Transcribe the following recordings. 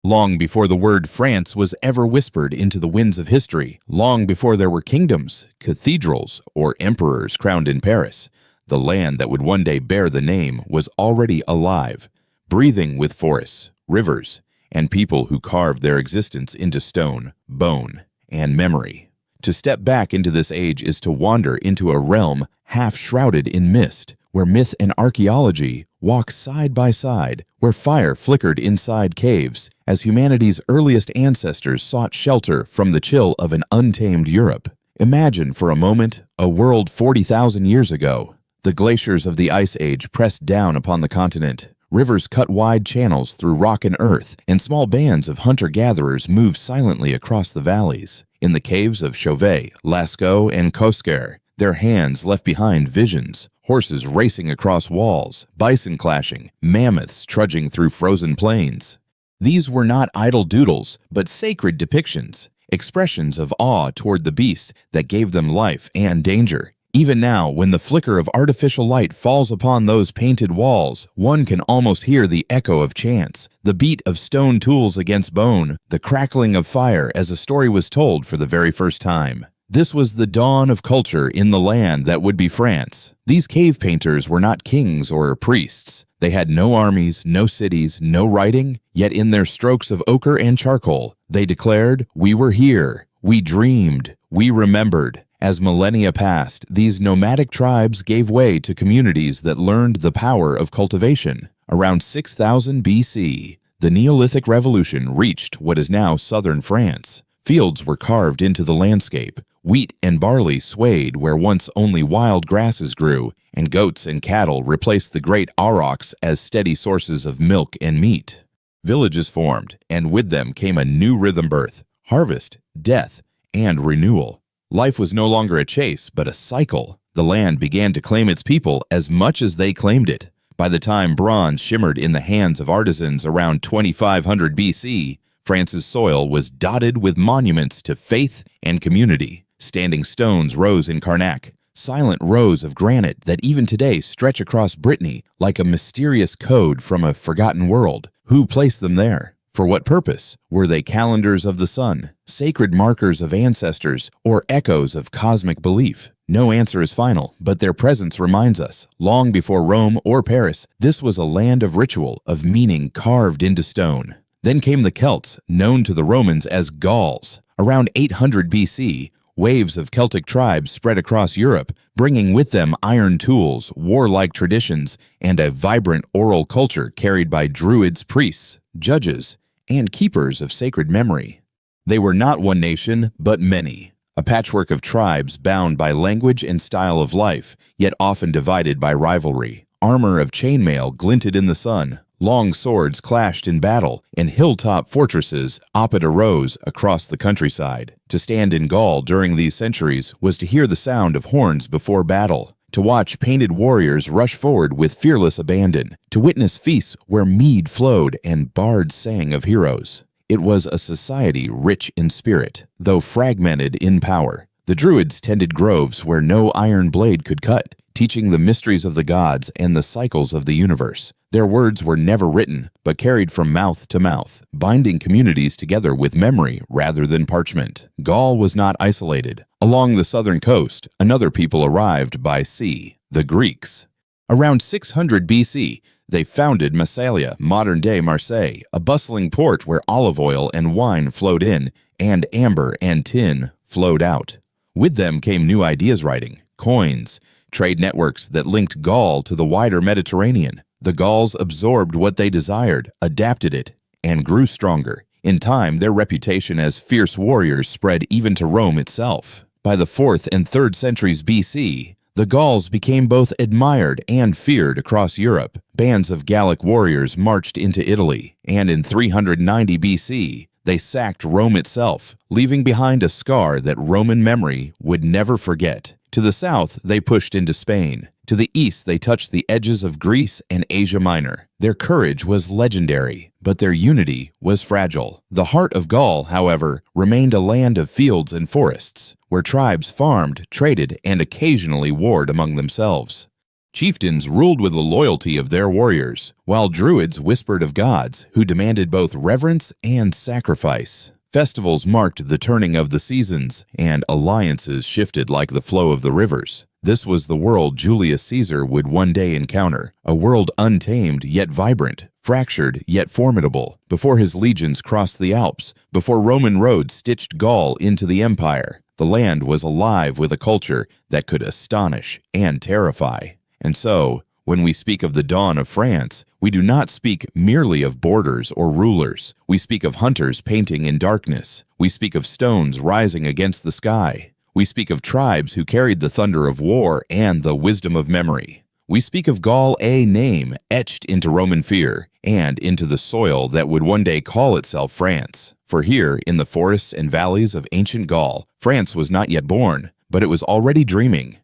Long before the word France was ever whispered into the winds of history, long before there were kingdoms, cathedrals, or emperors crowned in Paris, the land that would one day bear the name was already alive, breathing with forests, rivers, and people who carved their existence into stone, bone, and memory. To step back into this age is to wander into a realm half shrouded in mist, where myth and archaeology walk side by side, where fire flickered inside caves as humanity's earliest ancestors sought shelter from the chill of an untamed Europe. Imagine for a moment a world 40,000 years ago. The glaciers of the Ice Age pressed down upon the continent. Rivers cut wide channels through rock and earth, and small bands of hunter-gatherers moved silently across the valleys. In the caves of Chauvet, Lascaux, and Cosquer, their hands left behind visions, horses racing across walls, bison clashing, mammoths trudging through frozen plains. These were not idle doodles, but sacred depictions, expressions of awe toward the beasts that gave them life and danger. Even now, when the flicker of artificial light falls upon those painted walls, one can almost hear the echo of chants, the beat of stone tools against bone, the crackling of fire as a story was told for the very first time. This was the dawn of culture in the land that would be France. These cave painters were not kings or priests. They had no armies, no cities, no writing, yet in their strokes of ochre and charcoal, they declared, "We were here, we dreamed, we remembered." As millennia passed, these nomadic tribes gave way to communities that learned the power of cultivation. Around 6000 BC, the Neolithic Revolution reached what is now southern France. Fields were carved into the landscape. Wheat and barley swayed where once only wild grasses grew, and goats and cattle replaced the great aurochs as steady sources of milk and meat. Villages formed, and with them came a new rhythm birth, harvest, death, and renewal. Life was no longer a chase, but a cycle. The land began to claim its people as much as they claimed it. By the time bronze shimmered in the hands of artisans around 2500 BC, France's soil was dotted with monuments to faith and community. Standing stones rose in Carnac, silent rows of granite that even today stretch across Brittany like a mysterious code from a forgotten world. Who placed them there? For what purpose? Were they calendars of the sun, sacred markers of ancestors, or echoes of cosmic belief? No answer is final, but their presence reminds us, long before Rome or Paris, this was a land of ritual, of meaning carved into stone. Then came the Celts, known to the Romans as Gauls. Around 800 BC, waves of Celtic tribes spread across Europe, bringing with them iron tools, warlike traditions, and a vibrant oral culture carried by druids, priests, judges, and keepers of sacred memory. They were not one nation, but many, a patchwork of tribes bound by language and style of life, yet often divided by rivalry. Armor of chainmail glinted in the sun, long swords clashed in battle, and hilltop fortresses opposite arose across the countryside. To stand in Gaul during these centuries was to hear the sound of horns before battle, to watch painted warriors rush forward with fearless abandon, to witness feasts where mead flowed and bards sang of heroes. It was a society rich in spirit, though fragmented in power. The Druids tended groves where no iron blade could cut, teaching the mysteries of the gods and the cycles of the universe. Their words were never written, but carried from mouth to mouth, binding communities together with memory rather than parchment. Gaul was not isolated. Along the southern coast, another people arrived by sea, the Greeks. Around 600 BC, they founded Massalia, modern-day Marseille, a bustling port where olive oil and wine flowed in, and amber and tin flowed out. With them came new ideas writing, coins, trade networks that linked Gaul to the wider Mediterranean. The Gauls absorbed what they desired, adapted it, and grew stronger. In time, their reputation as fierce warriors spread even to Rome itself. By the 4th and 3rd centuries BC, the Gauls became both admired and feared across Europe. Bands of Gallic warriors marched into Italy, and in 390 BC, they sacked Rome itself, leaving behind a scar that Roman memory would never forget. To the south, they pushed into Spain. To the east, they touched the edges of Greece and Asia Minor. Their courage was legendary, but their unity was fragile. The heart of Gaul, however, remained a land of fields and forests, where tribes farmed, traded, and occasionally warred among themselves. Chieftains ruled with the loyalty of their warriors, while druids whispered of gods who demanded both reverence and sacrifice. Festivals marked the turning of the seasons, and alliances shifted like the flow of the rivers. This was the world Julius Caesar would one day encounter, a world untamed yet vibrant, fractured yet formidable, before his legions crossed the Alps, before Roman roads stitched Gaul into the empire. The land was alive with a culture that could astonish and terrify. And so, when we speak of the dawn of France, we do not speak merely of borders or rulers. We speak of hunters painting in darkness. We speak of stones rising against the sky. We speak of tribes who carried the thunder of war and the wisdom of memory. We speak of Gaul, a name etched into Roman fear and into the soil that would one day call itself France. For here, in the forests and valleys of ancient Gaul, France was not yet born, but it was already dreaming.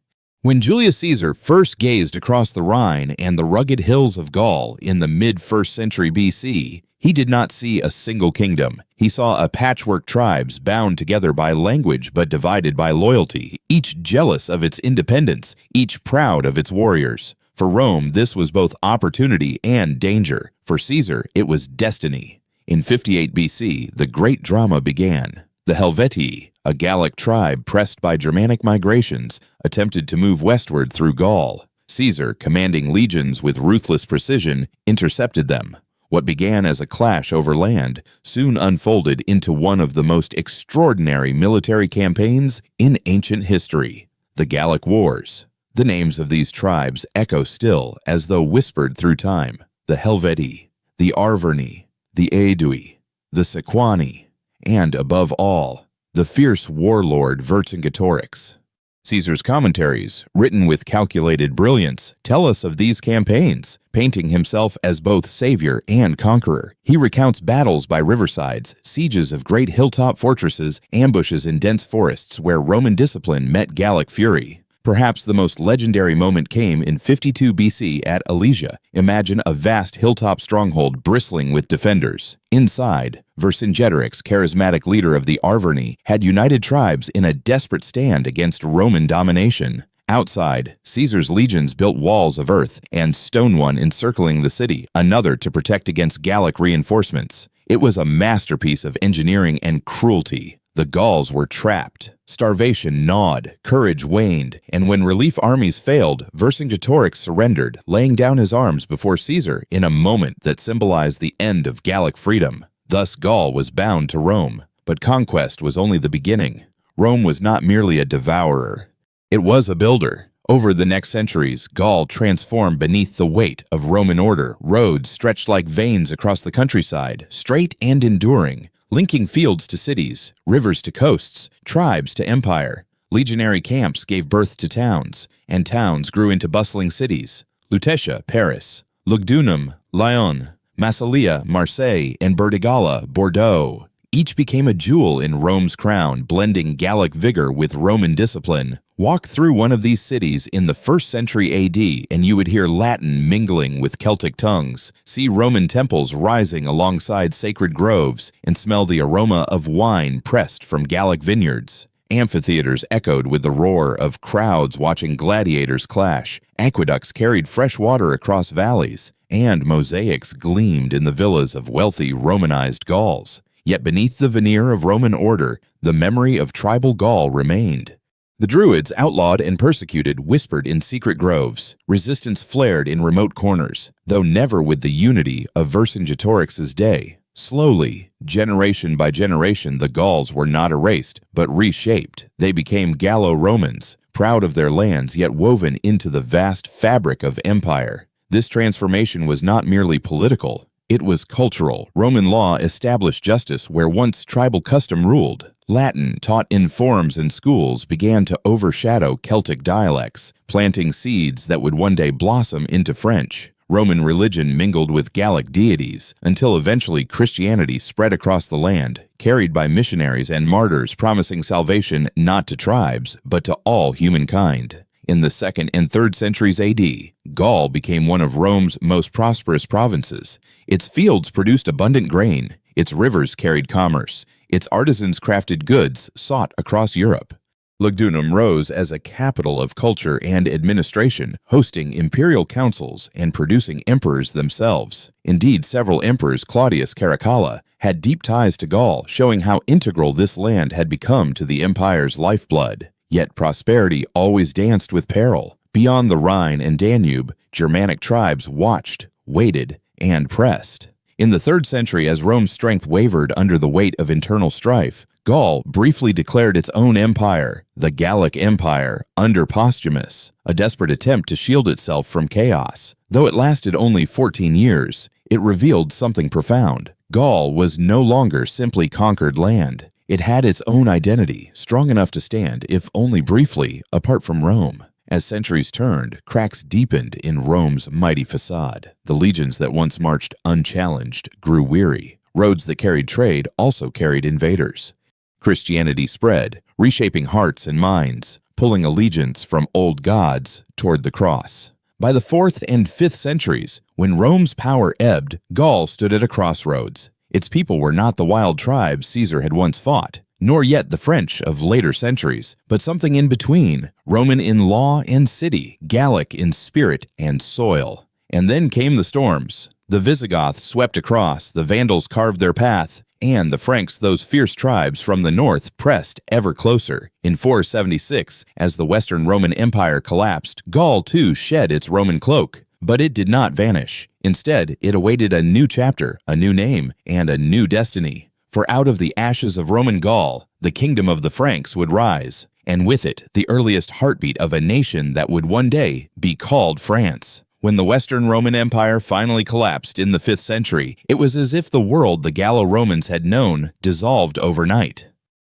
When Julius Caesar first gazed across the Rhine and the rugged hills of Gaul in the mid-1st century BC, he did not see a single kingdom. He saw a patchwork tribes bound together by language but divided by loyalty, each jealous of its independence, each proud of its warriors. For Rome, this was both opportunity and danger. For Caesar, it was destiny. In 58 BC, the great drama began. The Helvetii, a Gallic tribe pressed by Germanic migrations, attempted to move westward through Gaul. Caesar, commanding legions with ruthless precision, intercepted them. What began as a clash over land soon unfolded into one of the most extraordinary military campaigns in ancient history, the Gallic Wars. The names of these tribes echo still as though whispered through time: the Helvetii, the Arverni, the Aedui, the Sequani, and, above all, the fierce warlord Vercingetorix. Caesar's commentaries, written with calculated brilliance, tell us of these campaigns, painting himself as both savior and conqueror. He recounts battles by riversides, sieges of great hilltop fortresses, ambushes in dense forests where Roman discipline met Gallic fury. Perhaps the most legendary moment came in 52 BC at Alesia. Imagine a vast hilltop stronghold bristling with defenders. Inside, Vercingetorix, charismatic leader of the Arverni, had united tribes in a desperate stand against Roman domination. Outside, Caesar's legions built walls of earth and stone one encircling the city, another to protect against Gallic reinforcements. It was a masterpiece of engineering and cruelty. The Gauls were trapped. Starvation gnawed, courage waned, and when relief armies failed, Vercingetorix surrendered, laying down his arms before Caesar in a moment that symbolized the end of Gallic freedom. Thus Gaul was bound to Rome. But conquest was only the beginning. Rome was not merely a devourer. It was a builder. Over the next centuries, Gaul transformed beneath the weight of Roman order. Roads stretched like veins across the countryside, straight and enduring, linking fields to cities, rivers to coasts, tribes to empire. Legionary camps gave birth to towns, and towns grew into bustling cities. Lutetia, Paris; Lugdunum, Lyon; Massalia, Marseille; and Burdigala, Bordeaux. Each became a jewel in Rome's crown, blending Gallic vigor with Roman discipline. Walk through one of these cities in the 1st century AD, and you would hear Latin mingling with Celtic tongues, see Roman temples rising alongside sacred groves, and smell the aroma of wine pressed from Gallic vineyards. Amphitheaters echoed with the roar of crowds watching gladiators clash. Aqueducts carried fresh water across valleys, and mosaics gleamed in the villas of wealthy Romanized Gauls. Yet beneath the veneer of Roman order, the memory of tribal Gaul remained. The Druids, outlawed and persecuted, whispered in secret groves. Resistance flared in remote corners, though never with the unity of Vercingetorix's day. Slowly, generation by generation, the Gauls were not erased, but reshaped. They became Gallo-Romans, proud of their lands yet woven into the vast fabric of empire. This transformation was not merely political. It was cultural. Roman law established justice where once tribal custom ruled. Latin, taught in forums and schools, began to overshadow Celtic dialects, planting seeds that would one day blossom into French. Roman religion mingled with Gallic deities, until eventually Christianity spread across the land, carried by missionaries and martyrs promising salvation not to tribes, but to all humankind. In the 2nd and 3rd centuries AD, Gaul became one of Rome's most prosperous provinces. Its fields produced abundant grain, its rivers carried commerce, its artisans crafted goods sought across Europe. Lugdunum rose as a capital of culture and administration, hosting imperial councils and producing emperors themselves. Indeed, several emperors, Claudius Caracalla, had deep ties to Gaul, showing how integral this land had become to the empire's lifeblood. Yet prosperity always danced with peril. Beyond the Rhine and Danube, Germanic tribes watched, waited, and pressed. In the 3rd century, as Rome's strength wavered under the weight of internal strife, Gaul briefly declared its own empire, the Gallic Empire, under Postumus, a desperate attempt to shield itself from chaos. Though it lasted only 14 years, it revealed something profound. Gaul was no longer simply conquered land. It had its own identity, strong enough to stand, if only briefly, apart from Rome. As centuries turned, cracks deepened in Rome's mighty facade. The legions that once marched unchallenged grew weary. Roads that carried trade also carried invaders. Christianity spread, reshaping hearts and minds, pulling allegiance from old gods toward the cross. By the 4th and 5th centuries, when Rome's power ebbed, Gaul stood at a crossroads. Its people were not the wild tribes Caesar had once fought, nor yet the French of later centuries, but something in between, Roman in law and city, Gallic in spirit and soil. And then came the storms. The Visigoths swept across, the Vandals carved their path, and the Franks, those fierce tribes from the north, pressed ever closer. In 476, as the Western Roman Empire collapsed, Gaul too shed its Roman cloak. But it did not vanish. Instead, it awaited a new chapter, a new name, and a new destiny. For out of the ashes of Roman Gaul, the kingdom of the Franks would rise, and with it, the earliest heartbeat of a nation that would one day be called France. When the Western Roman Empire finally collapsed in the 5th century, it was as if the world the Gallo-Romans had known dissolved overnight.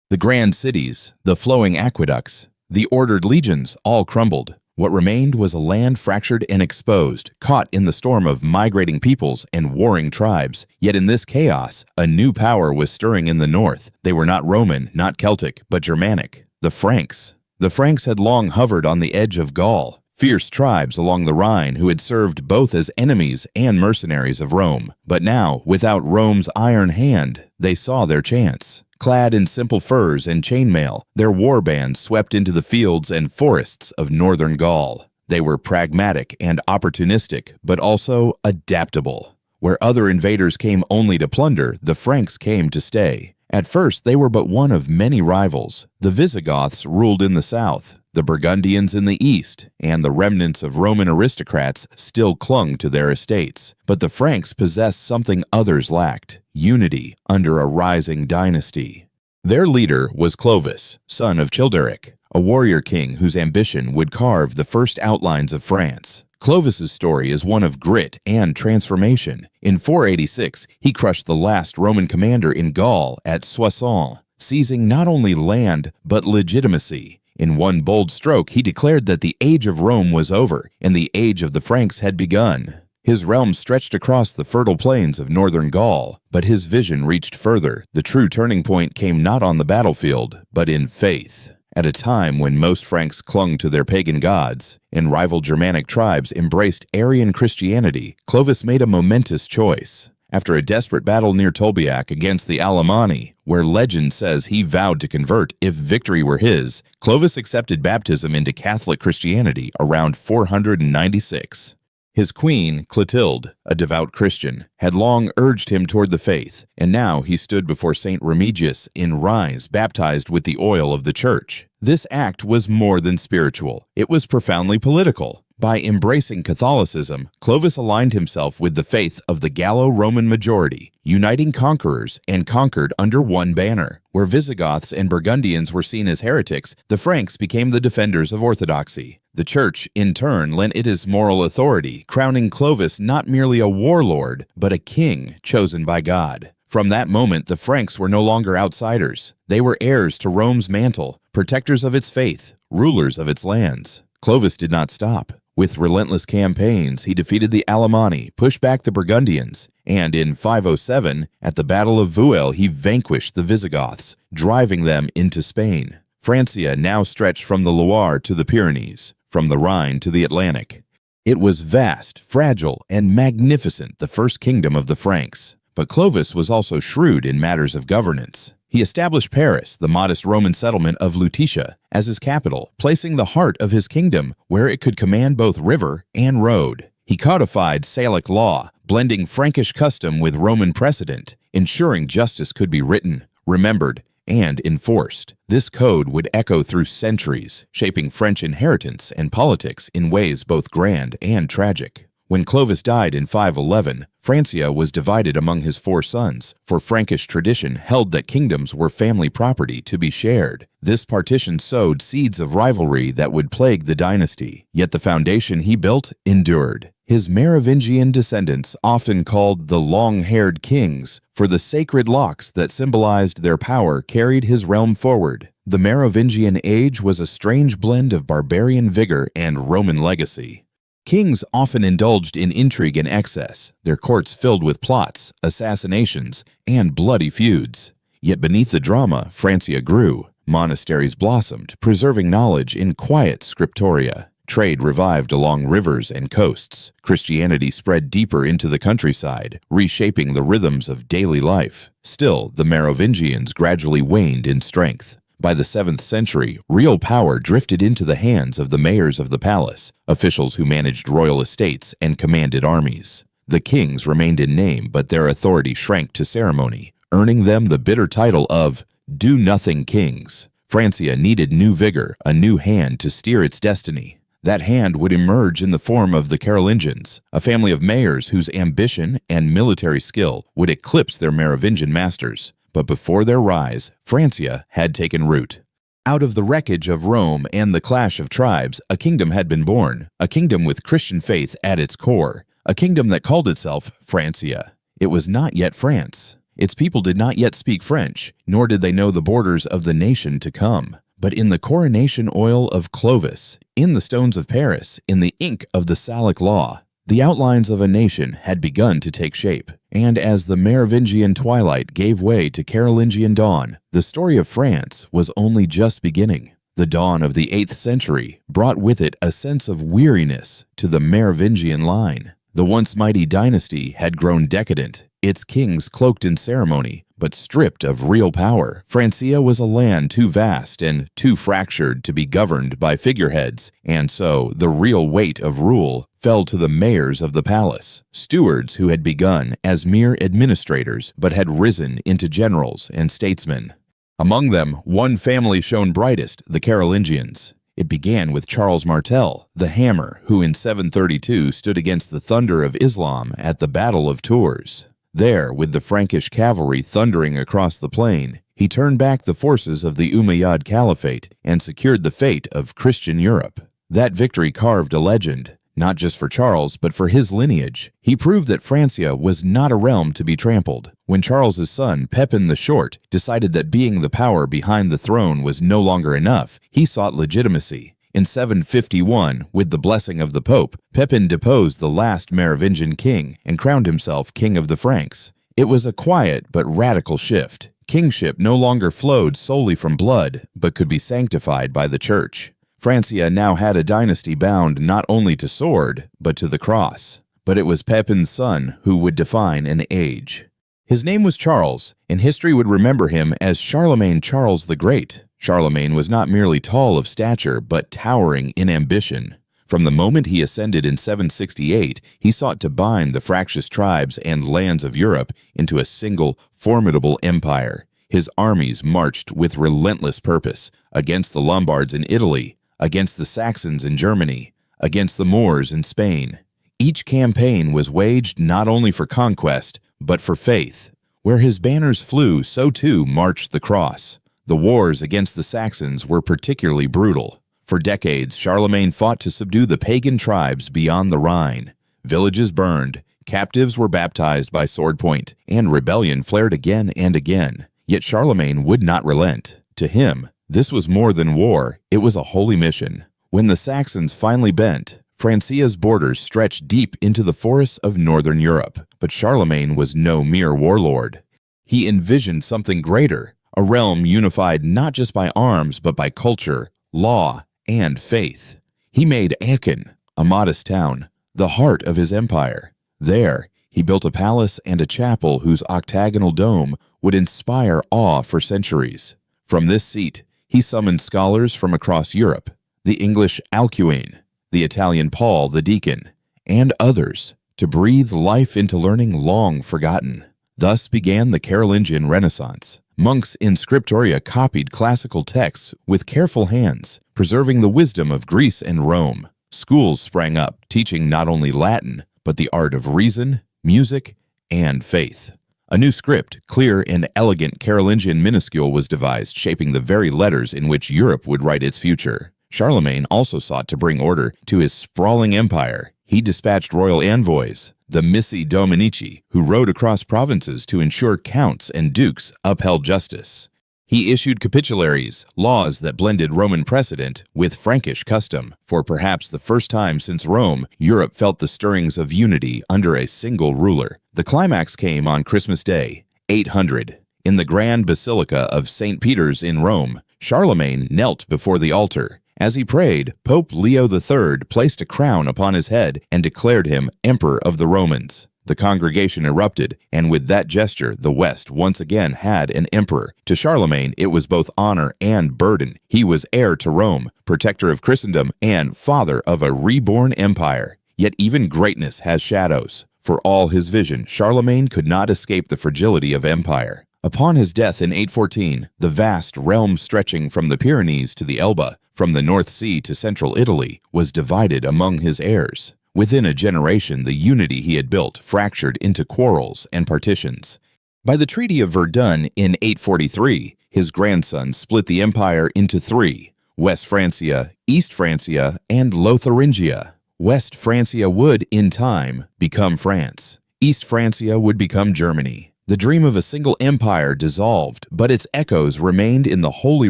The grand cities, the flowing aqueducts, the ordered legions all crumbled. What remained was a land fractured and exposed, caught in the storm of migrating peoples and warring tribes. Yet in this chaos, a new power was stirring in the north. They were not Roman, not Celtic, but Germanic. The Franks. The Franks had long hovered on the edge of Gaul, fierce tribes along the Rhine who had served both as enemies and mercenaries of Rome. But now, without Rome's iron hand, they saw their chance. Clad in simple furs and chainmail, their war bands swept into the fields and forests of northern Gaul. They were pragmatic and opportunistic, but also adaptable. Where other invaders came only to plunder, the Franks came to stay. At first, they were but one of many rivals. The Visigoths ruled in the south, the Burgundians in the east, and the remnants of Roman aristocrats still clung to their estates. But the Franks possessed something others lacked: unity under a rising dynasty. Their leader was Clovis, son of Childeric, a warrior king whose ambition would carve the first outlines of France. Clovis's story is one of grit and transformation. In 486, he crushed the last Roman commander in Gaul at Soissons, seizing not only land but legitimacy. In one bold stroke, he declared that the age of Rome was over and the age of the Franks had begun. His realm stretched across the fertile plains of northern Gaul, but his vision reached further. The true turning point came not on the battlefield, but in faith. At a time when most Franks clung to their pagan gods and rival Germanic tribes embraced Arian Christianity, Clovis made a momentous choice. After a desperate battle near Tolbiac against the Alemanni, where legend says he vowed to convert if victory were his, Clovis accepted baptism into Catholic Christianity around 496. His queen, Clotilde, a devout Christian, had long urged him toward the faith, and now he stood before Saint Remigius in Rheims, baptized with the oil of the Church. This act was more than spiritual. It was profoundly political. By embracing Catholicism, Clovis aligned himself with the faith of the Gallo-Roman majority, uniting conquerors and conquered under one banner. Where Visigoths and Burgundians were seen as heretics, the Franks became the defenders of orthodoxy. The Church, in turn, lent it its moral authority, crowning Clovis not merely a warlord, but a king chosen by God. From that moment, the Franks were no longer outsiders. They were heirs to Rome's mantle, protectors of its faith, rulers of its lands. Clovis did not stop. With relentless campaigns, he defeated the Alemanni, pushed back the Burgundians, and in 507, at the Battle of Vouille, he vanquished the Visigoths, driving them into Spain. Francia now stretched from the Loire to the Pyrenees, from the Rhine to the Atlantic. It was vast, fragile, and magnificent, the first kingdom of the Franks. But Clovis was also shrewd in matters of governance. He established Paris, the modest Roman settlement of Lutetia, as his capital, placing the heart of his kingdom where it could command both river and road. He codified Celtic law, blending Frankish custom with Roman precedent, ensuring justice could be written, remembered, and enforced. This code would echo through centuries, shaping French inheritance and politics in ways both grand and tragic. When Clovis died in 511, Francia was divided among his 4 sons, for Frankish tradition held that kingdoms were family property to be shared. This partition sowed seeds of rivalry that would plague the dynasty, yet the foundation he built endured. His Merovingian descendants, often called the long-haired kings, for the sacred locks that symbolized their power, carried his realm forward. The Merovingian age was a strange blend of barbarian vigor and Roman legacy. Kings often indulged in intrigue and excess, their courts filled with plots, assassinations, and bloody feuds. Yet beneath the drama, Francia grew. Monasteries blossomed, preserving knowledge in quiet scriptoria. Trade revived along rivers and coasts. Christianity spread deeper into the countryside, reshaping the rhythms of daily life. Still, the Merovingians gradually waned in strength. By the 7th century, real power drifted into the hands of the mayors of the palace, officials who managed royal estates and commanded armies. The kings remained in name, but their authority shrank to ceremony, earning them the bitter title of do-nothing kings. Francia needed new vigor, a new hand to steer its destiny. That hand would emerge in the form of the Carolingians, a family of mayors whose ambition and military skill would eclipse their Merovingian masters. But before their rise, Francia had taken root. Out of the wreckage of Rome and the clash of tribes, a kingdom had been born, a kingdom with Christian faith at its core, a kingdom that called itself Francia. It was not yet France. Its people did not yet speak French, nor did they know the borders of the nation to come. But in the coronation oil of Clovis, in the stones of Paris, in the ink of the Salic law, the outlines of a nation had begun to take shape. And as the Merovingian twilight gave way to Carolingian dawn, the story of France was only just beginning. The dawn of the 8th century brought with it a sense of weariness to the Merovingian line. The once mighty dynasty had grown decadent, its kings cloaked in ceremony, but stripped of real power. Francia was a land too vast and too fractured to be governed by figureheads, and so the real weight of rule fell to the mayors of the palace, stewards who had begun as mere administrators but had risen into generals and statesmen. Among them, one family shone brightest, the Carolingians. It began with Charles Martel, the Hammer, who in 732 stood against the thunder of Islam at the Battle of Tours. There, with the Frankish cavalry thundering across the plain, he turned back the forces of the Umayyad Caliphate and secured the fate of Christian Europe. That victory carved a legend, not just for Charles, but for his lineage. He proved that Francia was not a realm to be trampled. When Charles's son, Pepin the Short, decided that being the power behind the throne was no longer enough, he sought legitimacy. In 751, with the blessing of the Pope, Pepin deposed the last Merovingian king and crowned himself king of the Franks. It was a quiet but radical shift. Kingship no longer flowed solely from blood, but could be sanctified by the church. Francia now had a dynasty bound not only to sword, but to the cross. But it was Pepin's son who would define an age. His name was Charles, and history would remember him as Charlemagne Charles the Great. Charlemagne was not merely tall of stature, but towering in ambition. From the moment he ascended in 768, he sought to bind the fractious tribes and lands of Europe into a single, formidable empire. His armies marched with relentless purpose against the Lombards in Italy, against the Saxons in Germany, against the Moors in Spain. Each campaign was waged not only for conquest, but for faith. Where his banners flew, so too marched the cross. The wars against the Saxons were particularly brutal. For decades, Charlemagne fought to subdue the pagan tribes beyond the Rhine. Villages burned, captives were baptized by sword point, and rebellion flared again and again. Yet Charlemagne would not relent. To him, this was more than war, it was a holy mission. When the Saxons finally bent, Francia's borders stretched deep into the forests of northern Europe. But Charlemagne was no mere warlord. He envisioned something greater, a realm unified not just by arms but by culture, law, and faith. He made Aachen, a modest town, the heart of his empire. There, He built a palace and a chapel whose octagonal dome would inspire awe for centuries. From this seat, he summoned scholars from across Europe, the English Alcuin, the Italian Paul the Deacon, and others, to breathe life into learning long forgotten. Thus began the Carolingian Renaissance. Monks in scriptoria copied classical texts with careful hands, preserving the wisdom of Greece and Rome. Schools sprang up, teaching not only Latin, but the art of reason, music, and faith. A new script, clear and elegant Carolingian minuscule, was devised, shaping the very letters in which Europe would write its future. Charlemagne also sought to bring order to his sprawling empire. He dispatched royal envoys, the Missi Dominici, who rode across provinces to ensure counts and dukes upheld justice. He issued capitularies, laws that blended Roman precedent with Frankish custom. For perhaps the first time since Rome, Europe felt the stirrings of unity under a single ruler. The climax came on Christmas Day, 800. In the Grand Basilica of St. Peter's in Rome, Charlemagne knelt before the altar. As he prayed, Pope Leo III placed a crown upon his head and declared him Emperor of the Romans. The congregation erupted, and with that gesture, the West once again had an emperor. To Charlemagne, it was both honor and burden. He was heir to Rome, protector of Christendom, and father of a reborn empire. Yet even greatness has shadows. For all his vision, Charlemagne could not escape the fragility of empire. Upon his death in 814, the vast realm stretching from the Pyrenees to the Elbe, from the North Sea to central Italy, was divided among his heirs. Within a generation, the unity he had built fractured into quarrels and partitions. By the Treaty of Verdun in 843, his grandson split the empire into three: West Francia, East Francia, and Lotharingia. West Francia would, in time, become France. East Francia would become Germany. The dream of a single empire dissolved, but its echoes remained in the Holy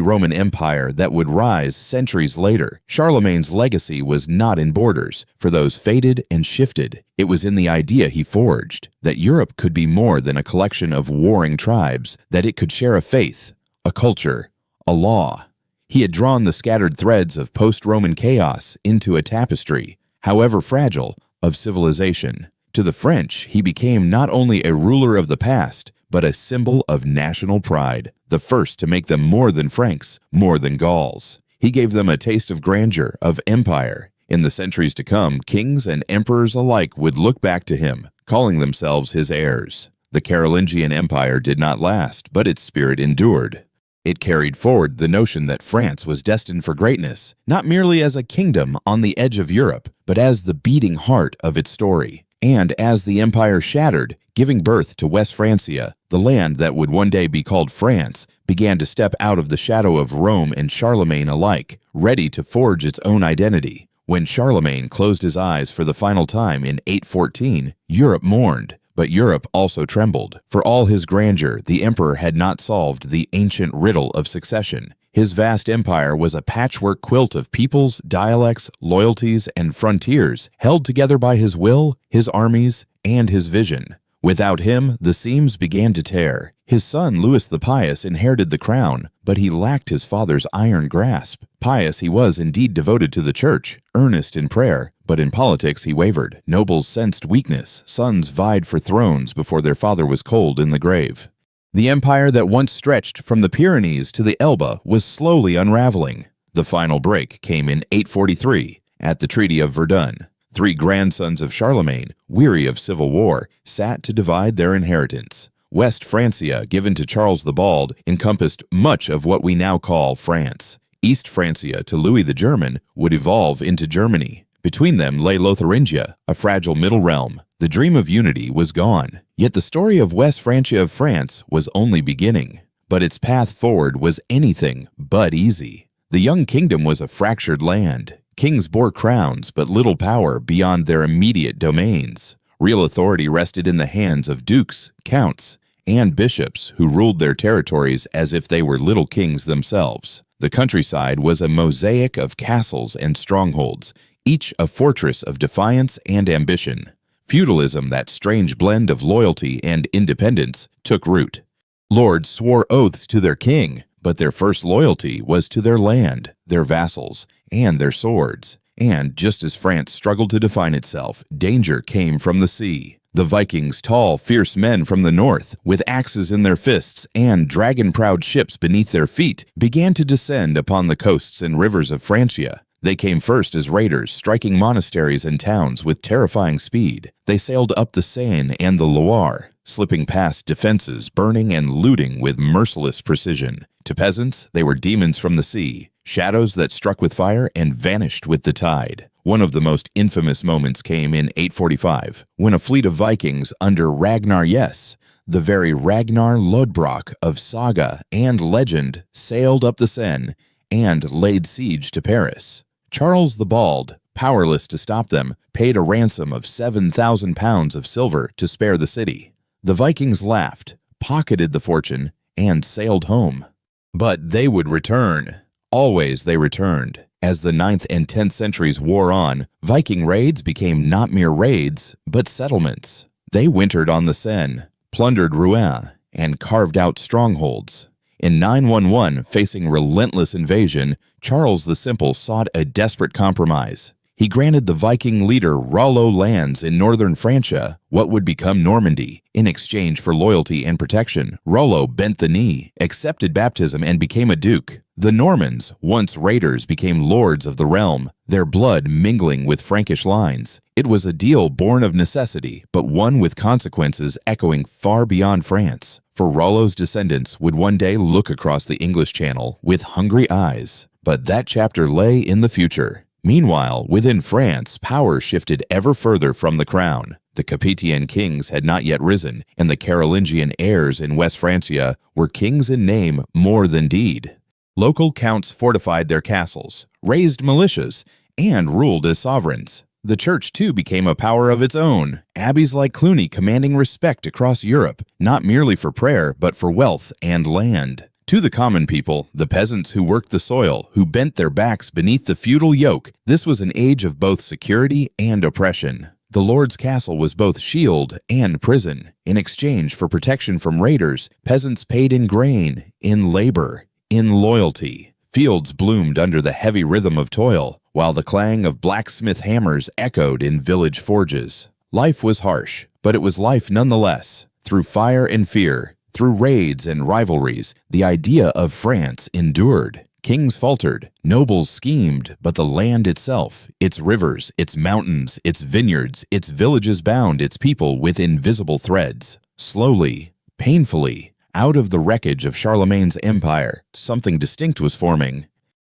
Roman Empire that would rise centuries later. Charlemagne's legacy was not in borders, for those faded and shifted. It was in the idea he forged, that Europe could be more than a collection of warring tribes, that it could share a faith, a culture, a law. He had drawn the scattered threads of post-Roman chaos into a tapestry, however fragile, of civilization. To the French, he became not only a ruler of the past, but a symbol of national pride, the first to make them more than Franks, more than Gauls. He gave them a taste of grandeur, of empire. In the centuries to come, kings and emperors alike would look back to him, calling themselves his heirs. The Carolingian Empire did not last, but its spirit endured. It carried forward the notion that France was destined for greatness, not merely as a kingdom on the edge of Europe, but as the beating heart of its story. And as the empire shattered, giving birth to West Francia, the land that would one day be called France began to step out of the shadow of Rome and Charlemagne alike, ready to forge its own identity. When Charlemagne closed his eyes for the final time in 814, Europe mourned, but Europe also trembled. For all his grandeur, the emperor had not solved the ancient riddle of succession. His vast empire was a patchwork quilt of peoples, dialects, loyalties, and frontiers, held together by his will, his armies, and his vision. Without him, the seams began to tear. His son Louis the Pious inherited the crown, but he lacked his father's iron grasp. Pious he was indeed devoted to the church, earnest in prayer, but in politics he wavered. Nobles sensed weakness. Sons vied for thrones before their father was cold in the grave. The empire that once stretched from the Pyrenees to the Elbe was slowly unraveling. The final break came in 843 at the Treaty of Verdun. Three grandsons of Charlemagne, weary of civil war, sat to divide their inheritance. West Francia, given to Charles the Bald, encompassed much of what we now call France. East Francia, to Louis the German, would evolve into Germany. Between them lay Lotharingia, a fragile middle realm. The dream of unity was gone. Yet the story of West Francia of France was only beginning. But its path forward was anything but easy. The young kingdom was a fractured land. Kings bore crowns, but little power beyond their immediate domains. Real authority rested in the hands of dukes, counts, and bishops who ruled their territories as if they were little kings themselves. The countryside was a mosaic of castles and strongholds, each a fortress of defiance and ambition. Feudalism, that strange blend of loyalty and independence, took root. Lords swore oaths to their king, but their first loyalty was to their land, their vassals, and their swords. And just as France struggled to define itself, danger came from the sea. The Vikings, tall, fierce men from the north, with axes in their fists and dragon-prowed ships beneath their feet, began to descend upon the coasts and rivers of Francia. They came first as raiders, striking monasteries and towns with terrifying speed. They sailed up the Seine and the Loire, slipping past defenses, burning and looting with merciless precision. To peasants, they were demons from the sea, shadows that struck with fire and vanished with the tide. One of the most infamous moments came in 845, when a fleet of Vikings under Ragnar Yes, the very Ragnar Lodbrok of saga and legend, sailed up the Seine and laid siege to Paris. Charles the Bald, powerless to stop them, paid a ransom of 7,000 pounds of silver to spare the city. The Vikings laughed, pocketed the fortune, and sailed home. But they would return. Always they returned. As the 9th and 10th centuries wore on, Viking raids became not mere raids, but settlements. They wintered on the Seine, plundered Rouen, and carved out strongholds. In 911, facing relentless invasion, Charles the Simple sought a desperate compromise. He granted the Viking leader Rollo lands in northern Francia, what would become Normandy. In exchange for loyalty and protection, Rollo bent the knee, accepted baptism, and became a duke. The Normans, once raiders, became lords of the realm, their blood mingling with Frankish lines. It was a deal born of necessity, but one with consequences echoing far beyond France. For Rollo's descendants would one day look across the English Channel with hungry eyes. But that chapter lay in the future. Meanwhile, within France, power shifted ever further from the crown. The Capetian kings had not yet risen, and the Carolingian heirs in West Francia were kings in name more than deed. Local counts fortified their castles, raised militias, and ruled as sovereigns. The church, too, became a power of its own, abbeys like Cluny commanding respect across Europe, not merely for prayer, but for wealth and land. To the common people, the peasants who worked the soil, who bent their backs beneath the feudal yoke, this was an age of both security and oppression. The lord's castle was both shield and prison. In exchange for protection from raiders, peasants paid in grain, in labor, in loyalty. Fields bloomed under the heavy rhythm of toil, while the clang of blacksmith hammers echoed in village forges. Life was harsh, but it was life nonetheless. Through fire and fear, through raids and rivalries, the idea of France endured. Kings faltered, nobles schemed, but the land itself, its rivers, its mountains, its vineyards, its villages bound its people with invisible threads. Slowly, painfully, out of the wreckage of Charlemagne's empire, something distinct was forming.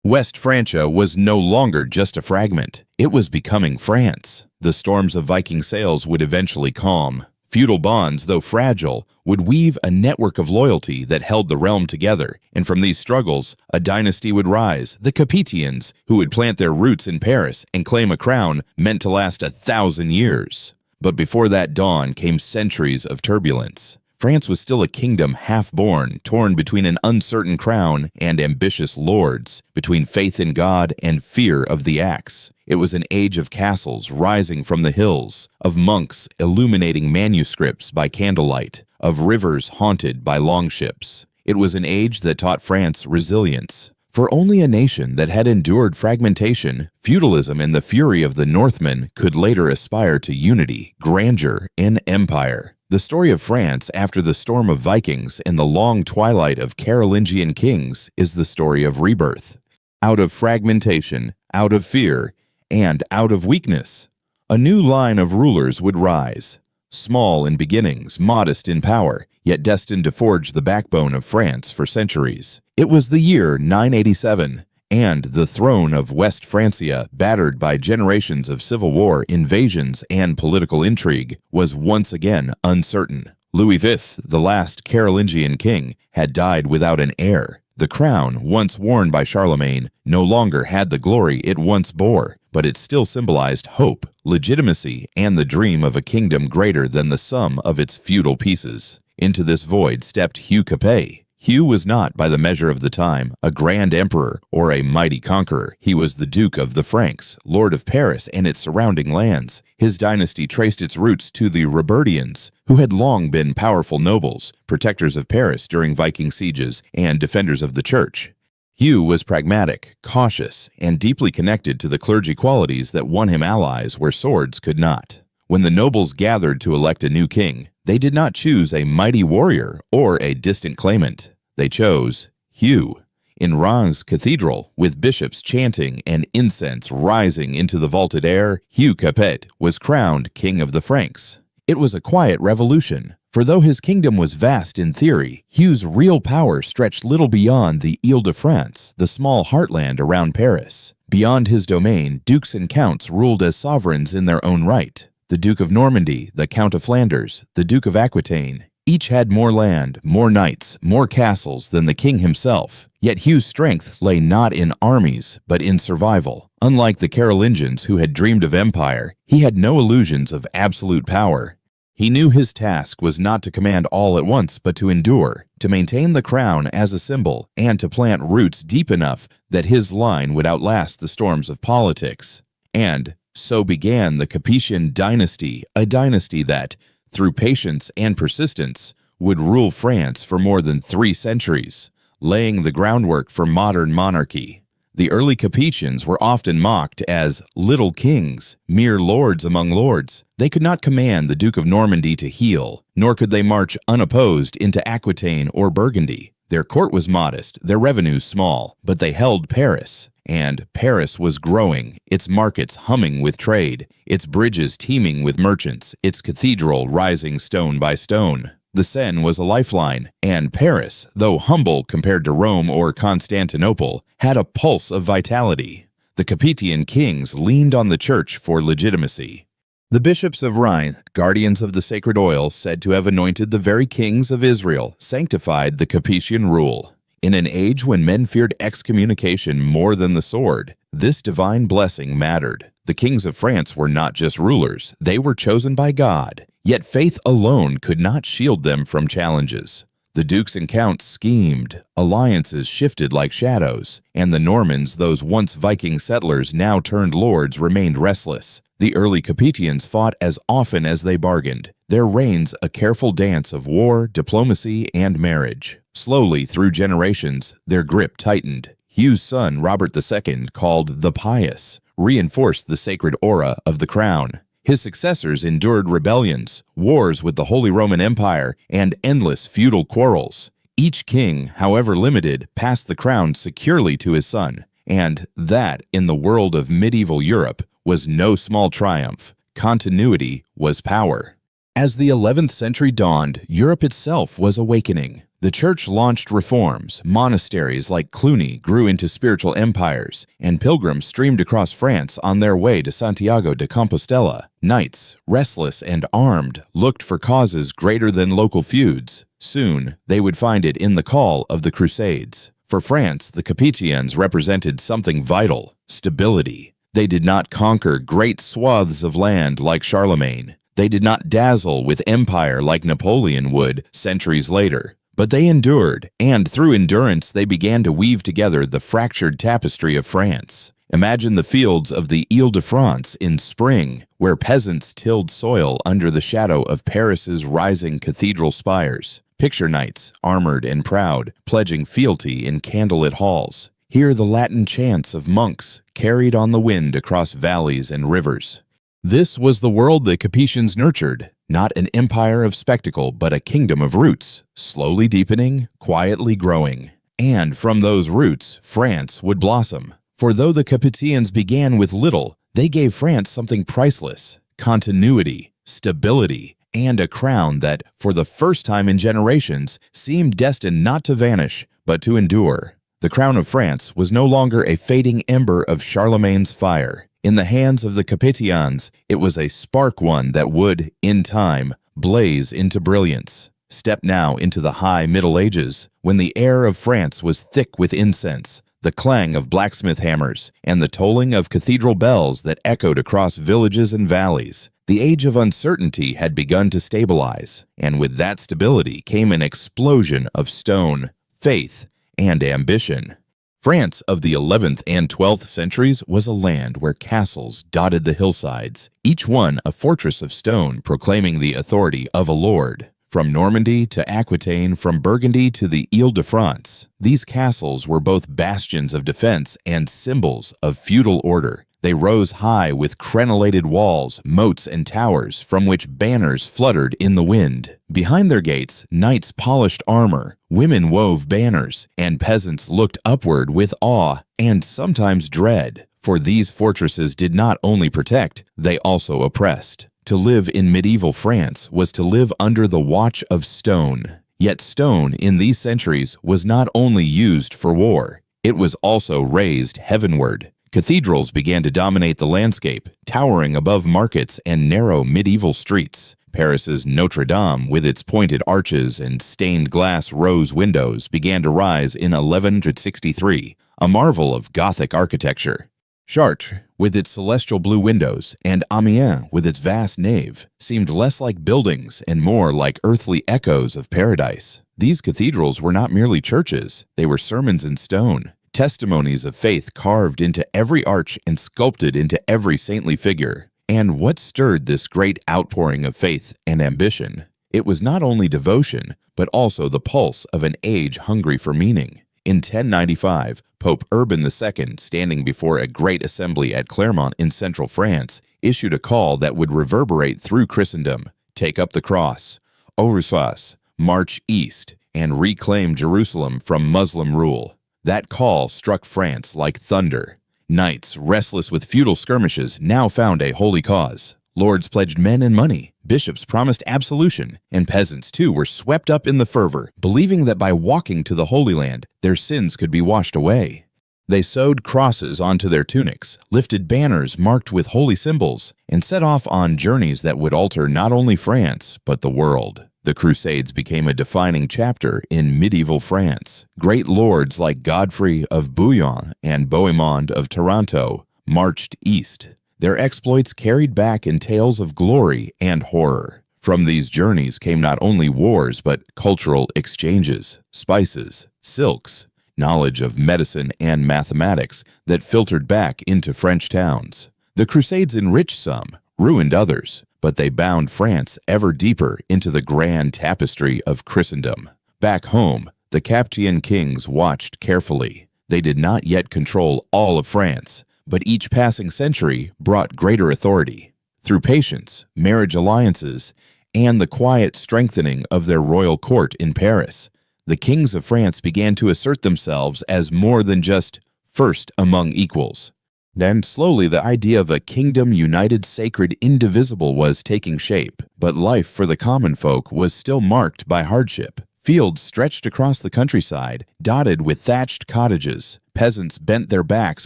West Francia was no longer just a fragment. It was becoming France. The storms of Viking sails would eventually calm. Feudal bonds, though fragile, would weave a network of loyalty that held the realm together, and from these struggles, a dynasty would rise, the Capetians, who would plant their roots in Paris and claim a crown meant to last 1,000 years. But before that dawn came centuries of turbulence. France was still a kingdom half-born, torn between an uncertain crown and ambitious lords, between faith in God and fear of the axe. It was an age of castles rising from the hills, of monks illuminating manuscripts by candlelight, of rivers haunted by longships. It was an age that taught France resilience. For only a nation that had endured fragmentation, feudalism, and the fury of the Northmen could later aspire to unity, grandeur, and empire. The story of France after the storm of Vikings and the long twilight of Carolingian kings is the story of rebirth. Out of fragmentation, out of fear, and out of weakness, a new line of rulers would rise. Small in beginnings, modest in power, yet destined to forge the backbone of France for centuries. It was the year 987, and the throne of West Francia, battered by generations of civil war, invasions, and political intrigue, was once again uncertain. Louis V, the last Carolingian king, had died without an heir. The crown, once worn by Charlemagne, no longer had the glory it once bore, but it still symbolized hope, legitimacy, and the dream of a kingdom greater than the sum of its feudal pieces. Into this void stepped Hugh Capet. Hugh was not, by the measure of the time, a grand emperor or a mighty conqueror. He was the Duke of the Franks, Lord of Paris and its surrounding lands. His dynasty traced its roots to the Robertians, who had long been powerful nobles, protectors of Paris during Viking sieges, and defenders of the church. Hugh was pragmatic, cautious, and deeply connected to the clergy qualities that won him allies where swords could not. When the nobles gathered to elect a new king, they did not choose a mighty warrior or a distant claimant. They chose Hugh. In Reims Cathedral, with bishops chanting and incense rising into the vaulted air, Hugh Capet was crowned King of the Franks. It was a quiet revolution, for though his kingdom was vast in theory, Hugh's real power stretched little beyond the Ile-de-France, the small heartland around Paris. Beyond his domain, dukes and counts ruled as sovereigns in their own right. The Duke of Normandy, the Count of Flanders, the Duke of Aquitaine, each had more land, more knights, more castles than the king himself. Yet Hugh's strength lay not in armies, but in survival. Unlike the Carolingians who had dreamed of empire, he had no illusions of absolute power. He knew his task was not to command all at once, but to endure, to maintain the crown as a symbol, and to plant roots deep enough that his line would outlast the storms of politics. And so began the Capetian dynasty, a dynasty that, through patience and persistence, would rule France for more than 3 centuries, laying the groundwork for modern monarchy. The early Capetians were often mocked as little kings, mere lords among lords. They could not command the Duke of Normandy to heel, nor could they march unopposed into Aquitaine or Burgundy. Their court was modest, their revenues small, but they held Paris. And Paris was growing, its markets humming with trade, its bridges teeming with merchants, its cathedral rising stone by stone. The Seine was a lifeline, and Paris, though humble compared to Rome or Constantinople, had a pulse of vitality. The Capetian kings leaned on the church for legitimacy. The bishops of Rheims, guardians of the sacred oil said to have anointed the very kings of Israel, sanctified the Capetian rule. In an age when men feared excommunication more than the sword, this divine blessing mattered. The kings of France were not just rulers, they were chosen by God. Yet faith alone could not shield them from challenges. The dukes and counts schemed, alliances shifted like shadows, and the Normans, those once Viking settlers now turned lords, remained restless. The early Capetians fought as often as they bargained, their reigns a careful dance of war, diplomacy, and marriage. Slowly, through generations, their grip tightened. Hugh's son, Robert II, called the Pious, reinforced the sacred aura of the crown. His successors endured rebellions, wars with the Holy Roman Empire, and endless feudal quarrels. Each king, however limited, passed the crown securely to his son, and that, in the world of medieval Europe, was no small triumph. Continuity was power. As the 11th century dawned, Europe itself was awakening. The church launched reforms, monasteries like Cluny grew into spiritual empires, and pilgrims streamed across France on their way to Santiago de Compostela. Knights, restless and armed, looked for causes greater than local feuds. Soon, they would find it in the call of the Crusades. For France, the Capetians represented something vital: stability. They did not conquer great swaths of land like Charlemagne. They did not dazzle with empire like Napoleon would centuries later. But they endured, and through endurance they began to weave together the fractured tapestry of France. Imagine the fields of the Ile-de-France in spring, where peasants tilled soil under the shadow of Paris's rising cathedral spires. Picture knights, armored and proud, pledging fealty in candlelit halls. Hear the Latin chants of monks, carried on the wind across valleys and rivers. This was the world the Capetians nurtured. Not an empire of spectacle, but a kingdom of roots, slowly deepening, quietly growing. And from those roots, France would blossom. For though the Capetians began with little, they gave France something priceless: continuity, stability, and a crown that, for the first time in generations, seemed destined not to vanish, but to endure. The crown of France was no longer a fading ember of Charlemagne's fire. In the hands of the Capetians, it was a spark one that would, in time, blaze into brilliance. Step now into the high Middle Ages, when the air of France was thick with incense, the clang of blacksmith hammers, and the tolling of cathedral bells that echoed across villages and valleys. The age of uncertainty had begun to stabilize, and with that stability came an explosion of stone, faith, and ambition. France of the 11th and 12th centuries was a land where castles dotted the hillsides, each one a fortress of stone proclaiming the authority of a lord. From Normandy to Aquitaine, from Burgundy to the Ile-de-France, these castles were both bastions of defense and symbols of feudal order. They rose high with crenellated walls, moats, and towers from which banners fluttered in the wind. Behind their gates, knights polished armor, women wove banners, and peasants looked upward with awe and sometimes dread. For these fortresses did not only protect, they also oppressed. To live in medieval France was to live under the watch of stone. Yet stone in these centuries was not only used for war, it was also raised heavenward. Cathedrals began to dominate the landscape, towering above markets and narrow medieval streets. Paris's Notre Dame, with its pointed arches and stained glass rose windows, began to rise in 1163, a marvel of Gothic architecture. Chartres, with its celestial blue windows, and Amiens, with its vast nave, seemed less like buildings and more like earthly echoes of paradise. These cathedrals were not merely churches, they were sermons in stone, testimonies of faith carved into every arch and sculpted into every saintly figure. And what stirred this great outpouring of faith and ambition? It was not only devotion, but also the pulse of an age hungry for meaning. In 1095, Pope Urban II, standing before a great assembly at Clermont in central France, issued a call that would reverberate through Christendom: take up the cross, Orisas, march east, and reclaim Jerusalem from Muslim rule. That call struck France like thunder. Knights, restless with feudal skirmishes, now found a holy cause. Lords pledged men and money, bishops promised absolution, and peasants too were swept up in the fervor, believing that by walking to the Holy Land, their sins could be washed away. They sewed crosses onto their tunics, lifted banners marked with holy symbols, and set off on journeys that would alter not only France, but the world. The Crusades became a defining chapter in medieval France. Great lords like Godfrey of Bouillon and Bohemond of Taranto marched east. Their exploits carried back in tales of glory and horror. From these journeys came not only wars, but cultural exchanges, spices, silks, knowledge of medicine and mathematics that filtered back into French towns. The Crusades enriched some, ruined others, but they bound France ever deeper into the grand tapestry of Christendom. Back home, the Capetian kings watched carefully. They did not yet control all of France, but each passing century brought greater authority. Through patience, marriage alliances, and the quiet strengthening of their royal court in Paris, the kings of France began to assert themselves as more than just first among equals. Then slowly the idea of a kingdom united, sacred, indivisible was taking shape, but life for the common folk was still marked by hardship. Fields stretched across the countryside, dotted with thatched cottages. Peasants bent their backs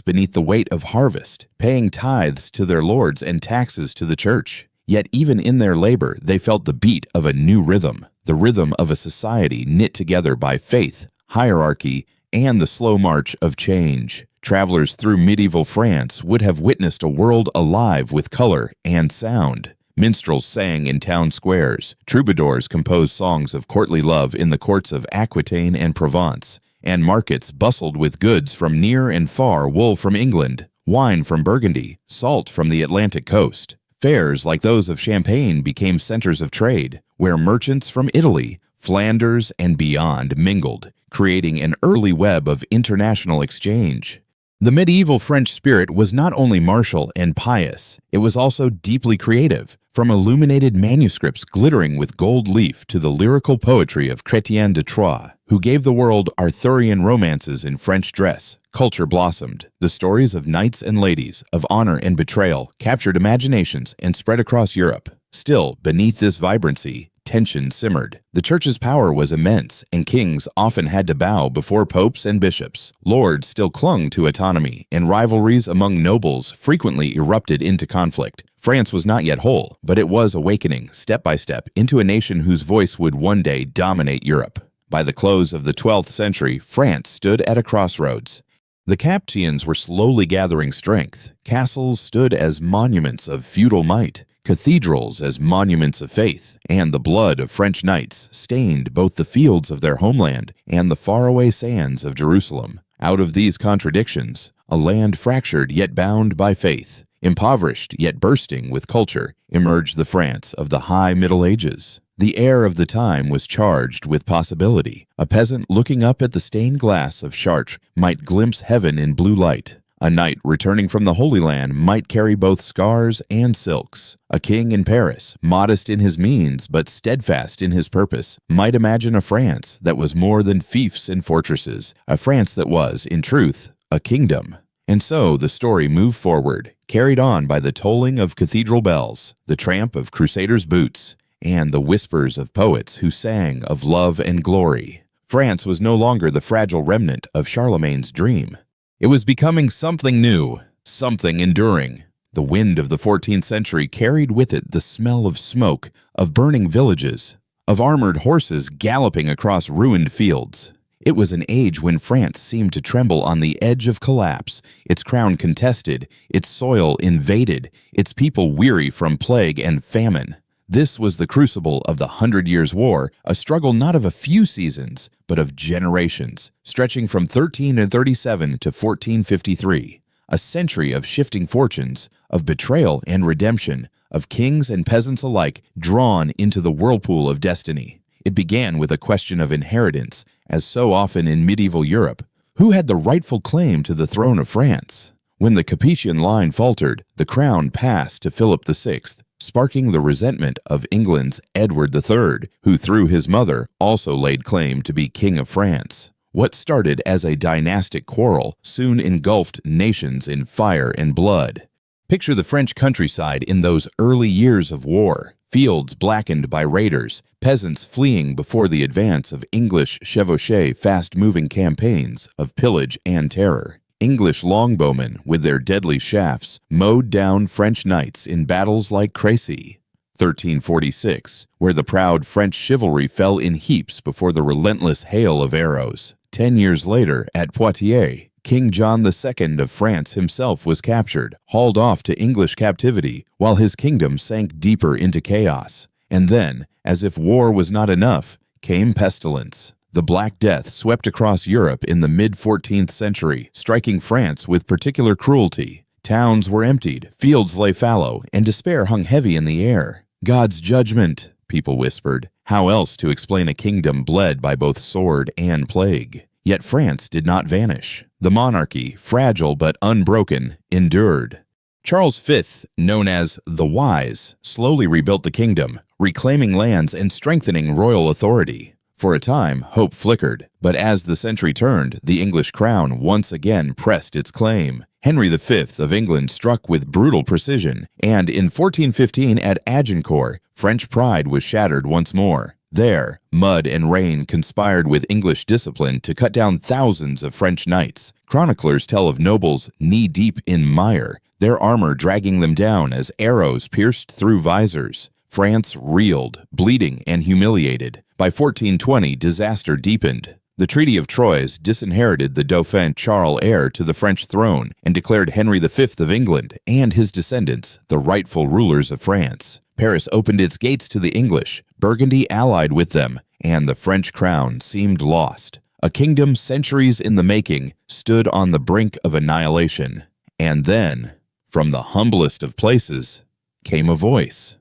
beneath the weight of harvest, paying tithes to their lords and taxes to the church. Yet even in their labor, they felt the beat of a new rhythm, the rhythm of a society knit together by faith, hierarchy, and the slow march of change. Travelers through medieval France would have witnessed a world alive with color and sound. Minstrels sang in town squares, troubadours composed songs of courtly love in the courts of Aquitaine and Provence, and markets bustled with goods from near and far: wool from England, wine from Burgundy, salt from the Atlantic coast. Fairs like those of Champagne became centers of trade, where merchants from Italy, Flanders, and beyond mingled, creating an early web of international exchange. The medieval French spirit was not only martial and pious, it was also deeply creative, from illuminated manuscripts glittering with gold leaf to the lyrical poetry of Chrétien de Troyes, who gave the world Arthurian romances in French dress. Culture blossomed. The stories of knights and ladies, of honor and betrayal, captured imaginations and spread across Europe. Still, beneath this vibrancy, tension simmered. The church's power was immense, and kings often had to bow before popes and bishops. Lords still clung to autonomy, and rivalries among nobles frequently erupted into conflict. France was not yet whole, but it was awakening, step by step, into a nation whose voice would one day dominate Europe. By the close of the 12th century, France stood at a crossroads. The Capetians were slowly gathering strength. Castles stood as monuments of feudal might, cathedrals as monuments of faith, and the blood of French knights stained both the fields of their homeland and the faraway sands of Jerusalem. Out of these contradictions, a land fractured yet bound by faith, impoverished yet bursting with culture, emerged the France of the High Middle Ages. The air of the time was charged with possibility. A peasant looking up at the stained glass of Chartres might glimpse heaven in blue light. A knight returning from the Holy Land might carry both scars and silks. A king in Paris, modest in his means but steadfast in his purpose, might imagine a France that was more than fiefs and fortresses, a France that was, in truth, a kingdom. And so the story moved forward, carried on by the tolling of cathedral bells, the tramp of crusaders' boots, and the whispers of poets who sang of love and glory. France was no longer the fragile remnant of Charlemagne's dream. It was becoming something new, something enduring. The wind of the 14th century carried with it the smell of smoke, of burning villages, of armored horses galloping across ruined fields. It was an age when France seemed to tremble on the edge of collapse, its crown contested, its soil invaded, its people weary from plague and famine. This was the crucible of the 100 Years' War, a struggle not of a few seasons, but of generations, stretching from 1337 to 1453. A century of shifting fortunes, of betrayal and redemption, of kings and peasants alike drawn into the whirlpool of destiny. It began with a question of inheritance, as so often in medieval Europe. Who had the rightful claim to the throne of France? When the Capetian line faltered, the crown passed to Philip VI, sparking the resentment of England's Edward III, who through his mother also laid claim to be King of France. What started as a dynastic quarrel soon engulfed nations in fire and blood. Picture the French countryside in those early years of war. Fields blackened by raiders, peasants fleeing before the advance of English chevauchés' fast-moving campaigns of pillage and terror. English longbowmen, with their deadly shafts, mowed down French knights in battles like Crécy. 1346, where the proud French chivalry fell in heaps before the relentless hail of arrows. 10 years later, at Poitiers, King John II of France himself was captured, hauled off to English captivity, while his kingdom sank deeper into chaos. And then, as if war was not enough, came pestilence. The Black Death swept across Europe in the mid-14th century, striking France with particular cruelty. Towns were emptied, fields lay fallow, and despair hung heavy in the air. God's judgment, people whispered. How else to explain a kingdom bled by both sword and plague? Yet France did not vanish. The monarchy, fragile but unbroken, endured. Charles V, known as the Wise, slowly rebuilt the kingdom, reclaiming lands and strengthening royal authority. For a time, hope flickered, but as the century turned, the English crown once again pressed its claim. Henry V of England struck with brutal precision, and in 1415 at Agincourt, French pride was shattered once more. There, mud and rain conspired with English discipline to cut down thousands of French knights. Chroniclers tell of nobles knee-deep in mire, their armor dragging them down as arrows pierced through visors. France reeled, bleeding and humiliated. By 1420, disaster deepened. The Treaty of Troyes disinherited the Dauphin Charles heir to the French throne and declared Henry V of England and his descendants the rightful rulers of France. Paris opened its gates to the English, Burgundy allied with them, and the French crown seemed lost. A kingdom centuries in the making stood on the brink of annihilation. And then, from the humblest of places, came a voice.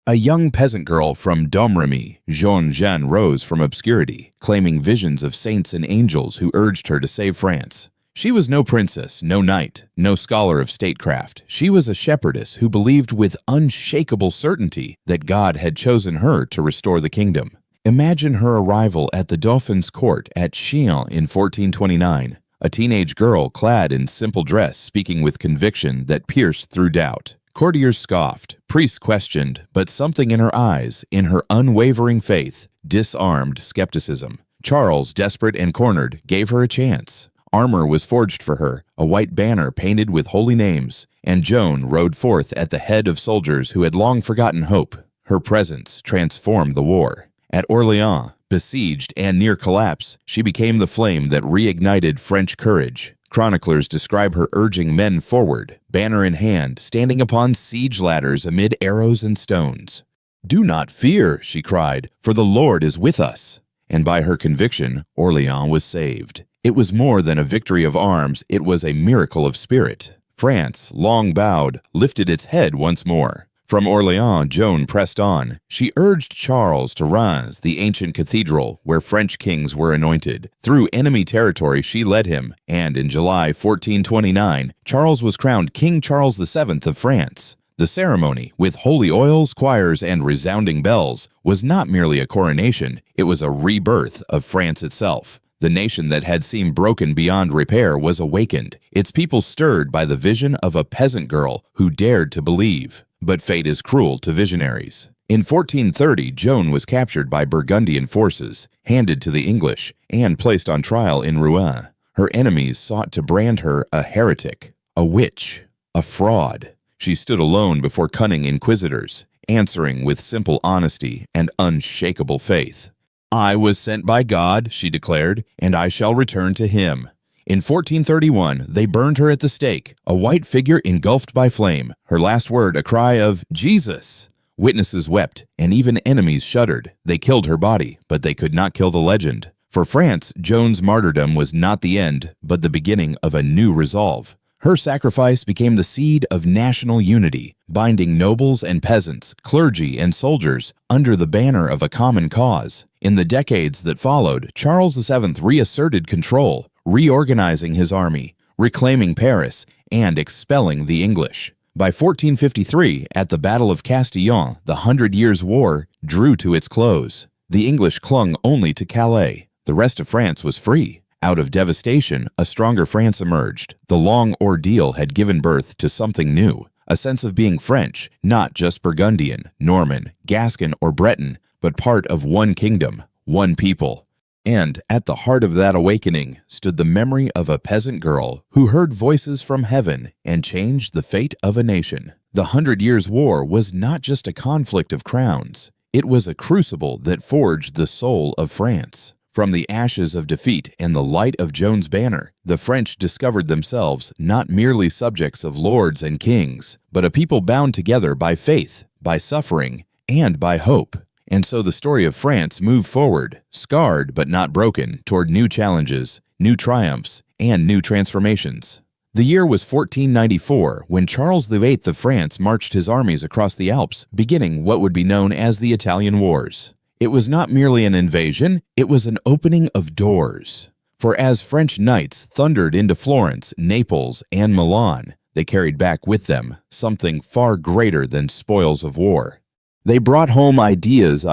A young peasant girl from Domremy, Jeanne rose from obscurity, claiming visions of saints and angels who urged her to save France. She was no princess, no knight, no scholar of statecraft. She was a shepherdess who believed with unshakable certainty that God had chosen her to restore the kingdom. Imagine her arrival at the Dauphin's court at Chillon in 1429, a teenage girl clad in simple dress speaking with conviction that pierced through doubt. Courtiers scoffed, priests questioned, but something in her eyes, in her unwavering faith, disarmed skepticism. Charles, desperate and cornered, gave her a chance. Armor was forged for her, a white banner painted with holy names, and Joan rode forth at the head of soldiers who had long forgotten hope. Her presence transformed the war. At Orléans, besieged and near collapse, she became the flame that reignited French courage. Chroniclers describe her urging men forward, banner in hand, standing upon siege ladders amid arrows and stones. "Do not fear," she cried, "for the Lord is with us." And by her conviction, Orléans was saved. It was more than a victory of arms, it was a miracle of spirit. France, long bowed, lifted its head once more. From Orléans, Joan pressed on. She urged Charles to Reims, the ancient cathedral where French kings were anointed. Through enemy territory she led him, and in July 1429, Charles was crowned King Charles VII of France. The ceremony, with holy oils, choirs, and resounding bells, was not merely a coronation, it was a rebirth of France itself. The nation that had seemed broken beyond repair was awakened, its people stirred by the vision of a peasant girl who dared to believe. But fate is cruel to visionaries. In 1430, Joan was captured by Burgundian forces, handed to the English, and placed on trial in Rouen. Her enemies sought to brand her a heretic, a witch, a fraud. She stood alone before cunning inquisitors, answering with simple honesty and unshakable faith. "I was sent by God," she declared, "and I shall return to him." In 1431, they burned her at the stake, a white figure engulfed by flame, her last word a cry of "Jesus!" Witnesses wept, and even enemies shuddered. They killed her body, but they could not kill the legend. For France, Joan's martyrdom was not the end, but the beginning of a new resolve. Her sacrifice became the seed of national unity, binding nobles and peasants, clergy and soldiers under the banner of a common cause. In the decades that followed, Charles VII reasserted control, reorganizing his army, reclaiming Paris, and expelling the English. By 1453, at the Battle of Castillon, the Hundred Years' War drew to its close. The English clung only to Calais. The rest of France was free. Out of devastation, a stronger France emerged. The long ordeal had given birth to something new, a sense of being French, not just Burgundian, Norman, Gascon, or Breton, but part of one kingdom, one people. And at the heart of that awakening stood the memory of a peasant girl who heard voices from heaven and changed the fate of a nation. The 100 Years' War was not just a conflict of crowns. It was a crucible that forged the soul of France. From the ashes of defeat and the light of Joan's banner, the French discovered themselves not merely subjects of lords and kings, but a people bound together by faith, by suffering, and by hope. And so the story of France moved forward, scarred but not broken, toward new challenges, new triumphs, and new transformations. The year was 1494 when Charles VIII of France marched his armies across the Alps, beginning what would be known as the Italian Wars. It was not merely an invasion, it was an opening of doors. For as French knights thundered into Florence, Naples, and Milan, they carried back with them something far greater than spoils of war. They brought home ideas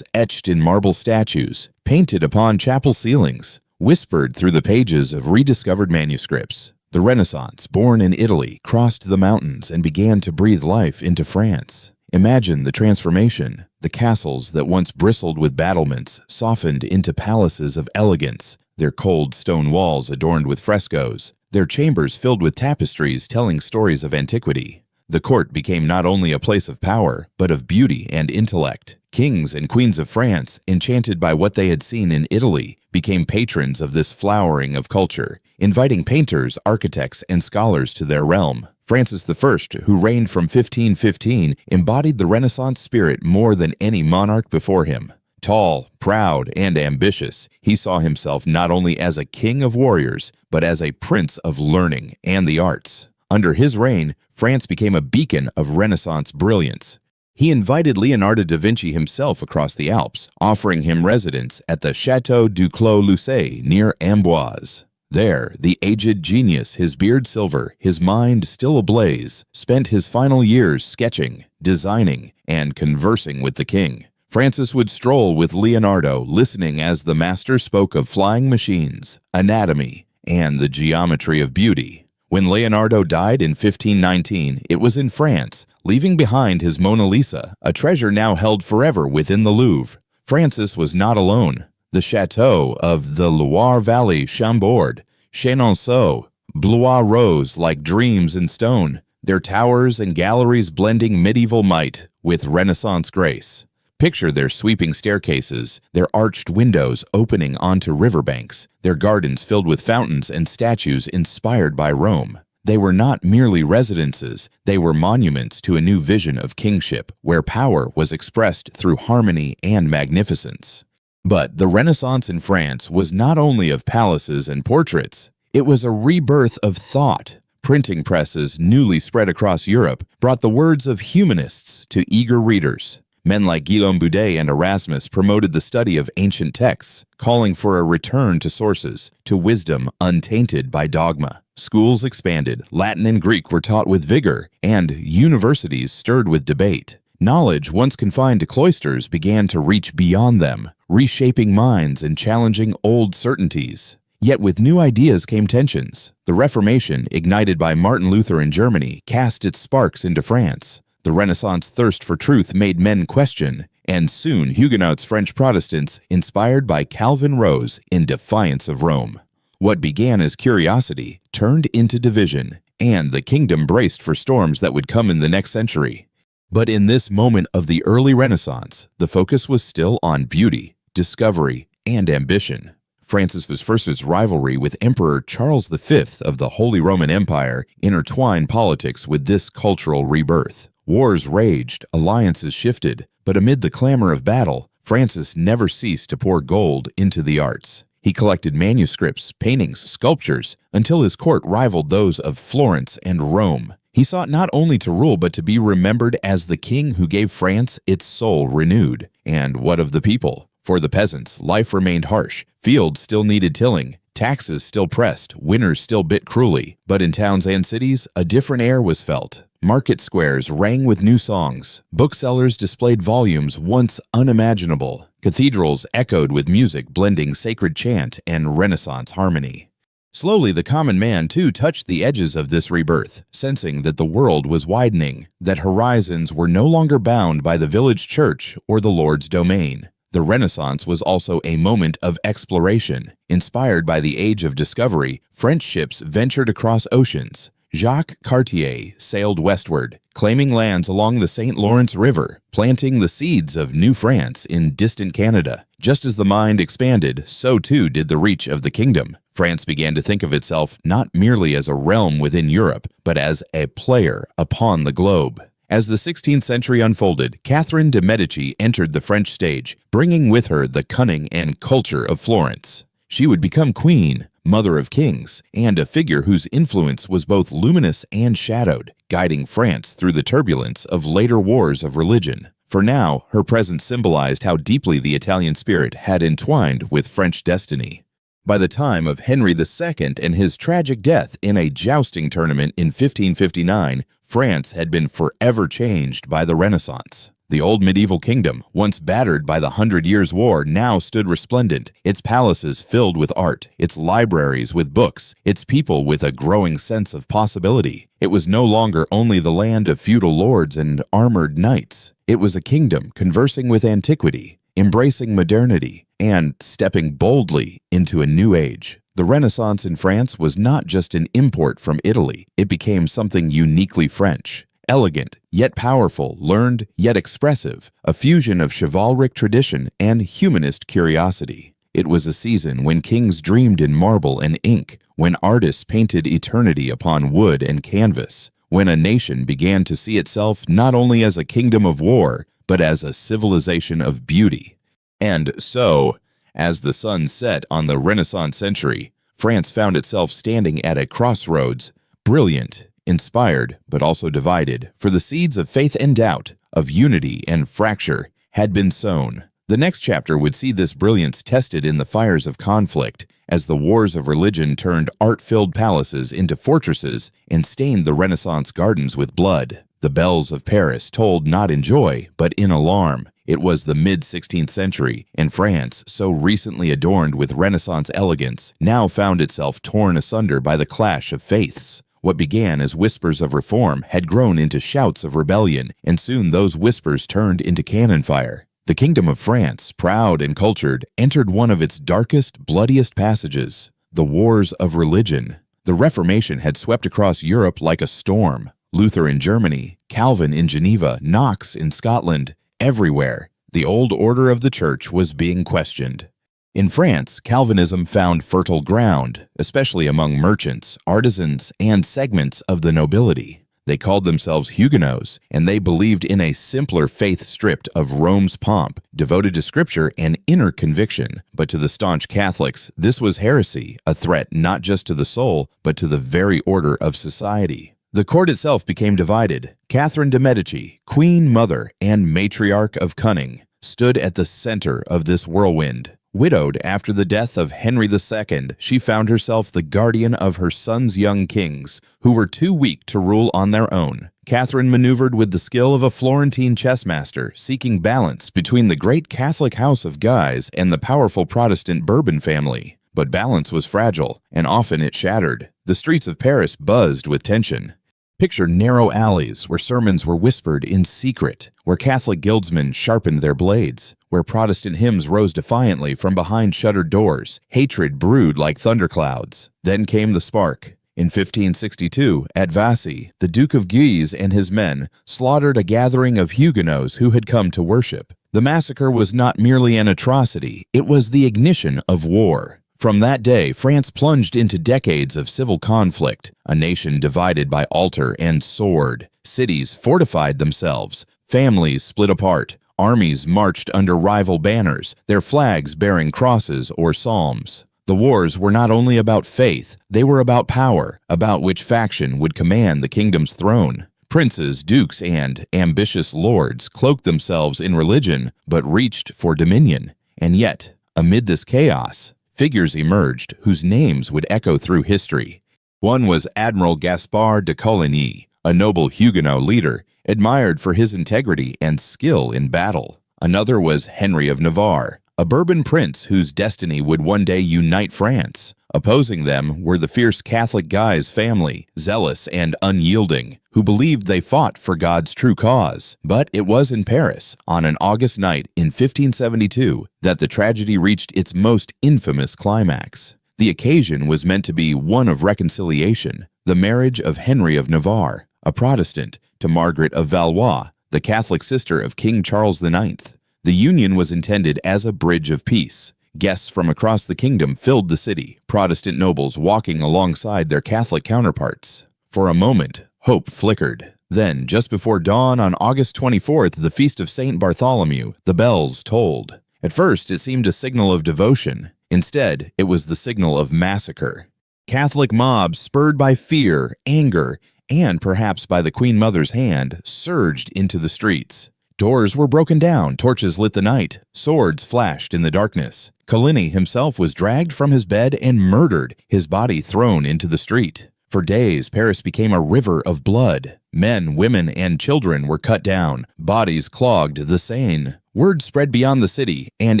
etched in marble statues, painted upon chapel ceilings, whispered through the pages of rediscovered manuscripts. The Renaissance, born in Italy, crossed the mountains and began to breathe life into France. Imagine the transformation. The castles that once bristled with battlements softened into palaces of elegance, their cold stone walls adorned with frescoes, their chambers filled with tapestries telling stories of antiquity. The court became not only a place of power, but of beauty and intellect. Kings and queens of France, enchanted by what they had seen in Italy, became patrons of this flowering of culture, inviting painters, architects, and scholars to their realm. Francis I, who reigned from 1515, embodied the Renaissance spirit more than any monarch before him. Tall, proud, and ambitious, he saw himself not only as a king of warriors, but as a prince of learning and the arts. Under his reign, France became a beacon of Renaissance brilliance. He invited Leonardo da Vinci himself across the Alps, offering him residence at the Château du Clos-Lucé near Amboise. There, the aged genius, his beard silver, his mind still ablaze, spent his final years sketching, designing, and conversing with the king. Francis would stroll with Leonardo, listening as the master spoke of flying machines, anatomy, and the geometry of beauty. When Leonardo died in 1519, it was in France, leaving behind his Mona Lisa, a treasure now held forever within the Louvre. Francis was not alone. The chateaux of the Loire Valley, Chambord, Chenonceau, Blois rose like dreams in stone, their towers and galleries blending medieval might with Renaissance grace. Picture their sweeping staircases, their arched windows opening onto riverbanks, their gardens filled with fountains and statues inspired by Rome. They were not merely residences, they were monuments to a new vision of kingship, where power was expressed through harmony and magnificence. But the Renaissance in France was not only of palaces and portraits, it was a rebirth of thought. Printing presses, newly spread across Europe, brought the words of humanists to eager readers. Men like Guillaume Boudet and Erasmus promoted the study of ancient texts, calling for a return to sources, to wisdom untainted by dogma. Schools expanded, Latin and Greek were taught with vigor, and universities stirred with debate. Knowledge, once confined to cloisters, began to reach beyond them, reshaping minds and challenging old certainties. Yet with new ideas came tensions. The Reformation, ignited by Martin Luther in Germany, cast its sparks into France. The Renaissance thirst for truth made men question, and soon Huguenots, French Protestants, inspired by Calvin, rose in defiance of Rome. What began as curiosity turned into division, and the kingdom braced for storms that would come in the next century. But in this moment of the early Renaissance, the focus was still on beauty, discovery, and ambition. Francis I's rivalry with Emperor Charles V of the Holy Roman Empire intertwined politics with this cultural rebirth. Wars raged, alliances shifted, but amid the clamor of battle, Francis never ceased to pour gold into the arts. He collected manuscripts, paintings, sculptures, until his court rivaled those of Florence and Rome. He sought not only to rule, but to be remembered as the king who gave France its soul renewed. And what of the people? For the peasants, life remained harsh. Fields still needed tilling. Taxes still pressed. Winters still bit cruelly. But in towns and cities, a different air was felt. Market squares rang with new songs. Booksellers displayed volumes once unimaginable. Cathedrals echoed with music blending sacred chant and Renaissance harmony. Slowly, the common man, too, touched the edges of this rebirth, sensing that the world was widening, that horizons were no longer bound by the village church or the Lord's domain. The Renaissance was also a moment of exploration. Inspired by the Age of Discovery, French ships ventured across oceans. Jacques Cartier sailed westward, claiming lands along the St. Lawrence River, planting the seeds of New France in distant Canada. Just as the mind expanded, so too did the reach of the kingdom. France began to think of itself not merely as a realm within Europe, but as a player upon the globe. As the 16th century unfolded, Catherine de' Medici entered the French stage, bringing with her the cunning and culture of Florence. She would become queen, mother of kings, and a figure whose influence was both luminous and shadowed, guiding France through the turbulence of later wars of religion. For now, her presence symbolized how deeply the Italian spirit had entwined with French destiny. By the time of Henry II and his tragic death in a jousting tournament in 1559, France had been forever changed by the Renaissance. The old medieval kingdom, once battered by the 100 Years' War, now stood resplendent, its palaces filled with art, its libraries with books, its people with a growing sense of possibility. It was no longer only the land of feudal lords and armored knights. It was a kingdom conversing with antiquity, embracing modernity, and stepping boldly into a new age. The Renaissance in France was not just an import from Italy. It became something uniquely French. Elegant, yet powerful, learned, yet expressive, a fusion of chivalric tradition and humanist curiosity. It was a season when kings dreamed in marble and ink, when artists painted eternity upon wood and canvas, when a nation began to see itself not only as a kingdom of war, but as a civilization of beauty. And so, as the sun set on the Renaissance century, France found itself standing at a crossroads, brilliant, inspired, but also divided, for the seeds of faith and doubt, of unity and fracture, had been sown. The next chapter would see this brilliance tested in the fires of conflict, as the wars of religion turned art-filled palaces into fortresses and stained the Renaissance gardens with blood. The bells of Paris tolled not in joy, but in alarm. It was the mid-16th century, and France, so recently adorned with Renaissance elegance, now found itself torn asunder by the clash of faiths. What began as whispers of reform had grown into shouts of rebellion, and soon those whispers turned into cannon fire. The Kingdom of France, proud and cultured, entered one of its darkest, bloodiest passages, the wars of religion. The Reformation had swept across Europe like a storm. Luther in Germany, Calvin in Geneva, Knox in Scotland, everywhere, the old order of the Church was being questioned. In France, Calvinism found fertile ground, especially among merchants, artisans, and segments of the nobility. They called themselves Huguenots, and they believed in a simpler faith stripped of Rome's pomp, devoted to scripture and inner conviction. But to the staunch Catholics, this was heresy, a threat not just to the soul, but to the very order of society. The court itself became divided. Catherine de' Medici, Queen Mother and matriarch of cunning, stood at the center of this whirlwind. Widowed after the death of Henry II, she found herself the guardian of her son's young kings, who were too weak to rule on their own. Catherine maneuvered with the skill of a Florentine chess master, seeking balance between the great Catholic house of Guise and the powerful Protestant Bourbon family. But balance was fragile, and often it shattered. The streets of Paris buzzed with tension. Picture narrow alleys where sermons were whispered in secret, where Catholic guildsmen sharpened their blades, where Protestant hymns rose defiantly from behind shuttered doors. Hatred brewed like thunderclouds. Then came the spark. In 1562, at Vassy, the Duke of Guise and his men slaughtered a gathering of Huguenots who had come to worship. The massacre was not merely an atrocity, it was the ignition of war. From that day, France plunged into decades of civil conflict, a nation divided by altar and sword. Cities fortified themselves, families split apart, armies marched under rival banners, their flags bearing crosses or psalms. The wars were not only about faith, they were about power, about which faction would command the kingdom's throne. Princes, dukes, and ambitious lords cloaked themselves in religion, but reached for dominion. And yet, amid this chaos, figures emerged whose names would echo through history. One was Admiral Gaspard de Coligny, a noble Huguenot leader, admired for his integrity and skill in battle. Another was Henry of Navarre, a Bourbon prince whose destiny would one day unite France. Opposing them were the fierce Catholic Guise family, zealous and unyielding, who believed they fought for God's true cause. But it was in Paris, on an August night in 1572, that the tragedy reached its most infamous climax. The occasion was meant to be one of reconciliation, the marriage of Henry of Navarre, a Protestant, to Margaret of Valois, the Catholic sister of King Charles IX. The union was intended as a bridge of peace. Guests from across the kingdom filled the city, Protestant nobles walking alongside their Catholic counterparts. For a moment, hope flickered. Then, just before dawn on August 24th, the feast of St. Bartholomew, the bells tolled. At first, it seemed a signal of devotion. Instead, it was the signal of massacre. Catholic mobs, spurred by fear, anger, and perhaps by the Queen Mother's hand, surged into the streets. Doors were broken down, torches lit the night, swords flashed in the darkness. Coligny himself was dragged from his bed and murdered, his body thrown into the street. For days, Paris became a river of blood. Men, women, and children were cut down, bodies clogged the Seine. Word spread beyond the city, and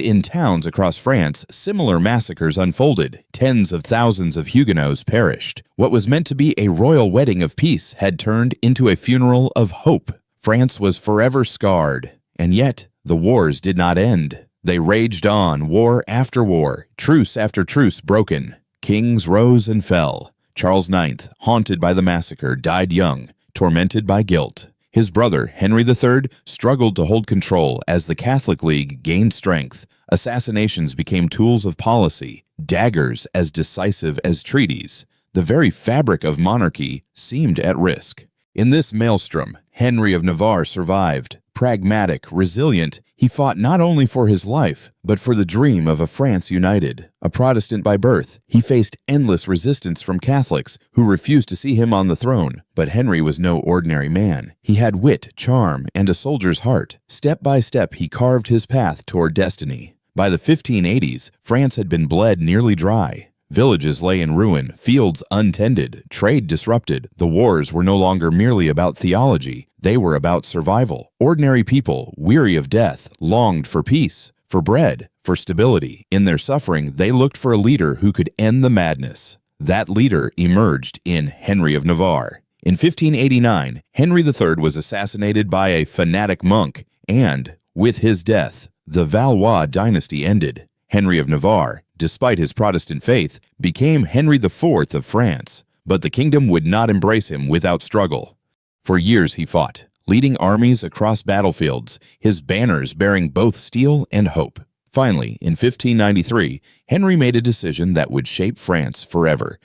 in towns across France, similar massacres unfolded. Tens of thousands of Huguenots perished. What was meant to be a royal wedding of peace had turned into a funeral of hope. France was forever scarred, and yet the wars did not end. They raged on, war after war, truce after truce broken. Kings rose and fell. Charles IX, haunted by the massacre, died young, tormented by guilt. His brother, Henry III, struggled to hold control as the Catholic League gained strength. Assassinations became tools of policy, daggers as decisive as treaties. The very fabric of monarchy seemed at risk. In this maelstrom, Henry of Navarre survived. Pragmatic, resilient, he fought not only for his life, but for the dream of a France united. A Protestant by birth, he faced endless resistance from Catholics who refused to see him on the throne. But Henry was no ordinary man. He had wit, charm, and a soldier's heart. Step by step, he carved his path toward destiny. By the 1580s, France had been bled nearly dry. Villages lay in ruin, fields untended, trade disrupted. The wars were no longer merely about theology. They were about survival. Ordinary people, weary of death, longed for peace, for bread, for stability. In their suffering, they looked for a leader who could end the madness. That leader emerged in Henry of Navarre. In 1589, Henry III was assassinated by a fanatic monk, and, with his death, the Valois dynasty ended. Henry of Navarre, despite his Protestant faith, became Henry IV of France, but the kingdom would not embrace him without struggle. For years he fought, leading armies across battlefields, his banners bearing both steel and hope. Finally, in 1593, Henry made a decision that would shape France forever.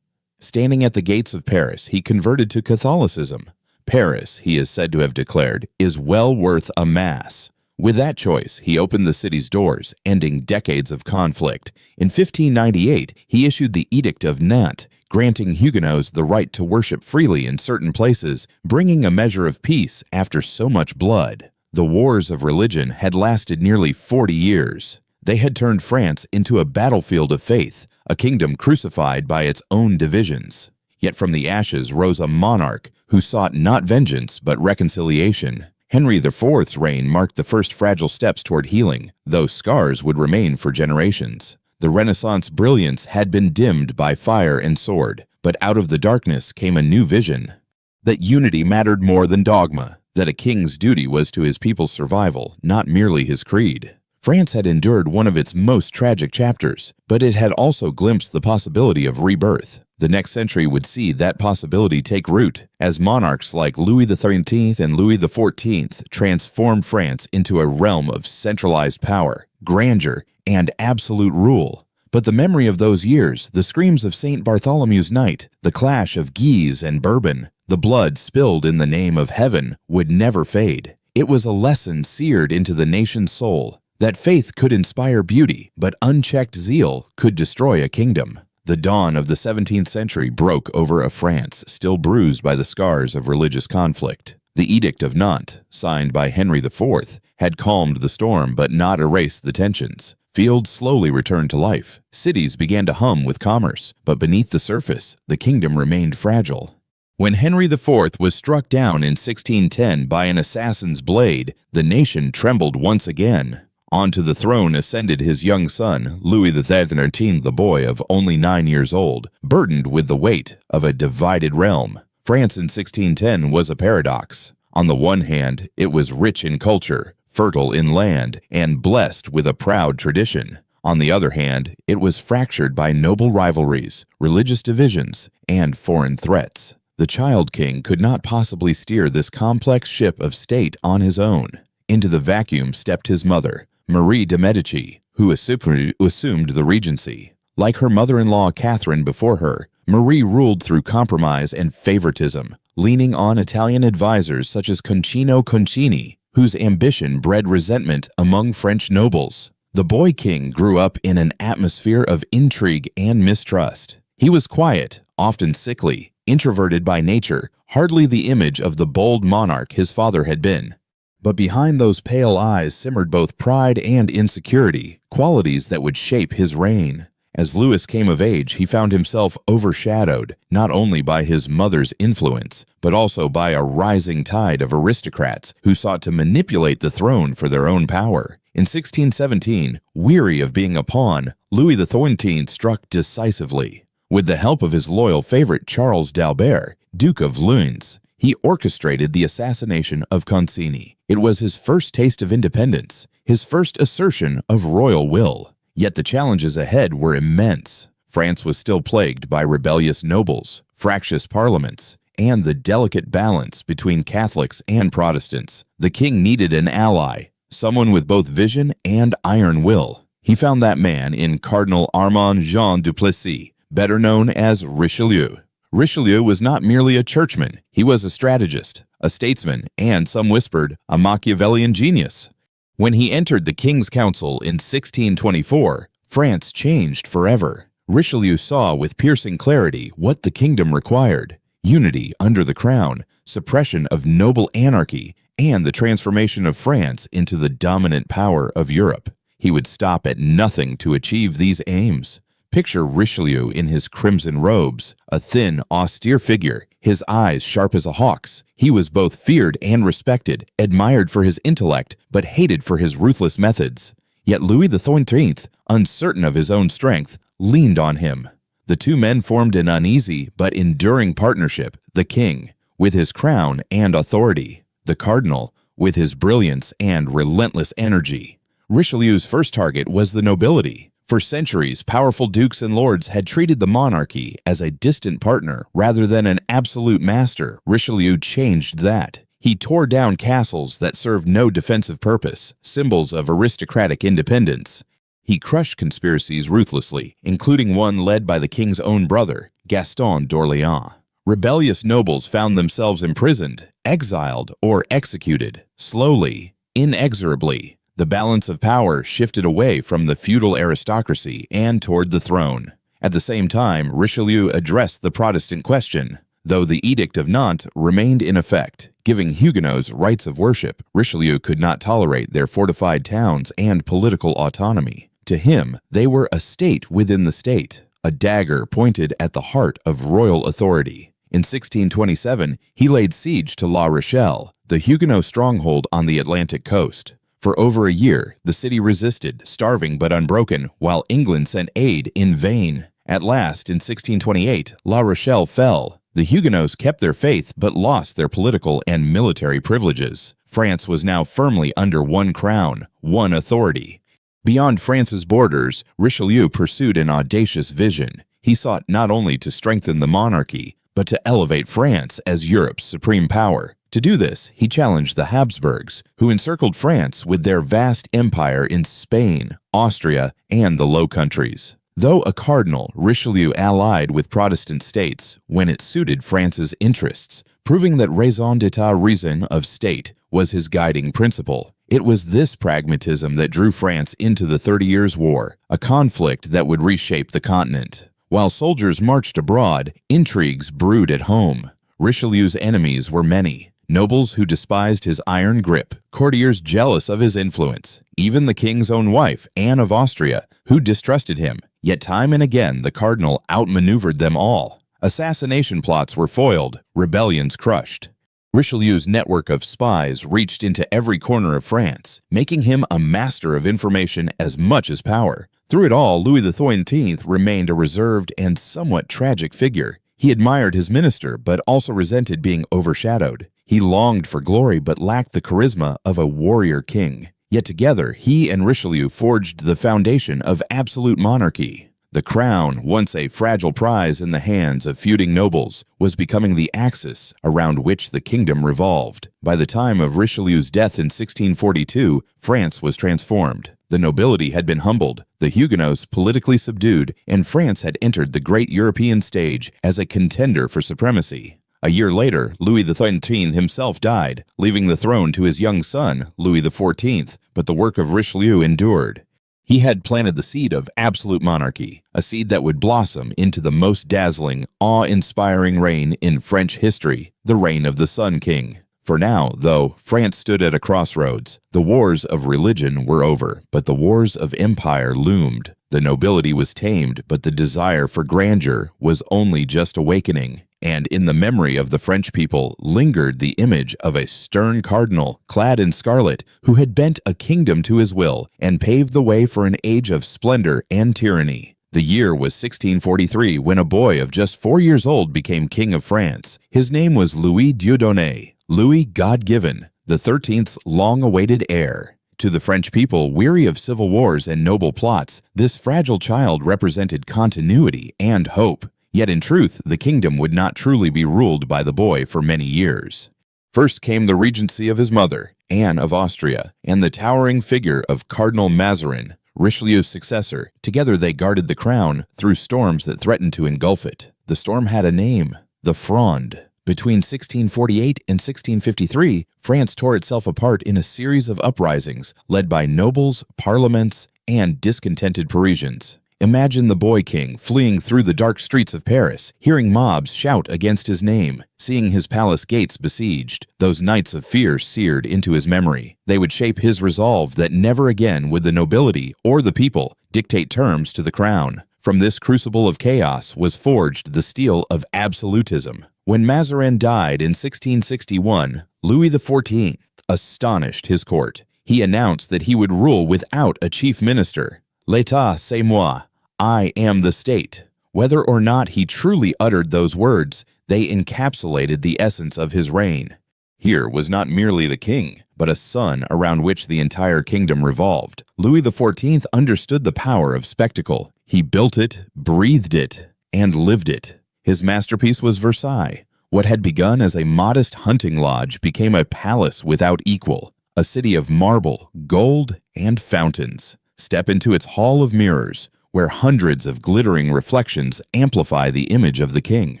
Standing at the gates of Paris, he converted to Catholicism. Paris, he is said to have declared, is well worth a mass. With that choice, he opened the city's doors, ending decades of conflict. In 1598, he issued the Edict of Nantes, granting Huguenots the right to worship freely in certain places, bringing a measure of peace after so much blood. The wars of religion had lasted nearly 40 years. They had turned France into a battlefield of faith, a kingdom crucified by its own divisions. Yet from the ashes rose a monarch who sought not vengeance but reconciliation. Henry IV's reign marked the first fragile steps toward healing, though scars would remain for generations. The Renaissance brilliance had been dimmed by fire and sword, but out of the darkness came a new vision. That unity mattered more than dogma, that a king's duty was to his people's survival, not merely his creed. France had endured one of its most tragic chapters, but it had also glimpsed the possibility of rebirth. The next century would see that possibility take root, as monarchs like Louis XIII and Louis XIV transformed France into a realm of centralized power, grandeur, and absolute rule. But the memory of those years, the screams of St. Bartholomew's Night, the clash of Guise and Bourbon, the blood spilled in the name of heaven, would never fade. It was a lesson seared into the nation's soul, that faith could inspire beauty, but unchecked zeal could destroy a kingdom. The dawn of the 17th century broke over a France still bruised by the scars of religious conflict. The Edict of Nantes, signed by Henry IV, had calmed the storm but not erased the tensions. Fields slowly returned to life. Cities began to hum with commerce, but beneath the surface, the kingdom remained fragile. When Henry IV was struck down in 1610 by an assassin's blade, the nation trembled once again. Onto the throne ascended his young son, Louis XIII, the boy of only 9 years old, burdened with the weight of a divided realm. France in 1610 was a paradox. On the one hand, it was rich in culture, fertile in land, and blessed with a proud tradition. On the other hand, it was fractured by noble rivalries, religious divisions, and foreign threats. The child king could not possibly steer this complex ship of state on his own. Into the vacuum stepped his mother, Marie de' Medici, who assumed the regency. Like her mother-in-law Catherine before her, Marie ruled through compromise and favoritism, leaning on Italian advisors such as Concino Concini, whose ambition bred resentment among French nobles. The boy king grew up in an atmosphere of intrigue and mistrust. He was quiet, often sickly, introverted by nature, hardly the image of the bold monarch his father had been. But behind those pale eyes simmered both pride and insecurity, qualities that would shape his reign. As Louis came of age, he found himself overshadowed, not only by his mother's influence, but also by a rising tide of aristocrats who sought to manipulate the throne for their own power. In 1617, weary of being a pawn, Louis XIV struck decisively. With the help of his loyal favorite Charles d'Albert, Duke of Luynes, he orchestrated the assassination of Concini. It was his first taste of independence, his first assertion of royal will. Yet the challenges ahead were immense. France was still plagued by rebellious nobles, fractious parliaments, and the delicate balance between Catholics and Protestants. The king needed an ally, someone with both vision and iron will. He found that man in Cardinal Armand Jean Duplessis, better known as Richelieu. Richelieu was not merely a churchman, he was a strategist, a statesman, and, some whispered, a Machiavellian genius. When he entered the King's Council in 1624, France changed forever. Richelieu saw with piercing clarity what the kingdom required: unity under the crown, suppression of noble anarchy, and the transformation of France into the dominant power of Europe. He would stop at nothing to achieve these aims. Picture Richelieu in his crimson robes, a thin, austere figure, his eyes sharp as a hawk's. He was both feared and respected, admired for his intellect, but hated for his ruthless methods. Yet Louis XIV, uncertain of his own strength, leaned on him. The two men formed an uneasy but enduring partnership: the king, with his crown and authority; the cardinal, with his brilliance and relentless energy. Richelieu's first target was the nobility. For centuries, powerful dukes and lords had treated the monarchy as a distant partner rather than an absolute master. Richelieu changed that. He tore down castles that served no defensive purpose, symbols of aristocratic independence. He crushed conspiracies ruthlessly, including one led by the king's own brother, Gaston d'Orléans. Rebellious nobles found themselves imprisoned, exiled, or executed. Slowly, inexorably, the balance of power shifted away from the feudal aristocracy and toward the throne. At the same time, Richelieu addressed the Protestant question. Though the Edict of Nantes remained in effect, giving Huguenots rights of worship, Richelieu could not tolerate their fortified towns and political autonomy. To him, they were a state within the state, a dagger pointed at the heart of royal authority. In 1627, he laid siege to La Rochelle, the Huguenot stronghold on the Atlantic coast. For over a year, the city resisted, starving but unbroken, while England sent aid in vain. At last, in 1628, La Rochelle fell. The Huguenots kept their faith but lost their political and military privileges. France was now firmly under one crown, one authority. Beyond France's borders, Richelieu pursued an audacious vision. He sought not only to strengthen the monarchy, but to elevate France as Europe's supreme power. To do this, he challenged the Habsburgs, who encircled France with their vast empire in Spain, Austria, and the Low Countries. Though a cardinal, Richelieu allied with Protestant states when it suited France's interests, proving that raison d'etat, reason of state, was his guiding principle. It was this pragmatism that drew France into the 30 Years' War, a conflict that would reshape the continent. While soldiers marched abroad, intrigues brewed at home. Richelieu's enemies were many. Nobles who despised his iron grip, courtiers jealous of his influence, even the king's own wife, Anne of Austria, who distrusted him. Yet time and again the cardinal outmaneuvered them all. Assassination plots were foiled, rebellions crushed. Richelieu's network of spies reached into every corner of France, making him a master of information as much as power. Through it all, Louis XIV remained a reserved and somewhat tragic figure. He admired his minister, but also resented being overshadowed. He longed for glory, but lacked the charisma of a warrior king. Yet together, he and Richelieu forged the foundation of absolute monarchy. The crown, once a fragile prize in the hands of feuding nobles, was becoming the axis around which the kingdom revolved. By the time of Richelieu's death in 1642, France was transformed. The nobility had been humbled, the Huguenots politically subdued, and France had entered the great European stage as a contender for supremacy. A year later, Louis XIII himself died, leaving the throne to his young son, Louis XIV, but the work of Richelieu endured. He had planted the seed of absolute monarchy, a seed that would blossom into the most dazzling, awe-inspiring reign in French history, the reign of the Sun King. For now, though, France stood at a crossroads. The wars of religion were over, but the wars of empire loomed. The nobility was tamed, but the desire for grandeur was only just awakening. And in the memory of the French people lingered the image of a stern cardinal, clad in scarlet, who had bent a kingdom to his will and paved the way for an age of splendor and tyranny. The year was 1643 when a boy of just 4 years old became king of France. His name was Louis Dieudonné, Louis God-given, the 13th's long-awaited heir. To the French people, weary of civil wars and noble plots, this fragile child represented continuity and hope. Yet in truth, the kingdom would not truly be ruled by the boy for many years. First came the regency of his mother, Anne of Austria, and the towering figure of Cardinal Mazarin, Richelieu's successor. Together they guarded the crown through storms that threatened to engulf it. The storm had a name, the Fronde. Between 1648 and 1653, France tore itself apart in a series of uprisings led by nobles, parliaments, and discontented Parisians. Imagine the boy king fleeing through the dark streets of Paris, hearing mobs shout against his name, seeing his palace gates besieged. Those nights of fear seared into his memory. They would shape his resolve that never again would the nobility or the people dictate terms to the crown. From this crucible of chaos was forged the steel of absolutism. When Mazarin died in 1661, Louis XIV astonished his court. He announced that he would rule without a chief minister. L'État, c'est moi. I am the state. Whether or not he truly uttered those words, they encapsulated the essence of his reign. Here was not merely the king, but a sun around which the entire kingdom revolved. Louis XIV understood the power of spectacle. He built it, breathed it, and lived it. His masterpiece was Versailles. What had begun as a modest hunting lodge became a palace without equal, a city of marble, gold, and fountains. Step into its hall of mirrors, where hundreds of glittering reflections amplify the image of the king,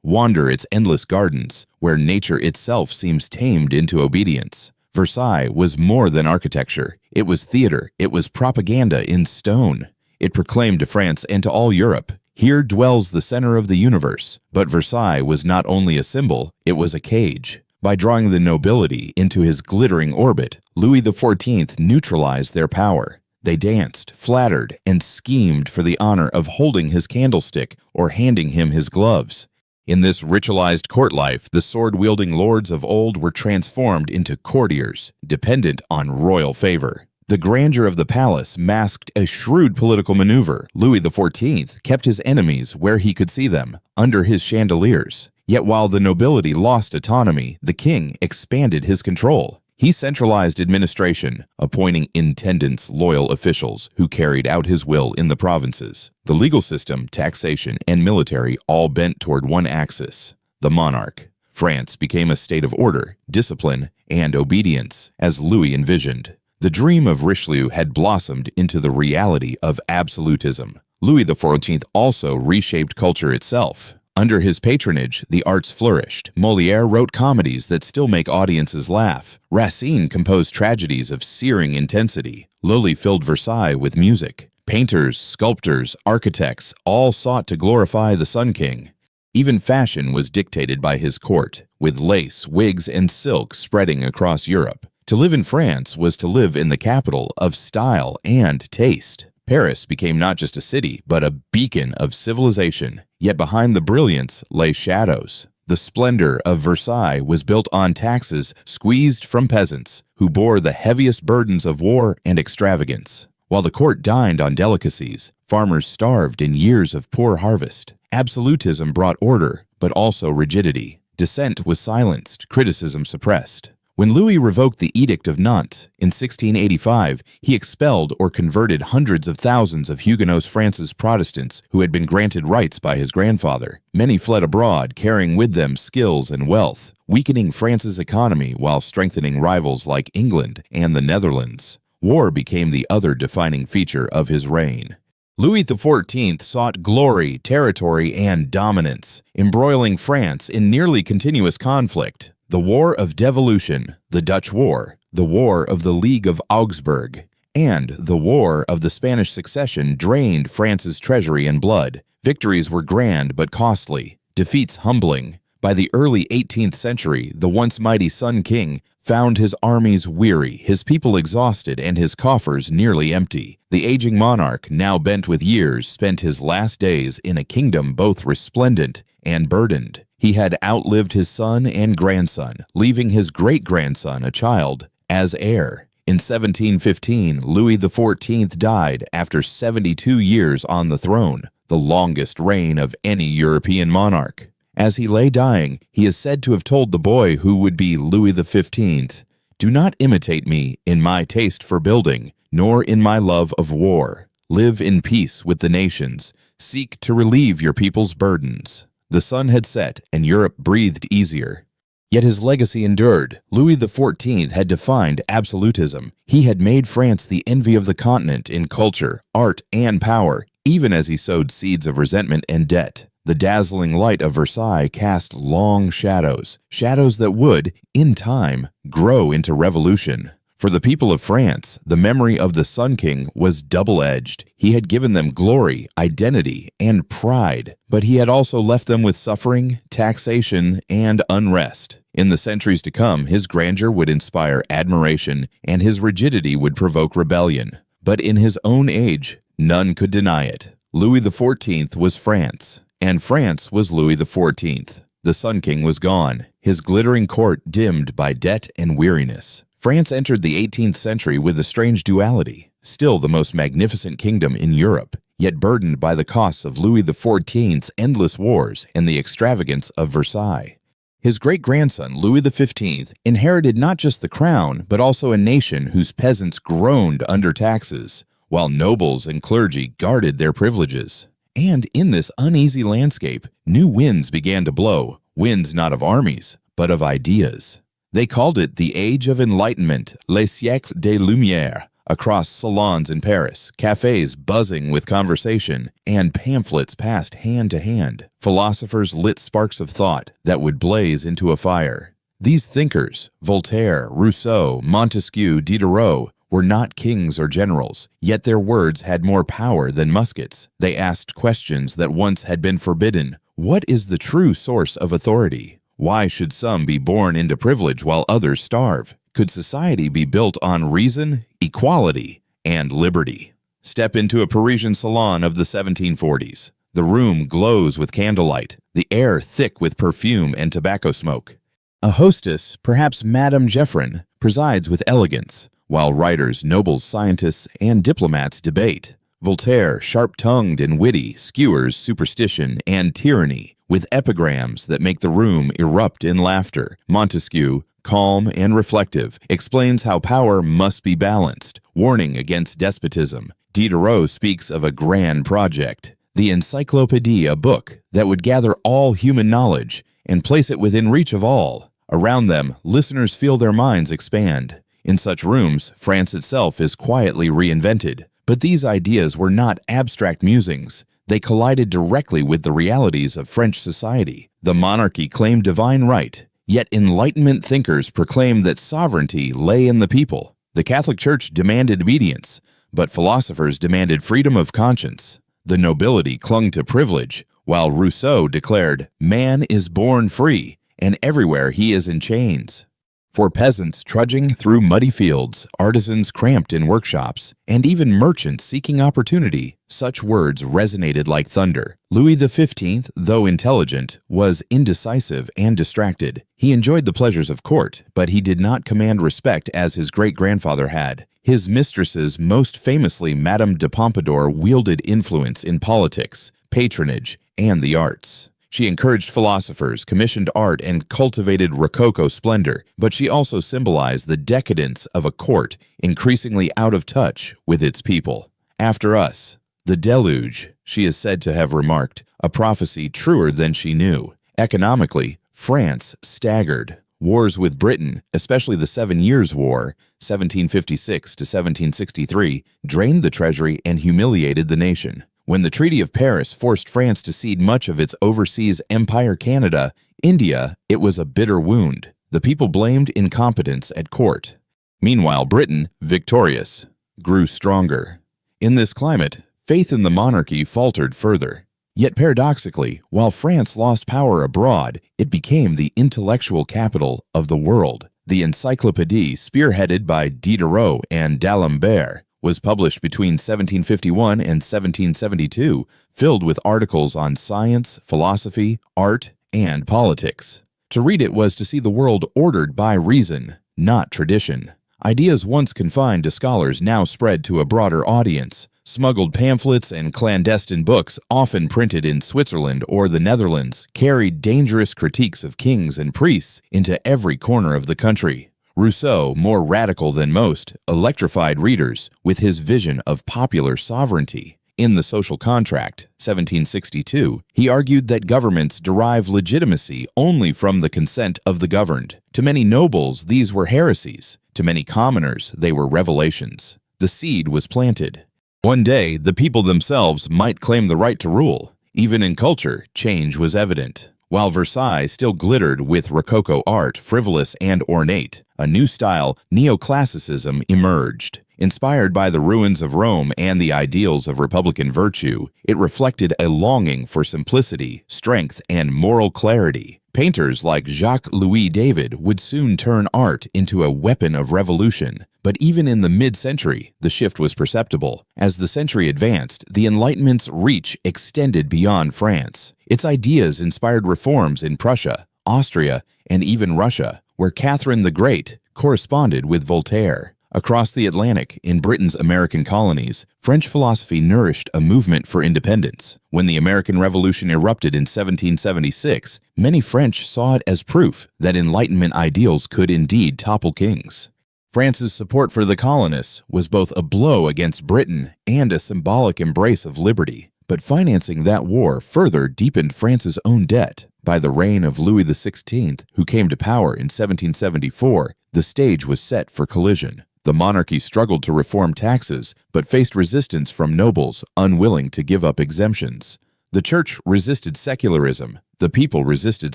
wander its endless gardens, where nature itself seems tamed into obedience. Versailles was more than architecture. It was theater. It was propaganda in stone. It proclaimed to France and to all Europe, "Here dwells the center of the universe." But Versailles was not only a symbol, it was a cage. By drawing the nobility into his glittering orbit, Louis XIV neutralized their power. They danced, flattered, and schemed for the honor of holding his candlestick or handing him his gloves. In this ritualized court life, the sword-wielding lords of old were transformed into courtiers, dependent on royal favor. The grandeur of the palace masked a shrewd political maneuver. Louis XIV kept his enemies where he could see them, under his chandeliers. Yet while the nobility lost autonomy, the king expanded his control. He centralized administration, appointing intendants, loyal officials who carried out his will in the provinces. The legal system, taxation, and military all bent toward one axis, the monarch. France became a state of order, discipline, and obedience, as Louis envisioned. The dream of Richelieu had blossomed into the reality of absolutism. Louis XIV also reshaped culture itself. Under his patronage, the arts flourished. Molière wrote comedies that still make audiences laugh. Racine composed tragedies of searing intensity. Lully filled Versailles with music. Painters, sculptors, architects all sought to glorify the Sun King. Even fashion was dictated by his court, with lace, wigs, and silk spreading across Europe. To live in France was to live in the capital of style and taste. Paris became not just a city, but a beacon of civilization. Yet behind the brilliance lay shadows. The splendor of Versailles was built on taxes squeezed from peasants, who bore the heaviest burdens of war and extravagance. While the court dined on delicacies, farmers starved in years of poor harvest. Absolutism brought order, but also rigidity. Dissent was silenced, criticism suppressed. When Louis revoked the Edict of Nantes in 1685, he expelled or converted hundreds of thousands of Huguenot France's Protestants who had been granted rights by his grandfather. Many fled abroad, carrying with them skills and wealth, weakening France's economy while strengthening rivals like England and the Netherlands. War became the other defining feature of his reign. Louis XIV sought glory, territory, and dominance, embroiling France in nearly continuous conflict. The War of Devolution, the Dutch War, the War of the League of Augsburg, and the War of the Spanish Succession drained France's treasury and blood. Victories were grand but costly, defeats humbling. By the early 18th century, the once mighty Sun King found his armies weary, his people exhausted, and his coffers nearly empty. The aging monarch, now bent with years, spent his last days in a kingdom both resplendent and burdened. He had outlived his son and grandson, leaving his great-grandson, a child, as heir. In 1715, Louis XIV died after 72 years on the throne, the longest reign of any European monarch. As he lay dying, he is said to have told the boy who would be Louis XV, "Do not imitate me in my taste for building, nor in my love of war. Live in peace with the nations. Seek to relieve your people's burdens." The sun had set, and Europe breathed easier. Yet his legacy endured. Louis XIV had defined absolutism. He had made France the envy of the continent in culture, art, and power, even as he sowed seeds of resentment and debt. The dazzling light of Versailles cast long shadows, shadows that would, in time, grow into revolution. For the people of France, the memory of the Sun King was double-edged. He had given them glory, identity, and pride, but he had also left them with suffering, taxation, and unrest. In the centuries to come, his grandeur would inspire admiration, and his rigidity would provoke rebellion. But in his own age, none could deny it. Louis XIV was France, and France was Louis XIV. The Sun King was gone, his glittering court dimmed by debt and weariness. France entered the 18th century with a strange duality, still the most magnificent kingdom in Europe, yet burdened by the costs of Louis XIV's endless wars and the extravagance of Versailles. His great-grandson, Louis XV, inherited not just the crown, but also a nation whose peasants groaned under taxes, while nobles and clergy guarded their privileges. And in this uneasy landscape, new winds began to blow, winds not of armies, but of ideas. They called it the Age of Enlightenment, le siècle des Lumières, Across salons in Paris, cafes buzzing with conversation, and pamphlets passed hand to hand, philosophers lit sparks of thought that would blaze into a fire. These thinkers, Voltaire, Rousseau, Montesquieu, Diderot, were not kings or generals, yet their words had more power than muskets. They asked questions that once had been forbidden. What is the true source of authority? Why should some be born into privilege while others starve? Could society be built on reason, equality, and liberty? Step into a Parisian salon of the 1740s. The room glows with candlelight, the air thick with perfume and tobacco smoke. A hostess, perhaps Madame Geoffrin, presides with elegance, while writers, nobles, scientists, and diplomats debate. Voltaire, sharp-tongued and witty, skewers superstition and tyranny with epigrams that make the room erupt in laughter. Montesquieu, calm and reflective, explains how power must be balanced, warning against despotism. Diderot speaks of a grand project, the Encyclopedia, a book that would gather all human knowledge and place it within reach of all. Around them, listeners feel their minds expand. In such rooms, France itself is quietly reinvented. But these ideas were not abstract musings. They collided directly with the realities of French society. The monarchy claimed divine right, yet Enlightenment thinkers proclaimed that sovereignty lay in the people. The Catholic Church demanded obedience, but philosophers demanded freedom of conscience. The nobility clung to privilege, while Rousseau declared, "Man is born free, and everywhere he is in chains." For peasants trudging through muddy fields, artisans cramped in workshops, and even merchants seeking opportunity, such words resonated like thunder. Louis XV, though intelligent, was indecisive and distracted. He enjoyed the pleasures of court, but he did not command respect as his great-grandfather had. His mistresses, most famously Madame de Pompadour, wielded influence in politics, patronage, and the arts. She encouraged philosophers, commissioned art, and cultivated Rococo splendor, but she also symbolized the decadence of a court increasingly out of touch with its people. After us, the deluge, she is said to have remarked, a prophecy truer than she knew. Economically, France staggered. Wars with Britain, especially the 7 Years' War, 1756 to 1763, drained the treasury and humiliated the nation. When the Treaty of Paris forced France to cede much of its overseas empire Canada, India, it was a bitter wound. The people blamed incompetence at court. Meanwhile, Britain, victorious, grew stronger. In this climate, faith in the monarchy faltered further. Yet paradoxically, while France lost power abroad, it became the intellectual capital of the world. The Encyclopédie, spearheaded by Diderot and d'Alembert, was published between 1751 and 1772, filled with articles on science, philosophy, art, and politics. To read it was to see the world ordered by reason, not tradition. Ideas once confined to scholars now spread to a broader audience. Smuggled pamphlets and clandestine books, often printed in Switzerland or the Netherlands, carried dangerous critiques of kings and priests into every corner of the country. Rousseau, more radical than most, electrified readers with his vision of popular sovereignty. In The Social Contract, 1762, he argued that governments derive legitimacy only from the consent of the governed. To many nobles, these were heresies. To many commoners, they were revelations. The seed was planted. One day, the people themselves might claim the right to rule. Even in culture, change was evident. While Versailles still glittered with Rococo art, frivolous and ornate, a new style, neoclassicism, emerged. Inspired by the ruins of Rome and the ideals of republican virtue, it reflected a longing for simplicity, strength, and moral clarity. Painters like Jacques-Louis David would soon turn art into a weapon of revolution. But even in the mid-century, the shift was perceptible. As the century advanced, the Enlightenment's reach extended beyond France. Its ideas inspired reforms in Prussia, Austria, and even Russia, where Catherine the Great corresponded with Voltaire. Across the Atlantic, in Britain's American colonies, French philosophy nourished a movement for independence. When the American Revolution erupted in 1776, many French saw it as proof that Enlightenment ideals could indeed topple kings. France's support for the colonists was both a blow against Britain and a symbolic embrace of liberty. But financing that war further deepened France's own debt. By the reign of Louis XVI, who came to power in 1774, the stage was set for collision. The monarchy struggled to reform taxes, but faced resistance from nobles unwilling to give up exemptions. The church resisted secularism. The people resisted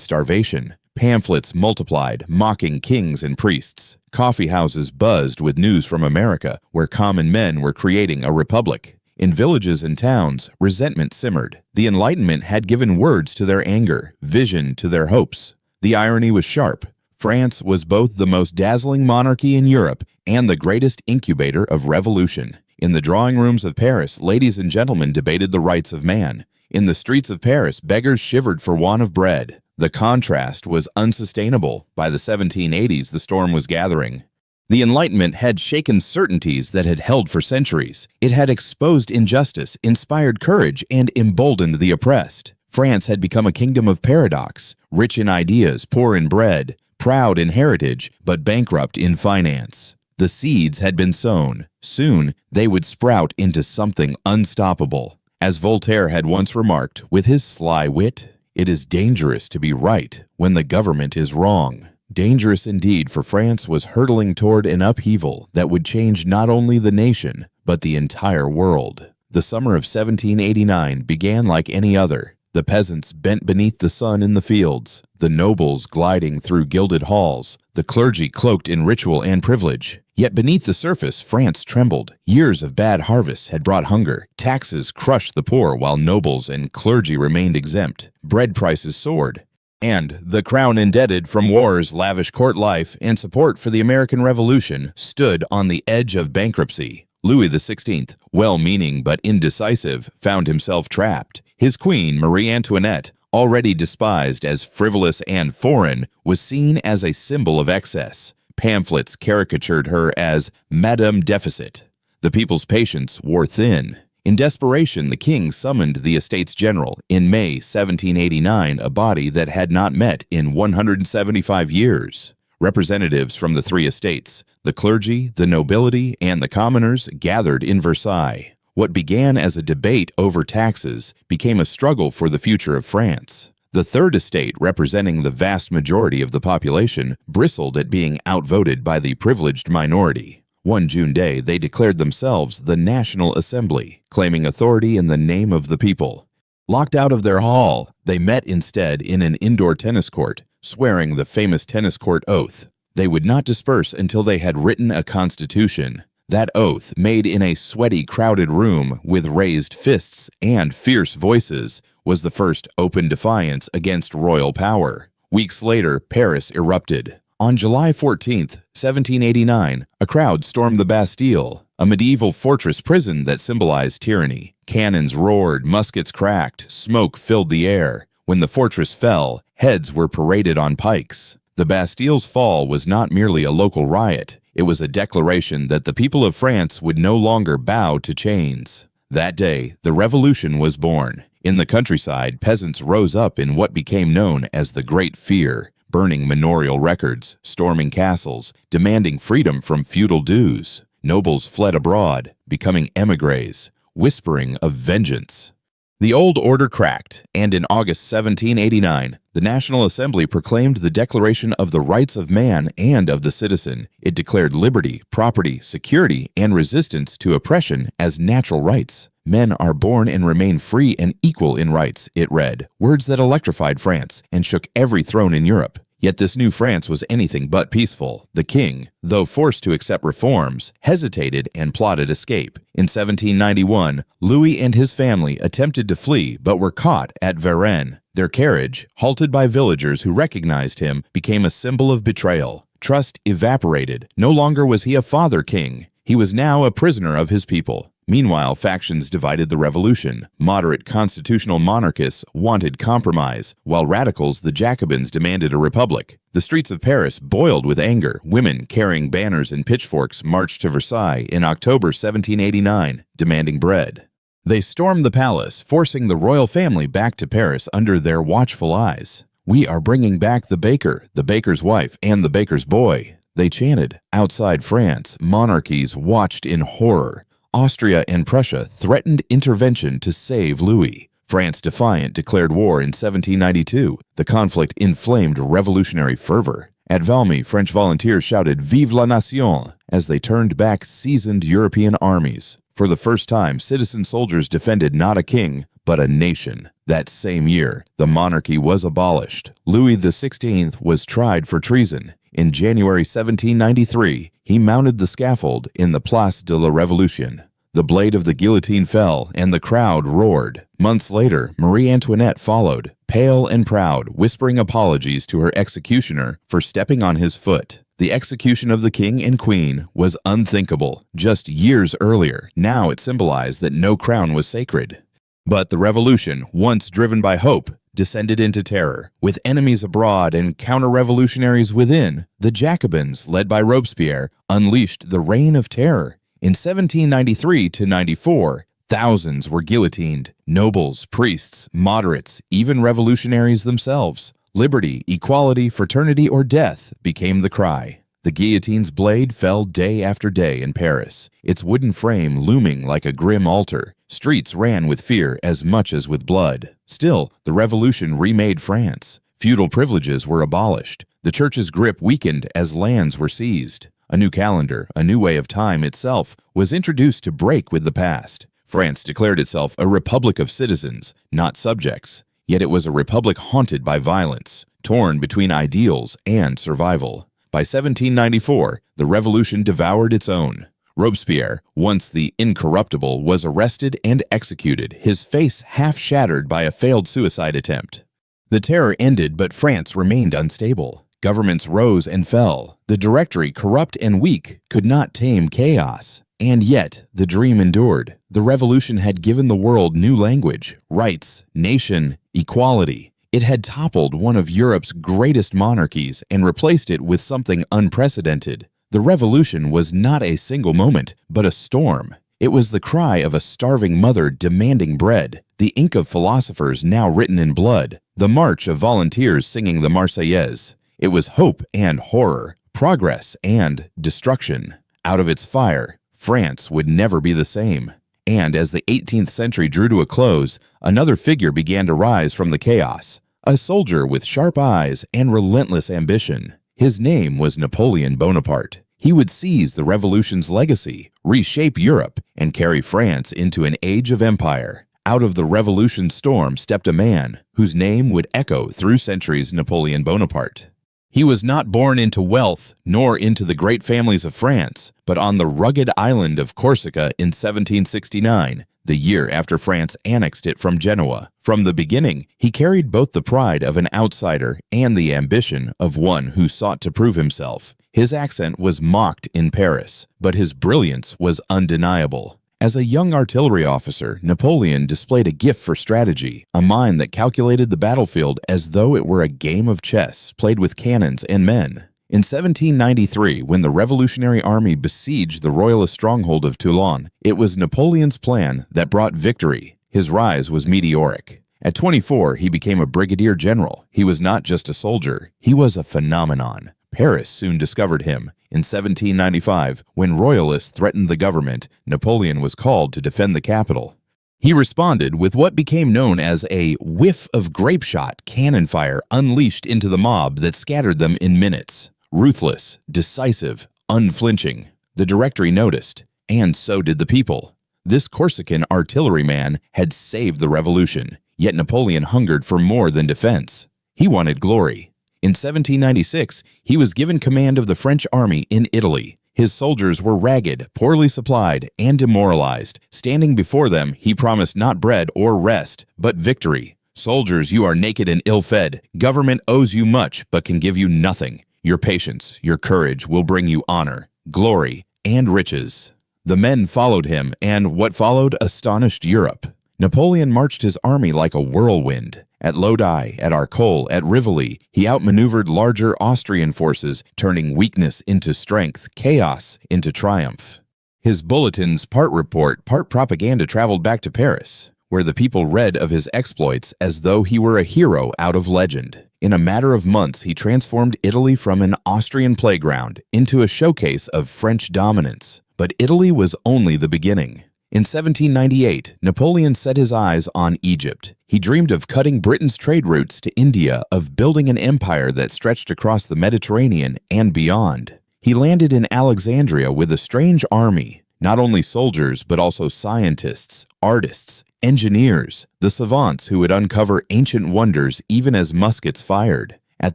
starvation. Pamphlets multiplied, mocking kings and priests. Coffee houses buzzed with news from America, where common men were creating a republic. In villages and towns, resentment simmered. The Enlightenment had given words to their anger, vision to their hopes. The irony was sharp. France was both the most dazzling monarchy in Europe and the greatest incubator of revolution. In the drawing rooms of Paris, ladies and gentlemen debated the rights of man. In the streets of Paris, beggars shivered for want of bread. The contrast was unsustainable. By the 1780s, the storm was gathering. The Enlightenment had shaken certainties that had held for centuries. It had exposed injustice, inspired courage, and emboldened the oppressed. France had become a kingdom of paradox, rich in ideas, poor in bread, proud in heritage, but bankrupt in finance. The seeds had been sown. Soon, they would sprout into something unstoppable. As Voltaire had once remarked with his sly wit, "It is dangerous to be right when the government is wrong." Dangerous indeed, for France was hurtling toward an upheaval that would change not only the nation, but the entire world. The summer of 1789 began like any other. The peasants bent beneath the sun in the fields, the nobles gliding through gilded halls, the clergy cloaked in ritual and privilege. Yet beneath the surface, France trembled. Years of bad harvests had brought hunger. Taxes crushed the poor while nobles and clergy remained exempt. Bread prices soared. And the crown, indebted from wars, lavish court life, and support for the American Revolution, stood on the edge of bankruptcy. Louis XVI, well-meaning but indecisive, found himself trapped. His queen, Marie Antoinette, already despised as frivolous and foreign, was seen as a symbol of excess. Pamphlets caricatured her as Madame Deficit. The people's patience wore thin. In desperation, the king summoned the Estates General in May 1789, a body that had not met in 175 years. Representatives from the three estates, the clergy, the nobility, and the commoners, gathered in Versailles. What began as a debate over taxes became a struggle for the future of France. The Third Estate, representing the vast majority of the population, bristled at being outvoted by the privileged minority. One June day, they declared themselves the National Assembly, claiming authority in the name of the people. Locked out of their hall, they met instead in an indoor tennis court, swearing the famous tennis court oath. They would not disperse until they had written a constitution. That oath, made in a sweaty, crowded room with raised fists and fierce voices, was the first open defiance against royal power. Weeks later, Paris erupted. On July 14, 1789, a crowd stormed the Bastille, a medieval fortress prison that symbolized tyranny. Cannons roared, muskets cracked, smoke filled the air. When the fortress fell, heads were paraded on pikes. The Bastille's fall was not merely a local riot. It was a declaration that the people of France would no longer bow to chains. That day, the revolution was born. In the countryside, peasants rose up in what became known as the Great Fear, burning manorial records, storming castles, demanding freedom from feudal dues. Nobles fled abroad, becoming émigrés, whispering of vengeance. The old order cracked, and in August 1789, the National Assembly proclaimed the Declaration of the Rights of Man and of the Citizen. It declared liberty, property, security, and resistance to oppression as natural rights. Men are born and remain free and equal in rights, it read, words that electrified France and shook every throne in Europe. Yet this new France was anything but peaceful. The king, though forced to accept reforms, hesitated and plotted escape. In 1791, Louis and his family attempted to flee but were caught at Varennes. Their carriage, halted by villagers who recognized him, became a symbol of betrayal. Trust evaporated. No longer was he a father king. He was now a prisoner of his people. Meanwhile, factions divided the revolution. Moderate constitutional monarchists wanted compromise, while radicals, the Jacobins, demanded a republic. The streets of Paris boiled with anger. Women carrying banners and pitchforks marched to Versailles in October 1789, demanding bread. They stormed the palace, forcing the royal family back to Paris under their watchful eyes. "We are bringing back the baker, the baker's wife, and the baker's boy," they chanted. Outside France, monarchies watched in horror. Austria and Prussia threatened intervention to save Louis. France, defiant, declared war in 1792. The conflict inflamed revolutionary fervor. At Valmy, French volunteers shouted "Vive la Nation" as they turned back seasoned European armies. For the first time, citizen soldiers defended not a king, but a nation. That same year, the monarchy was abolished. Louis XVI was tried for treason. In January 1793, he mounted the scaffold in the Place de la Révolution. The blade of the guillotine fell, and the crowd roared. Months later, Marie Antoinette followed, pale and proud, whispering apologies to her executioner for stepping on his foot. The execution of the king and queen was unthinkable just years earlier. Now it symbolized that no crown was sacred. But the revolution, once driven by hope, descended into terror. With enemies abroad and counter-revolutionaries within, the Jacobins, led by Robespierre, unleashed the Reign of Terror. In 1793 to 94, thousands were guillotined. Nobles, priests, moderates, even revolutionaries themselves. Liberty, equality, fraternity, or death became the cry. The guillotine's blade fell day after day in Paris, its wooden frame looming like a grim altar. Streets ran with fear as much as with blood. Still, the revolution remade France. Feudal privileges were abolished. The church's grip weakened as lands were seized. A new calendar, a new way of time itself, was introduced to break with the past. France declared itself a republic of citizens, not subjects. Yet it was a republic haunted by violence, torn between ideals and survival. By 1794, the revolution devoured its own. Robespierre, once the incorruptible, was arrested and executed, his face half shattered by a failed suicide attempt. The terror ended, but France remained unstable. Governments rose and fell. The Directory, corrupt and weak, could not tame chaos. And yet, the dream endured. The revolution had given the world new language, rights, nation, equality. It had toppled one of Europe's greatest monarchies and replaced it with something unprecedented. The revolution was not a single moment, but a storm. It was the cry of a starving mother demanding bread, the ink of philosophers now written in blood, the march of volunteers singing the Marseillaise. It was hope and horror, progress and destruction. Out of its fire, France would never be the same. And as the 18th century drew to a close, another figure began to rise from the chaos. A soldier with sharp eyes and relentless ambition. His name was Napoleon Bonaparte. He would seize the revolution's legacy, reshape Europe, and carry France into an age of empire. Out of the revolution's storm stepped a man whose name would echo through centuries: Napoleon Bonaparte. He was not born into wealth, nor into the great families of France, but on the rugged island of Corsica in 1769, the year after France annexed it from Genoa. From the beginning, he carried both the pride of an outsider and the ambition of one who sought to prove himself. His accent was mocked in Paris, but his brilliance was undeniable. As a young artillery officer, Napoleon displayed a gift for strategy, a mind that calculated the battlefield as though it were a game of chess played with cannons and men. In 1793, when the Revolutionary Army besieged the royalist stronghold of Toulon, it was Napoleon's plan that brought victory. His rise was meteoric. At 24, he became a brigadier general. He was not just a soldier, he was a phenomenon. Paris soon discovered him. In 1795, when royalists threatened the government, Napoleon was called to defend the capital. He responded with what became known as a whiff of grape-shot cannon fire unleashed into the mob that scattered them in minutes. Ruthless, decisive, unflinching. The Directory noticed, and so did the people. This Corsican artilleryman had saved the revolution, yet Napoleon hungered for more than defense. He wanted glory. In 1796, he was given command of the French army in Italy. His soldiers were ragged, poorly supplied, and demoralized. Standing before them, he promised not bread or rest, but victory. "Soldiers, you are naked and ill-fed. Government owes you much, but can give you nothing. Your patience, your courage will bring you honor, glory, and riches." The men followed him, and what followed astonished Europe. Napoleon marched his army like a whirlwind. At Lodi, at Arcole, at Rivoli, he outmaneuvered larger Austrian forces, turning weakness into strength, chaos into triumph. His bulletins, part report, part propaganda, traveled back to Paris, where the people read of his exploits as though he were a hero out of legend. In a matter of months, he transformed Italy from an Austrian playground into a showcase of French dominance. But Italy was only the beginning. In 1798, Napoleon set his eyes on Egypt. He dreamed of cutting Britain's trade routes to India, of building an empire that stretched across the Mediterranean and beyond. He landed in Alexandria with a strange army, not only soldiers but also scientists, artists, engineers, the savants who would uncover ancient wonders even as muskets fired. At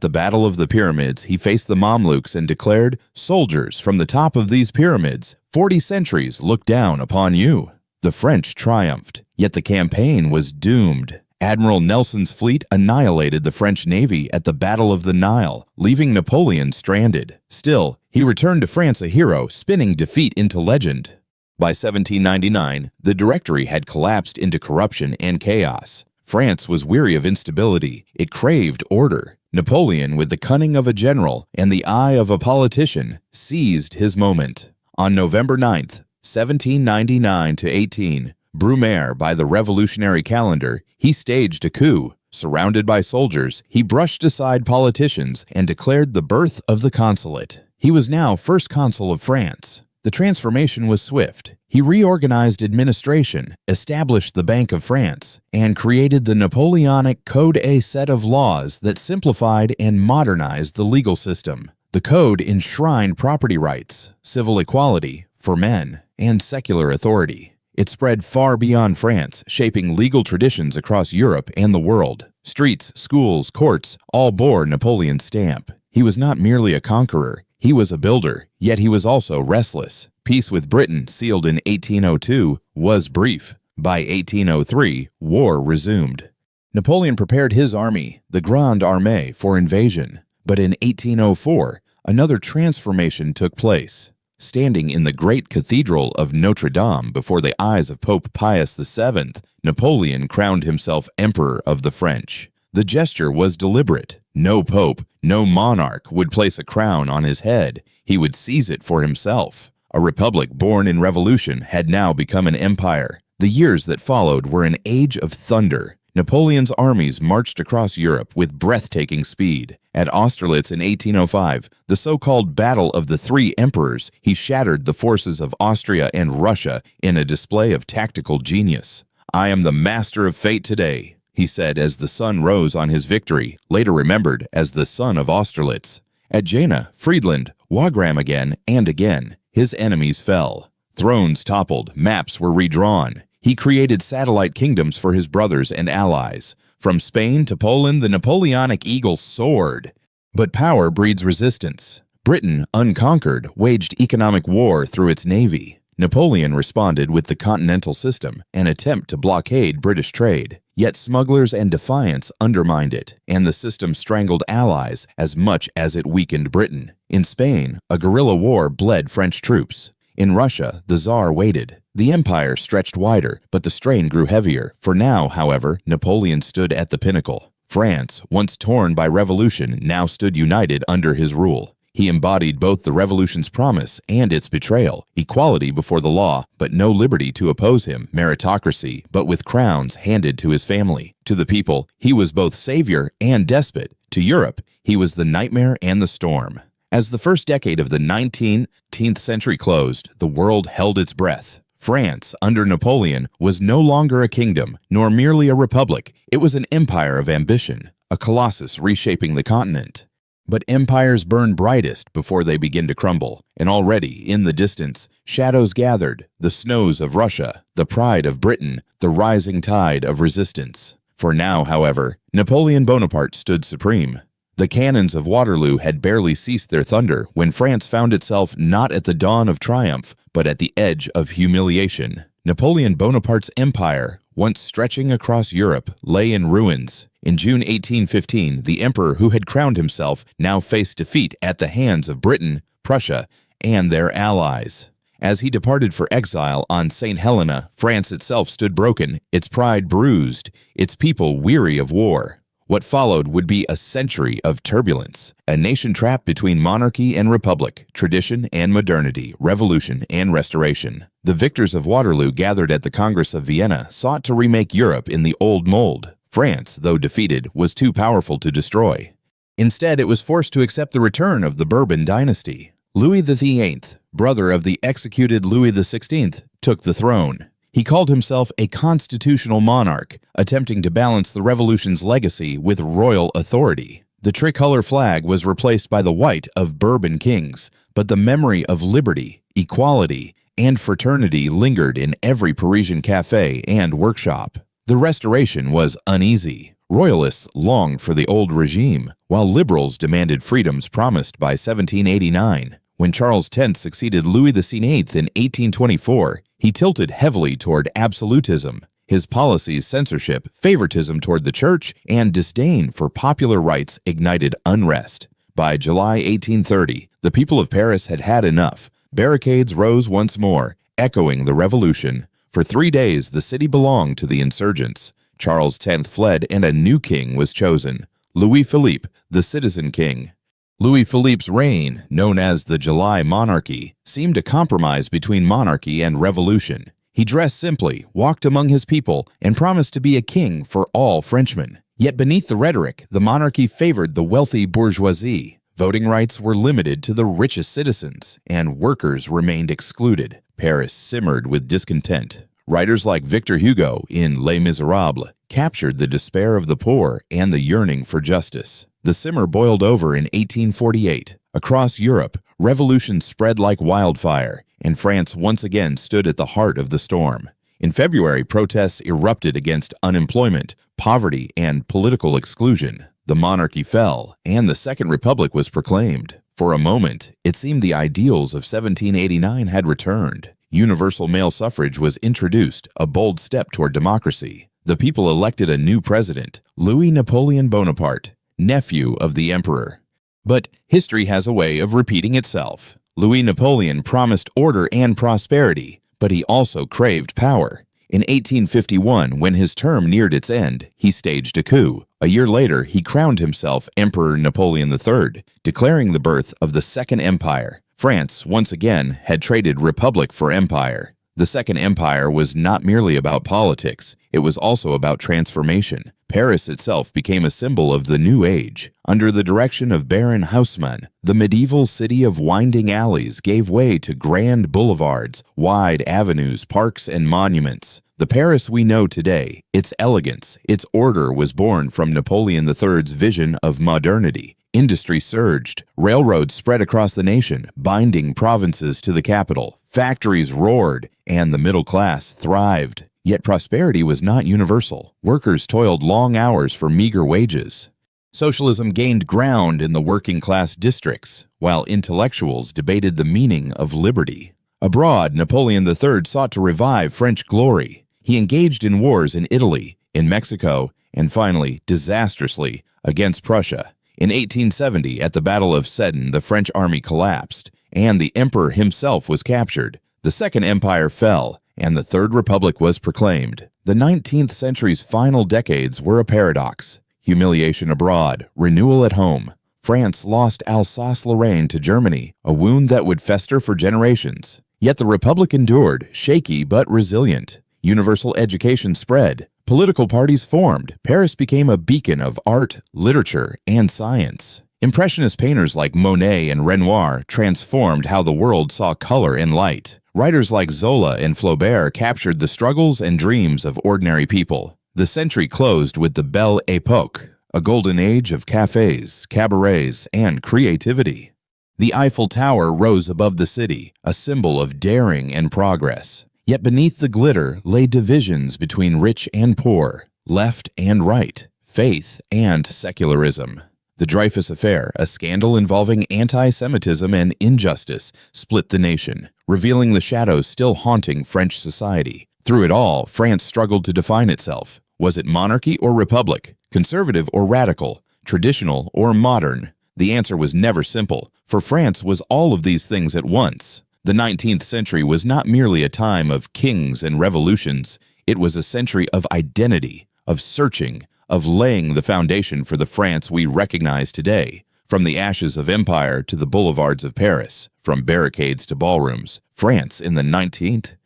the Battle of the Pyramids, he faced the Mamluks and declared, "Soldiers, from the top of these pyramids, 40 centuries look down upon you." The French triumphed, yet the campaign was doomed. Admiral Nelson's fleet annihilated the French navy at the Battle of the Nile, leaving Napoleon stranded. Still, he returned to France a hero, spinning defeat into legend. By 1799, the Directory had collapsed into corruption and chaos. France was weary of instability. It craved order. Napoleon, with the cunning of a general and the eye of a politician, seized his moment. On November 9th, 1799-18, Brumaire by the revolutionary calendar, he staged a coup. Surrounded by soldiers, he brushed aside politicians and declared the birth of the consulate. He was now first consul of France. The transformation was swift. He reorganized administration, established the Bank of France, and created the Napoleonic Code, a set of laws that simplified and modernized the legal system. The code enshrined property rights, civil equality for men, and secular authority. It spread far beyond France, shaping legal traditions across Europe and the world. Streets, schools, courts, all bore Napoleon's stamp. He was not merely a conqueror. He was a builder, yet he was also restless. Peace with Britain, sealed in 1802, was brief. By 1803, war resumed. Napoleon prepared his army, the Grande Armée, for invasion. But in 1804, another transformation took place. Standing in the great cathedral of Notre Dame before the eyes of Pope Pius VII, Napoleon crowned himself Emperor of the French. The gesture was deliberate. No pope, no monarch would place a crown on his head. He would seize it for himself. A republic born in revolution had now become an empire. The years that followed were an age of thunder. Napoleon's armies marched across Europe with breathtaking speed. At Austerlitz in 1805, the so-called Battle of the Three Emperors, he shattered the forces of Austria and Russia in a display of tactical genius. "I am the master of fate today," he said as the sun rose on his victory, later remembered as the Sun of Austerlitz. At Jena, Friedland, Wagram again and again, his enemies fell. Thrones toppled, maps were redrawn. He created satellite kingdoms for his brothers and allies. From Spain to Poland, the Napoleonic eagle soared. But power breeds resistance. Britain, unconquered, waged economic war through its navy. Napoleon responded with the Continental System, an attempt to blockade British trade. Yet smugglers and defiance undermined it, and the system strangled allies as much as it weakened Britain. In Spain, a guerrilla war bled French troops. In Russia, the Tsar waited. The empire stretched wider, but the strain grew heavier. For now, however, Napoleon stood at the pinnacle. France, once torn by revolution, now stood united under his rule. He embodied both the revolution's promise and its betrayal, equality before the law, but no liberty to oppose him, meritocracy, but with crowns handed to his family. To the people, he was both savior and despot. To Europe, he was the nightmare and the storm. As the first decade of the 19th century closed, the world held its breath. France, under Napoleon, was no longer a kingdom, nor merely a republic. It was an empire of ambition, a colossus reshaping the continent. But empires burn brightest before they begin to crumble, and already, in the distance, shadows gathered, the snows of Russia, the pride of Britain, the rising tide of resistance. For now, however, Napoleon Bonaparte stood supreme. The cannons of Waterloo had barely ceased their thunder when France found itself not at the dawn of triumph, but at the edge of humiliation. Napoleon Bonaparte's empire, once stretching across Europe, lay in ruins. In June 1815, the emperor who had crowned himself now faced defeat at the hands of Britain, Prussia, and their allies. As he departed for exile on St. Helena, France itself stood broken, its pride bruised, its people weary of war. What followed would be a century of turbulence, a nation trapped between monarchy and republic, tradition and modernity, revolution and restoration. The victors of Waterloo gathered at the Congress of Vienna sought to remake Europe in the old mold. France, though defeated, was too powerful to destroy. Instead, it was forced to accept the return of the Bourbon dynasty. Louis XVIII, brother of the executed Louis XVI, took the throne. He called himself a constitutional monarch, attempting to balance the revolution's legacy with royal authority. The tricolor flag was replaced by the white of Bourbon kings, but the memory of liberty, equality, and fraternity lingered in every Parisian cafe and workshop. The restoration was uneasy. Royalists longed for the old regime, while liberals demanded freedoms promised by 1789. When Charles X succeeded Louis XVIII in 1824, he tilted heavily toward absolutism. His policies, censorship, favoritism toward the church, and disdain for popular rights ignited unrest. By July 1830, the people of Paris had had enough. Barricades rose once more, echoing the revolution. For 3 days, the city belonged to the insurgents. Charles X fled and a new king was chosen, Louis Philippe, the Citizen King. Louis Philippe's reign, known as the July Monarchy, seemed a compromise between monarchy and revolution. He dressed simply, walked among his people, and promised to be a king for all Frenchmen. Yet beneath the rhetoric, the monarchy favored the wealthy bourgeoisie. Voting rights were limited to the richest citizens, and workers remained excluded. Paris simmered with discontent. Writers like Victor Hugo in Les Miserables captured the despair of the poor and the yearning for justice. The simmer boiled over in 1848. Across Europe, revolution spread like wildfire, and France once again stood at the heart of the storm. In February, protests erupted against unemployment, poverty, and political exclusion. The monarchy fell, and the Second Republic was proclaimed. For a moment, it seemed the ideals of 1789 had returned. Universal male suffrage was introduced, a bold step toward democracy. The people elected a new president, Louis Napoleon Bonaparte, nephew of the emperor. But history has a way of repeating itself. Louis Napoleon promised order and prosperity, but he also craved power. In 1851, when his term neared its end, he staged a coup. A year later, he crowned himself Emperor Napoleon III, declaring the birth of the Second Empire. France, once again, had traded republic for empire. The Second Empire was not merely about politics, it was also about transformation. Paris itself became a symbol of the new age. Under the direction of Baron Haussmann, the medieval city of winding alleys gave way to grand boulevards, wide avenues, parks, and monuments. The Paris we know today, its elegance, its order was born from Napoleon III's vision of modernity. Industry surged, railroads spread across the nation, binding provinces to the capital. Factories roared, and the middle class thrived. Yet prosperity was not universal. Workers toiled long hours for meager wages. Socialism gained ground in the working-class districts, while intellectuals debated the meaning of liberty. Abroad, Napoleon III sought to revive French glory. He engaged in wars in Italy, in Mexico, and finally, disastrously, against Prussia. In 1870, at the Battle of Sedan, the French army collapsed, and the emperor himself was captured. The Second Empire fell, and the Third Republic was proclaimed. The 19th century's final decades were a paradox. Humiliation abroad, renewal at home. France lost Alsace-Lorraine to Germany, a wound that would fester for generations. Yet the Republic endured, shaky but resilient. Universal education spread. Political parties formed. Paris became a beacon of art, literature, and science. Impressionist painters like Monet and Renoir transformed how the world saw color and light. Writers like Zola and Flaubert captured the struggles and dreams of ordinary people. The century closed with the Belle Époque, a golden age of cafes, cabarets, and creativity. The Eiffel Tower rose above the city, a symbol of daring and progress. Yet beneath the glitter lay divisions between rich and poor, left and right, faith and secularism. The Dreyfus Affair, a scandal involving anti-Semitism and injustice, split the nation, revealing the shadows still haunting French society. Through it all, France struggled to define itself. Was it monarchy or republic, conservative or radical, traditional or modern? The answer was never simple, for France was all of these things at once. The 19th century was not merely a time of kings and revolutions. It was a century of identity, of searching, of laying the foundation for the France we recognize today. From the ashes of empire to the boulevards of Paris, from barricades to ballrooms, France in the 19th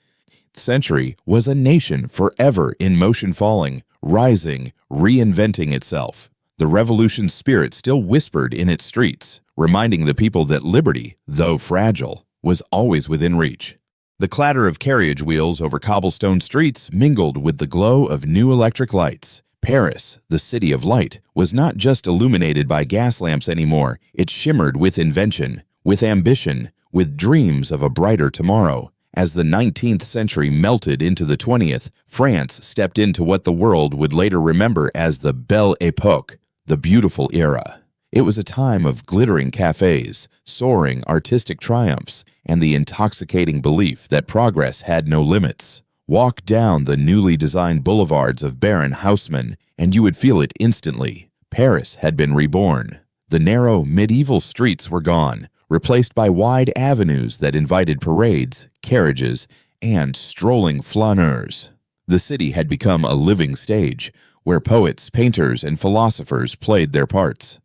century was a nation forever in motion, falling, rising, reinventing itself. The revolution's spirit still whispered in its streets, reminding the people that liberty, though fragile, was always within reach. The clatter of carriage wheels over cobblestone streets mingled with the glow of new electric lights. Paris, the city of light, was not just illuminated by gas lamps anymore. It shimmered with invention, with ambition, with dreams of a brighter tomorrow. As the 19th century melted into the 20th, France stepped into what the world would later remember as the Belle Époque, the beautiful era. It was a time of glittering cafes, soaring artistic triumphs, and the intoxicating belief that progress had no limits. Walk down the newly designed boulevards of Baron Haussmann, and you would feel it instantly. Paris had been reborn. The narrow, medieval streets were gone, replaced by wide avenues that invited parades, carriages, and strolling flaneurs. The city had become a living stage, where poets, painters, and philosophers played their parts.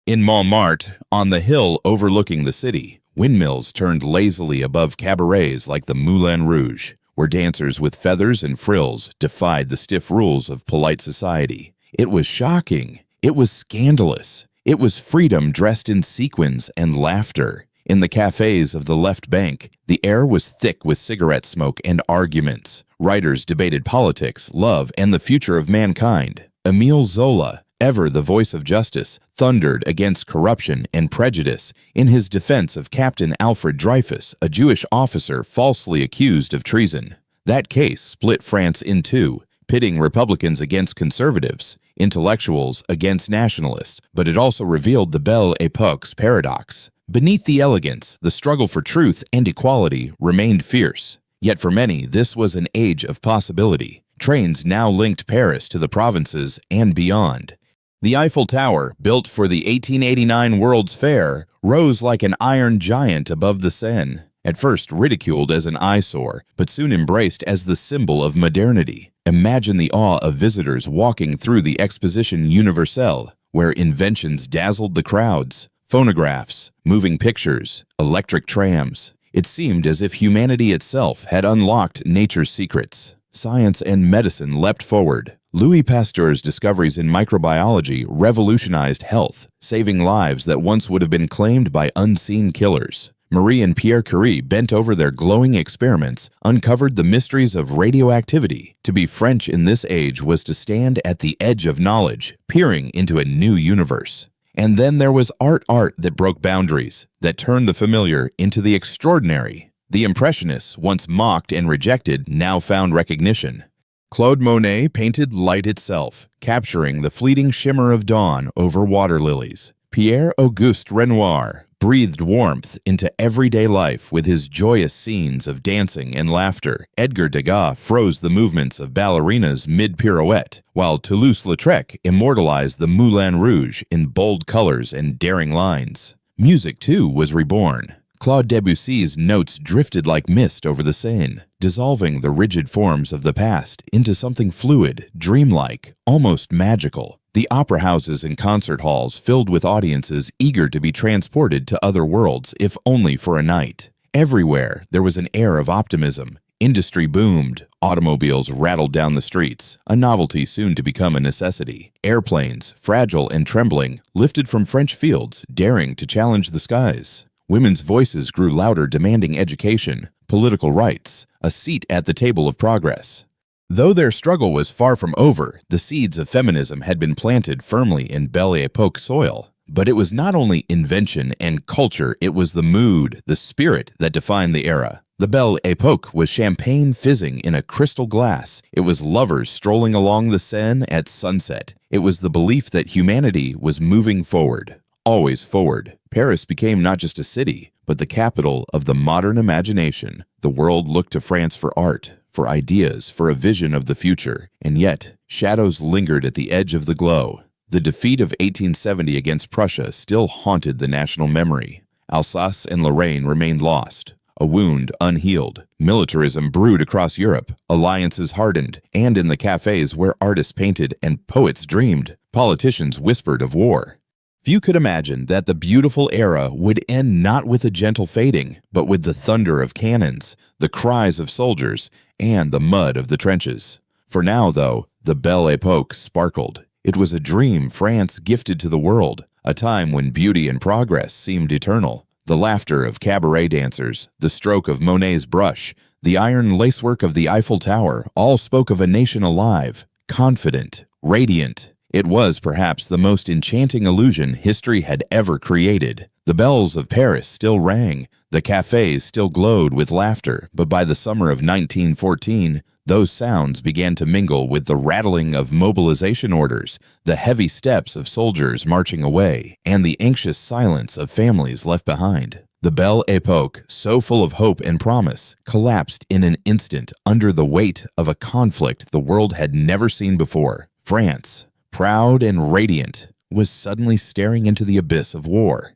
In Montmartre, on the hill overlooking the city, windmills turned lazily above cabarets like the Moulin Rouge, where dancers with feathers and frills defied the stiff rules of polite society. It was shocking. It was scandalous. It was freedom dressed in sequins and laughter. In the cafes of the left bank, the air was thick with cigarette smoke and arguments. Writers debated politics, love, and the future of mankind. Émile Zola, ever the voice of justice, thundered against corruption and prejudice in his defense of Captain Alfred Dreyfus, a Jewish officer falsely accused of treason. That case split France in two, pitting Republicans against conservatives, intellectuals against nationalists, but it also revealed the Belle Époque's paradox. Beneath the elegance, the struggle for truth and equality remained fierce. Yet for many, this was an age of possibility. Trains now linked Paris to the provinces and beyond. The Eiffel Tower, built for the 1889 World's Fair, rose like an iron giant above the Seine. At first ridiculed as an eyesore, but soon embraced as the symbol of modernity. Imagine the awe of visitors walking through the Exposition Universelle, where inventions dazzled the crowds. Phonographs, moving pictures, electric trams. It seemed as if humanity itself had unlocked nature's secrets. Science and medicine leapt forward. Louis Pasteur's discoveries in microbiology revolutionized health, saving lives that once would have been claimed by unseen killers. Marie and Pierre Curie, bent over their glowing experiments, uncovered the mysteries of radioactivity. To be French in this age was to stand at the edge of knowledge, peering into a new universe. And then there was art that broke boundaries, that turned the familiar into the extraordinary. The Impressionists, once mocked and rejected, now found recognition. Claude Monet painted light itself, capturing the fleeting shimmer of dawn over water lilies. Pierre-Auguste Renoir breathed warmth into everyday life with his joyous scenes of dancing and laughter. Edgar Degas froze the movements of ballerinas mid-pirouette, while Toulouse-Lautrec immortalized the Moulin Rouge in bold colors and daring lines. Music, too, was reborn. Claude Debussy's notes drifted like mist over the Seine, dissolving the rigid forms of the past into something fluid, dreamlike, almost magical. The opera houses and concert halls filled with audiences eager to be transported to other worlds, if only for a night. Everywhere, there was an air of optimism. Industry boomed. Automobiles rattled down the streets, a novelty soon to become a necessity. Airplanes, fragile and trembling, lifted from French fields, daring to challenge the skies. Women's voices grew louder, demanding education, political rights, a seat at the table of progress. Though their struggle was far from over, the seeds of feminism had been planted firmly in Belle Époque soil. But it was not only invention and culture, it was the mood, the spirit that defined the era. The Belle Époque was champagne fizzing in a crystal glass. It was lovers strolling along the Seine at sunset. It was the belief that humanity was moving forward. Always forward. Paris became not just a city, but the capital of the modern imagination. The world looked to France for art, for ideas, for a vision of the future. And yet, shadows lingered at the edge of the glow. The defeat of 1870 against Prussia still haunted the national memory. Alsace and Lorraine remained lost, a wound unhealed. Militarism brewed across Europe, alliances hardened, and in the cafes where artists painted and poets dreamed, politicians whispered of war. Few could imagine that the beautiful era would end not with a gentle fading, but with the thunder of cannons, the cries of soldiers, and the mud of the trenches. For now, though, the Belle Époque sparkled. It was a dream France gifted to the world, a time when beauty and progress seemed eternal. The laughter of cabaret dancers, the stroke of Monet's brush, the iron lacework of the Eiffel Tower all spoke of a nation alive, confident, radiant. It was perhaps the most enchanting illusion history had ever created. The bells of Paris still rang, the cafes still glowed with laughter, but by the summer of 1914, those sounds began to mingle with the rattling of mobilization orders, the heavy steps of soldiers marching away, and the anxious silence of families left behind. The Belle Époque, so full of hope and promise, collapsed in an instant under the weight of a conflict the world had never seen before. France, proud and radiant, was suddenly staring into the abyss of war.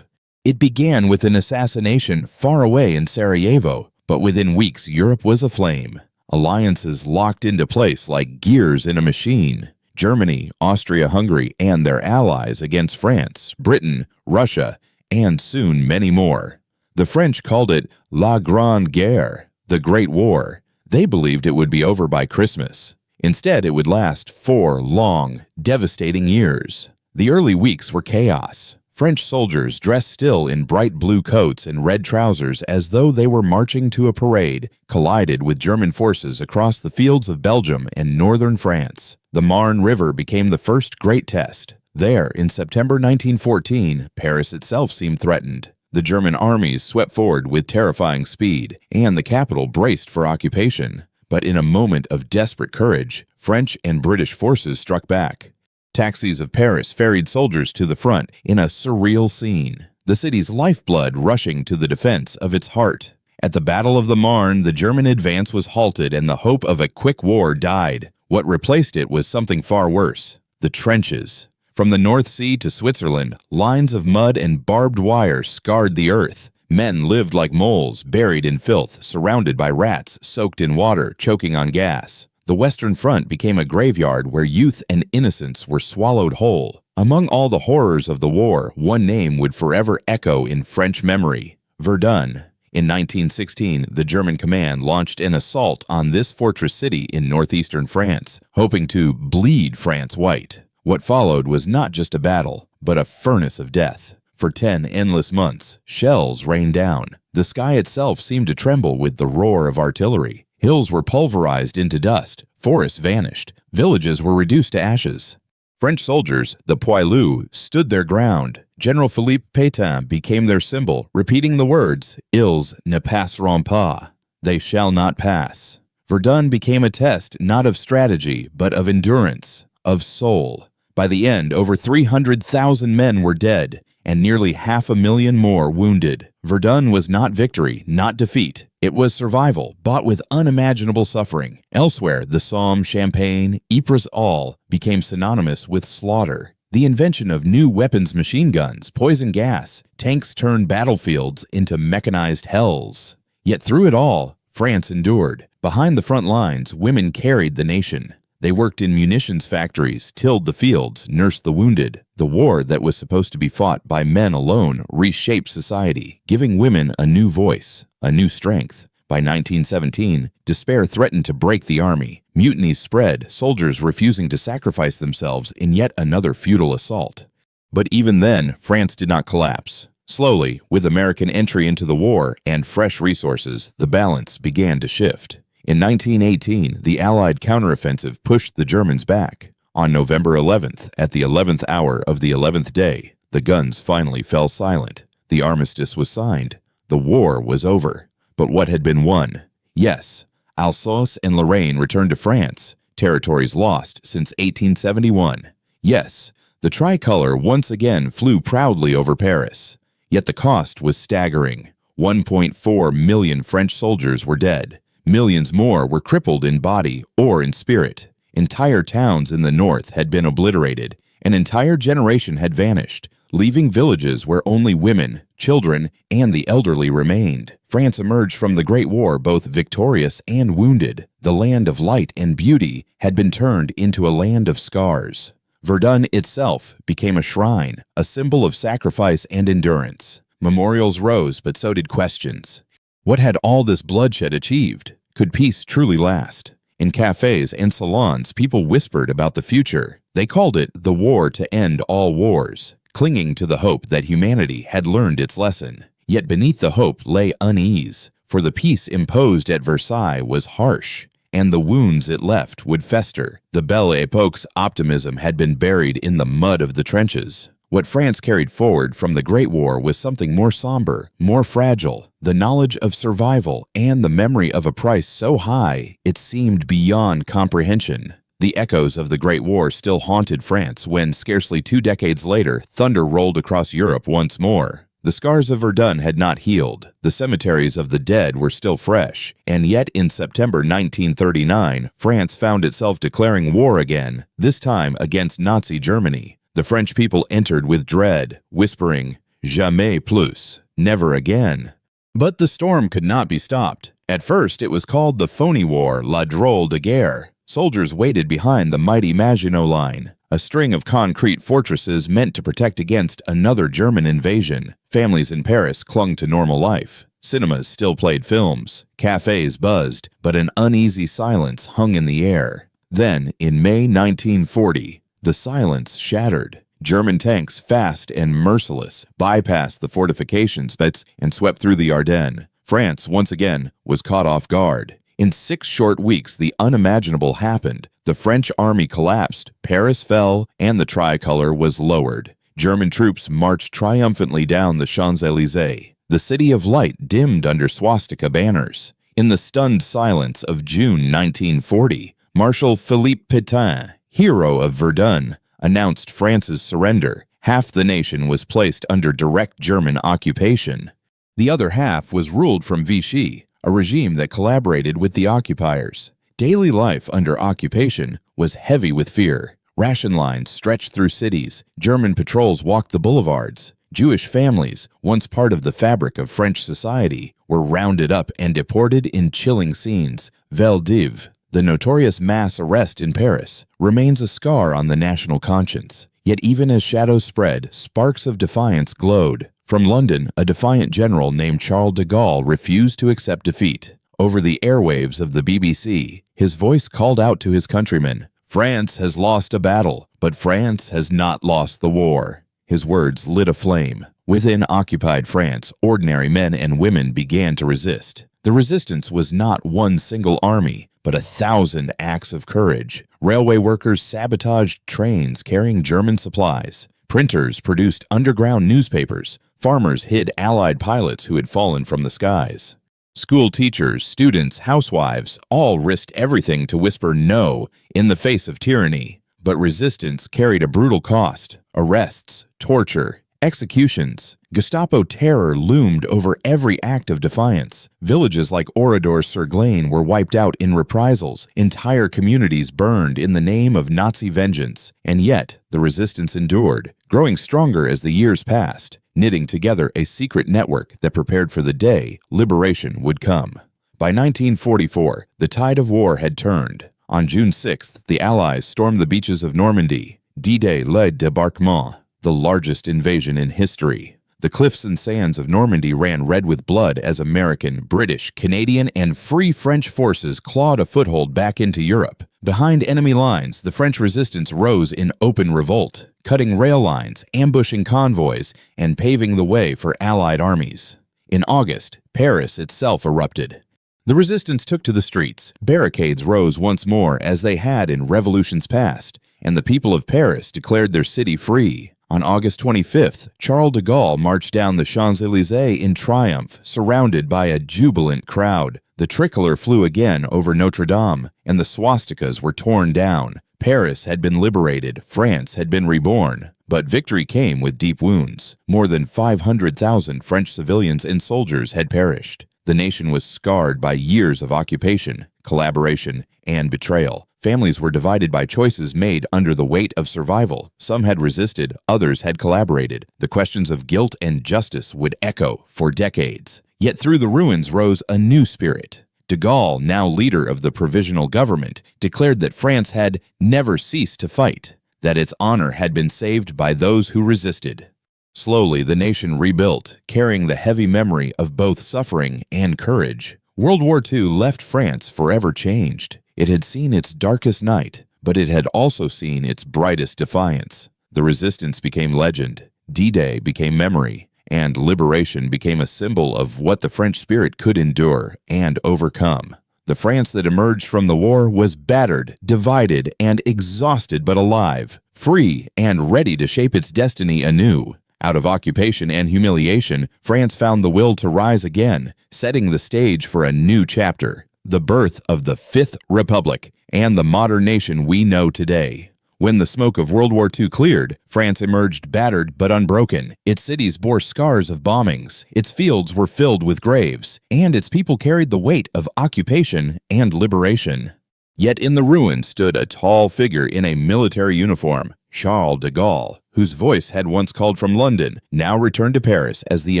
It began with an assassination far away in Sarajevo, but within weeks Europe was aflame. Alliances locked into place like gears in a machine. Germany, Austria-Hungary, and their allies against France, Britain, Russia, and soon many more. The French called it La Grande Guerre, the Great War. They believed it would be over by Christmas. Instead, it would last 4 long, devastating years. The early weeks were chaos. French soldiers dressed still in bright blue coats and red trousers as though they were marching to a parade, collided with German forces across the fields of Belgium and northern France. The Marne River became the first great test. There, in September 1914, Paris itself seemed threatened. The German armies swept forward with terrifying speed, and the capital braced for occupation. But in a moment of desperate courage, French and British forces struck back. Taxis of Paris ferried soldiers to the front in a surreal scene, the city's lifeblood rushing to the defense of its heart. At the Battle of the Marne, the German advance was halted and the hope of a quick war died. What replaced it was something far worse: the trenches. From the North Sea to Switzerland, lines of mud and barbed wire scarred the earth. Men lived like moles, buried in filth, surrounded by rats, soaked in water, choking on gas. The Western Front became a graveyard where youth and innocence were swallowed whole. Among all the horrors of the war, one name would forever echo in French memory: Verdun. In 1916, the German command launched an assault on this fortress city in northeastern France, hoping to bleed France white. What followed was not just a battle, but a furnace of death. For 10 endless months, shells rained down. The sky itself seemed to tremble with the roar of artillery. Hills were pulverized into dust, forests vanished, villages were reduced to ashes. French soldiers, the poilus, stood their ground. General Philippe Pétain became their symbol, repeating the words, "Ils ne passeront pas," they shall not pass. Verdun became a test not of strategy, but of endurance, of soul. By the end, over 300,000 men were dead, and nearly 500,000 more wounded. Verdun was not victory, not defeat. It was survival, bought with unimaginable suffering. Elsewhere, the Somme, Champagne, Ypres all became synonymous with slaughter. The invention of new weapons, machine guns, poison gas, tanks turned battlefields into mechanized hells. Yet through it all, France endured. Behind the front lines, women carried the nation. They worked in munitions factories, tilled the fields, nursed the wounded. The war that was supposed to be fought by men alone reshaped society, giving women a new voice, a new strength. By 1917, despair threatened to break the army. Mutinies spread, soldiers refusing to sacrifice themselves in yet another futile assault. But even then, France did not collapse. Slowly, with American entry into the war and fresh resources, the balance began to shift. In 1918, the Allied counteroffensive pushed the Germans back. On November 11th, at the 11th hour of the 11th day, the guns finally fell silent. The armistice was signed. The war was over. But what had been won? Yes, Alsace and Lorraine returned to France, territories lost since 1871. Yes, the tricolor once again flew proudly over Paris. Yet the cost was staggering. 1.4 million French soldiers were dead. Millions more were crippled in body or in spirit. Entire towns in the north had been obliterated. An entire generation had vanished, leaving villages where only women, children, and the elderly remained. France emerged from the Great War both victorious and wounded. The land of light and beauty had been turned into a land of scars. Verdun itself became a shrine, a symbol of sacrifice and endurance. Memorials rose, but so did questions. What had all this bloodshed achieved? Could peace truly last? In cafes and salons, people whispered about the future. They called it the war to end all wars, clinging to the hope that humanity had learned its lesson. Yet beneath the hope lay unease. for the peace imposed at Versailles was harsh, and the wounds it left would fester. The Belle Époque's optimism had been buried in the mud of the trenches. What France carried forward from the Great War was something more somber, more fragile, the knowledge of survival and the memory of a price so high it seemed beyond comprehension. The echoes of the Great War still haunted France when, scarcely 2 decades later, thunder rolled across Europe once more. The scars of Verdun had not healed, the cemeteries of the dead were still fresh, and yet in September 1939, France found itself declaring war again, this time against Nazi Germany. The French people entered with dread, whispering, "Jamais plus," never again. But the storm could not be stopped. At first, it was called the phony war, la drôle de guerre. Soldiers waited behind the mighty Maginot Line, a string of concrete fortresses meant to protect against another German invasion. Families in Paris clung to normal life. Cinemas still played films. Cafes buzzed, but an uneasy silence hung in the air. Then, in May 1940, the silence shattered. German tanks, fast and merciless, bypassed the fortifications and swept through the Ardennes. France, once again, was caught off guard. In 6 short weeks, the unimaginable happened. The French army collapsed, Paris fell, and the tricolor was lowered. German troops marched triumphantly down the Champs-Élysées. The City of Light dimmed under swastika banners. In the stunned silence of June 1940, Marshal Philippe Pétain, hero of Verdun, announced France's surrender. Half the nation was placed under direct German occupation. The other half was ruled from Vichy, a regime that collaborated with the occupiers. Daily life under occupation was heavy with fear. Ration lines stretched through cities. German patrols walked the boulevards. Jewish families, once part of the fabric of French society, were rounded up and deported in chilling scenes. Veldiv, the notorious mass arrest in Paris, remains a scar on the national conscience. Yet even as shadows spread, sparks of defiance glowed. From London, a defiant general named Charles de Gaulle refused to accept defeat. Over the airwaves of the BBC, his voice called out to his countrymen, "France has lost a battle, but France has not lost the war." His words lit a flame. Within occupied France, ordinary men and women began to resist. The resistance was not one single army, but 1,000 acts of courage. Railway workers sabotaged trains carrying German supplies. Printers produced underground newspapers. Farmers hid Allied pilots who had fallen from the skies. School teachers, students, housewives all risked everything to whisper no in the face of tyranny. But resistance carried a brutal cost: arrests, torture, executions. Gestapo terror loomed over every act of defiance. Villages like Oradour-sur-Glane were wiped out in reprisals. Entire communities burned in the name of Nazi vengeance. And yet, the resistance endured, growing stronger as the years passed, knitting together a secret network that prepared for the day liberation would come. By 1944, the tide of war had turned. On June 6th, the Allies stormed the beaches of Normandy. D-Day le débarquement, the largest invasion in history. The cliffs and sands of Normandy ran red with blood as American, British, Canadian, and Free French forces clawed a foothold back into Europe. Behind enemy lines, the French resistance rose in open revolt, cutting rail lines, ambushing convoys, and paving the way for Allied armies. In August, Paris itself erupted. The resistance took to the streets. Barricades rose once more as they had in revolutions past, and the people of Paris declared their city free. On August 25th, Charles de Gaulle marched down the Champs-Élysées in triumph, surrounded by a jubilant crowd. The tricolor flew again over Notre Dame, and the swastikas were torn down. Paris had been liberated, France had been reborn. But victory came with deep wounds. More than 500,000 French civilians and soldiers had perished. The nation was scarred by years of occupation, collaboration, and betrayal. Families were divided by choices made under the weight of survival. Some had resisted, others had collaborated. The questions of guilt and justice would echo for decades. Yet through the ruins rose a new spirit. De Gaulle, now leader of the provisional government, declared that France had never ceased to fight, that its honor had been saved by those who resisted. Slowly, the nation rebuilt, carrying the heavy memory of both suffering and courage. World War II left France forever changed. It had seen its darkest night, but it had also seen its brightest defiance. The resistance became legend. D-Day became memory, and liberation became a symbol of what the French spirit could endure and overcome. The France that emerged from the war was battered, divided, and exhausted but alive, free and ready to shape its destiny anew. Out of occupation and humiliation, France found the will to rise again, setting the stage for a new chapter, the birth of the Fifth Republic and the modern nation we know today. When the smoke of World War II cleared, France emerged battered but unbroken. Its cities bore scars of bombings, its fields were filled with graves, and its people carried the weight of occupation and liberation. Yet in the ruins stood a tall figure in a military uniform, Charles de Gaulle, whose voice had once called from London, now returned to Paris as the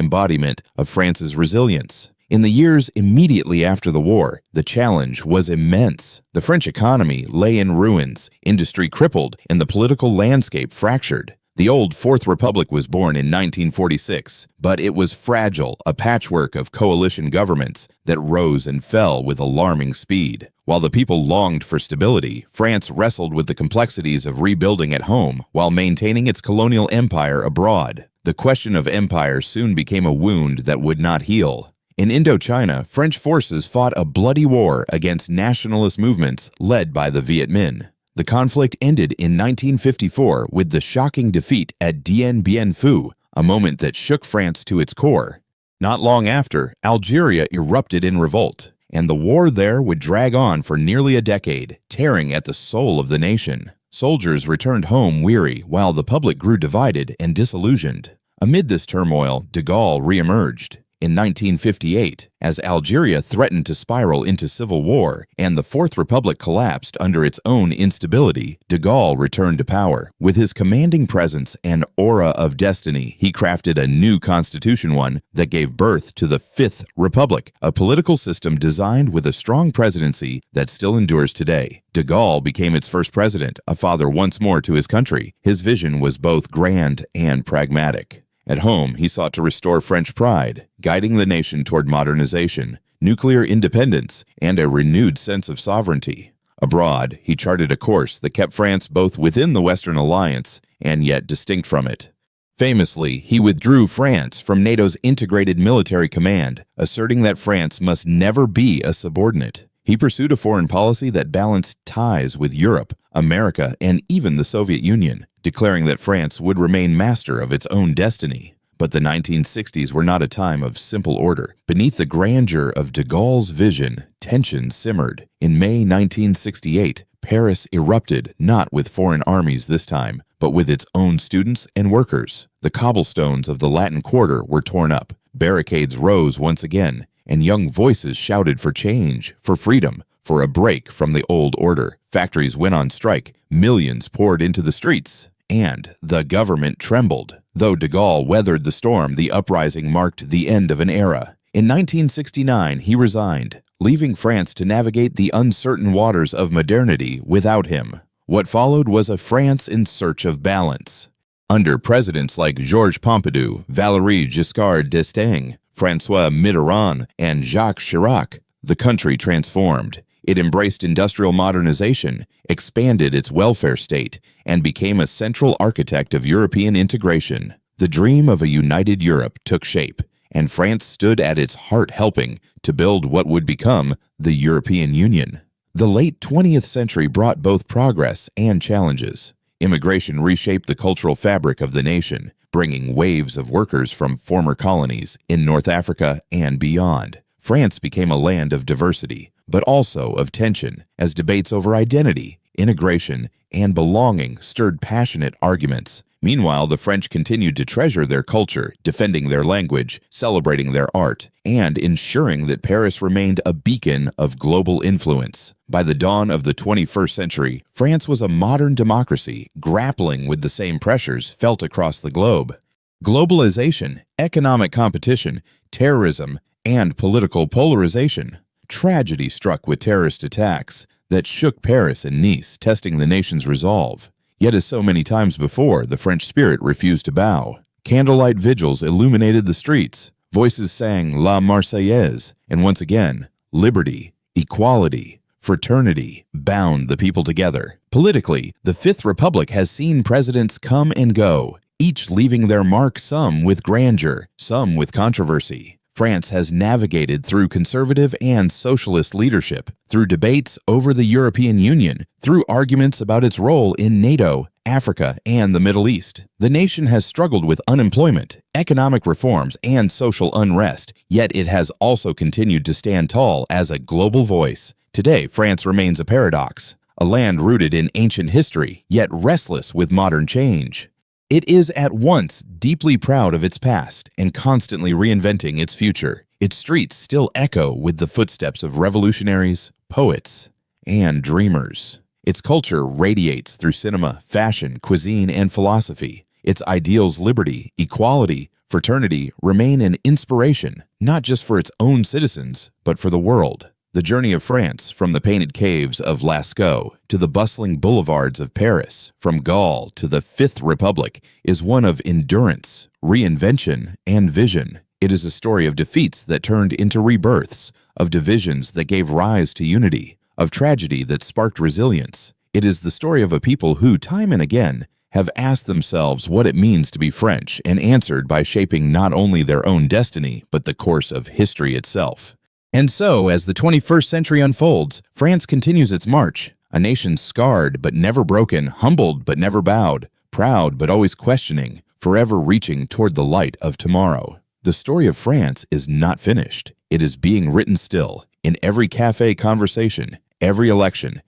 embodiment of France's resilience. In the years immediately after the war, the challenge was immense. The French economy lay in ruins, industry crippled, and the political landscape fractured. The old Fourth Republic was born in 1946, but it was fragile, a patchwork of coalition governments that rose and fell with alarming speed. While the people longed for stability, France wrestled with the complexities of rebuilding at home while maintaining its colonial empire abroad. The question of empire soon became a wound that would not heal. In Indochina, French forces fought a bloody war against nationalist movements led by the Viet Minh. The conflict ended in 1954 with the shocking defeat at Dien Bien Phu, a moment that shook France to its core. Not long after, Algeria erupted in revolt, and the war there would drag on for nearly a decade, tearing at the soul of the nation. Soldiers returned home weary, while the public grew divided and disillusioned. Amid this turmoil, de Gaulle re-emerged. In 1958, as Algeria threatened to spiral into civil war and the Fourth Republic collapsed under its own instability, de Gaulle returned to power. With his commanding presence and aura of destiny, he crafted a new constitution, one that gave birth to the Fifth Republic, a political system designed with a strong presidency that still endures today. De Gaulle became its first president, a father once more to his country. His vision was both grand and pragmatic. At home, he sought to restore French pride, guiding the nation toward modernization, nuclear independence, and a renewed sense of sovereignty. Abroad, he charted a course that kept France both within the Western alliance and yet distinct from it. Famously, he withdrew France from NATO's integrated military command, asserting that France must never be a subordinate. He pursued a foreign policy that balanced ties with Europe, America, and even the Soviet Union, declaring that France would remain master of its own destiny. But the 1960s were not a time of simple order. Beneath the grandeur of de Gaulle's vision, tension simmered. In May 1968, Paris erupted, not with foreign armies this time, but with its own students and workers. The cobblestones of the Latin Quarter were torn up. Barricades rose once again, and young voices shouted for change, for freedom, for a break from the old order. Factories went on strike, millions poured into the streets, and the government trembled. Though de Gaulle weathered the storm, the uprising marked the end of an era. In 1969, he resigned, leaving France to navigate the uncertain waters of modernity without him. What followed was a France in search of balance. Under presidents like Georges Pompidou, Valéry Giscard d'Estaing, François Mitterrand, and Jacques Chirac, the country transformed. It embraced industrial modernization, expanded its welfare state, and became a central architect of European integration. The dream of a united Europe took shape, and France stood at its heart helping to build what would become the European Union. The late 20th century brought both progress and challenges. Immigration reshaped the cultural fabric of the nation, bringing waves of workers from former colonies in North Africa and beyond. France became a land of diversity, but also of tension, as debates over identity, integration, and belonging stirred passionate arguments. Meanwhile, the French continued to treasure their culture, defending their language, celebrating their art, and ensuring that Paris remained a beacon of global influence. By the dawn of the 21st century, France was a modern democracy, grappling with the same pressures felt across the globe. Globalization, economic competition, terrorism, and political polarization. Tragedy struck with terrorist attacks that shook Paris and Nice, testing the nation's resolve. Yet as so many times before, the French spirit refused to bow. Candlelight vigils illuminated the streets. Voices sang La Marseillaise, and once again, liberty, equality, fraternity bound the people together. Politically, the Fifth Republic has seen presidents come and go, each leaving their mark, some with grandeur, some with controversy. France has navigated through conservative and socialist leadership, through debates over the European Union, through arguments about its role in NATO, Africa, and the Middle East. The nation has struggled with unemployment, economic reforms, and social unrest, yet it has also continued to stand tall as a global voice. Today, France remains a paradox, a land rooted in ancient history, yet restless with modern change. It is at once deeply proud of its past and constantly reinventing its future. Its streets still echo with the footsteps of revolutionaries, poets, and dreamers. Its culture radiates through cinema, fashion, cuisine, and philosophy. Its ideals, liberty, equality, fraternity, remain an inspiration, not just for its own citizens, but for the world. The journey of France, from the painted caves of Lascaux to the bustling boulevards of Paris, from Gaul to the Fifth Republic, is one of endurance, reinvention, and vision. It is a story of defeats that turned into rebirths, of divisions that gave rise to unity, of tragedy that sparked resilience. It is the story of a people who, time and again, have asked themselves what it means to be French and answered by shaping not only their own destiny, but the course of history itself. And so, as the 21st century unfolds, France continues its march, a nation scarred but never broken, humbled but never bowed, proud but always questioning, forever reaching toward the light of tomorrow. The story of France is not finished. It is being written still, in every cafe conversation, every election,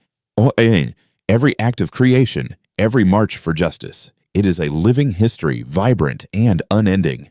every act of creation, every march for justice. It is a living history, vibrant and unending.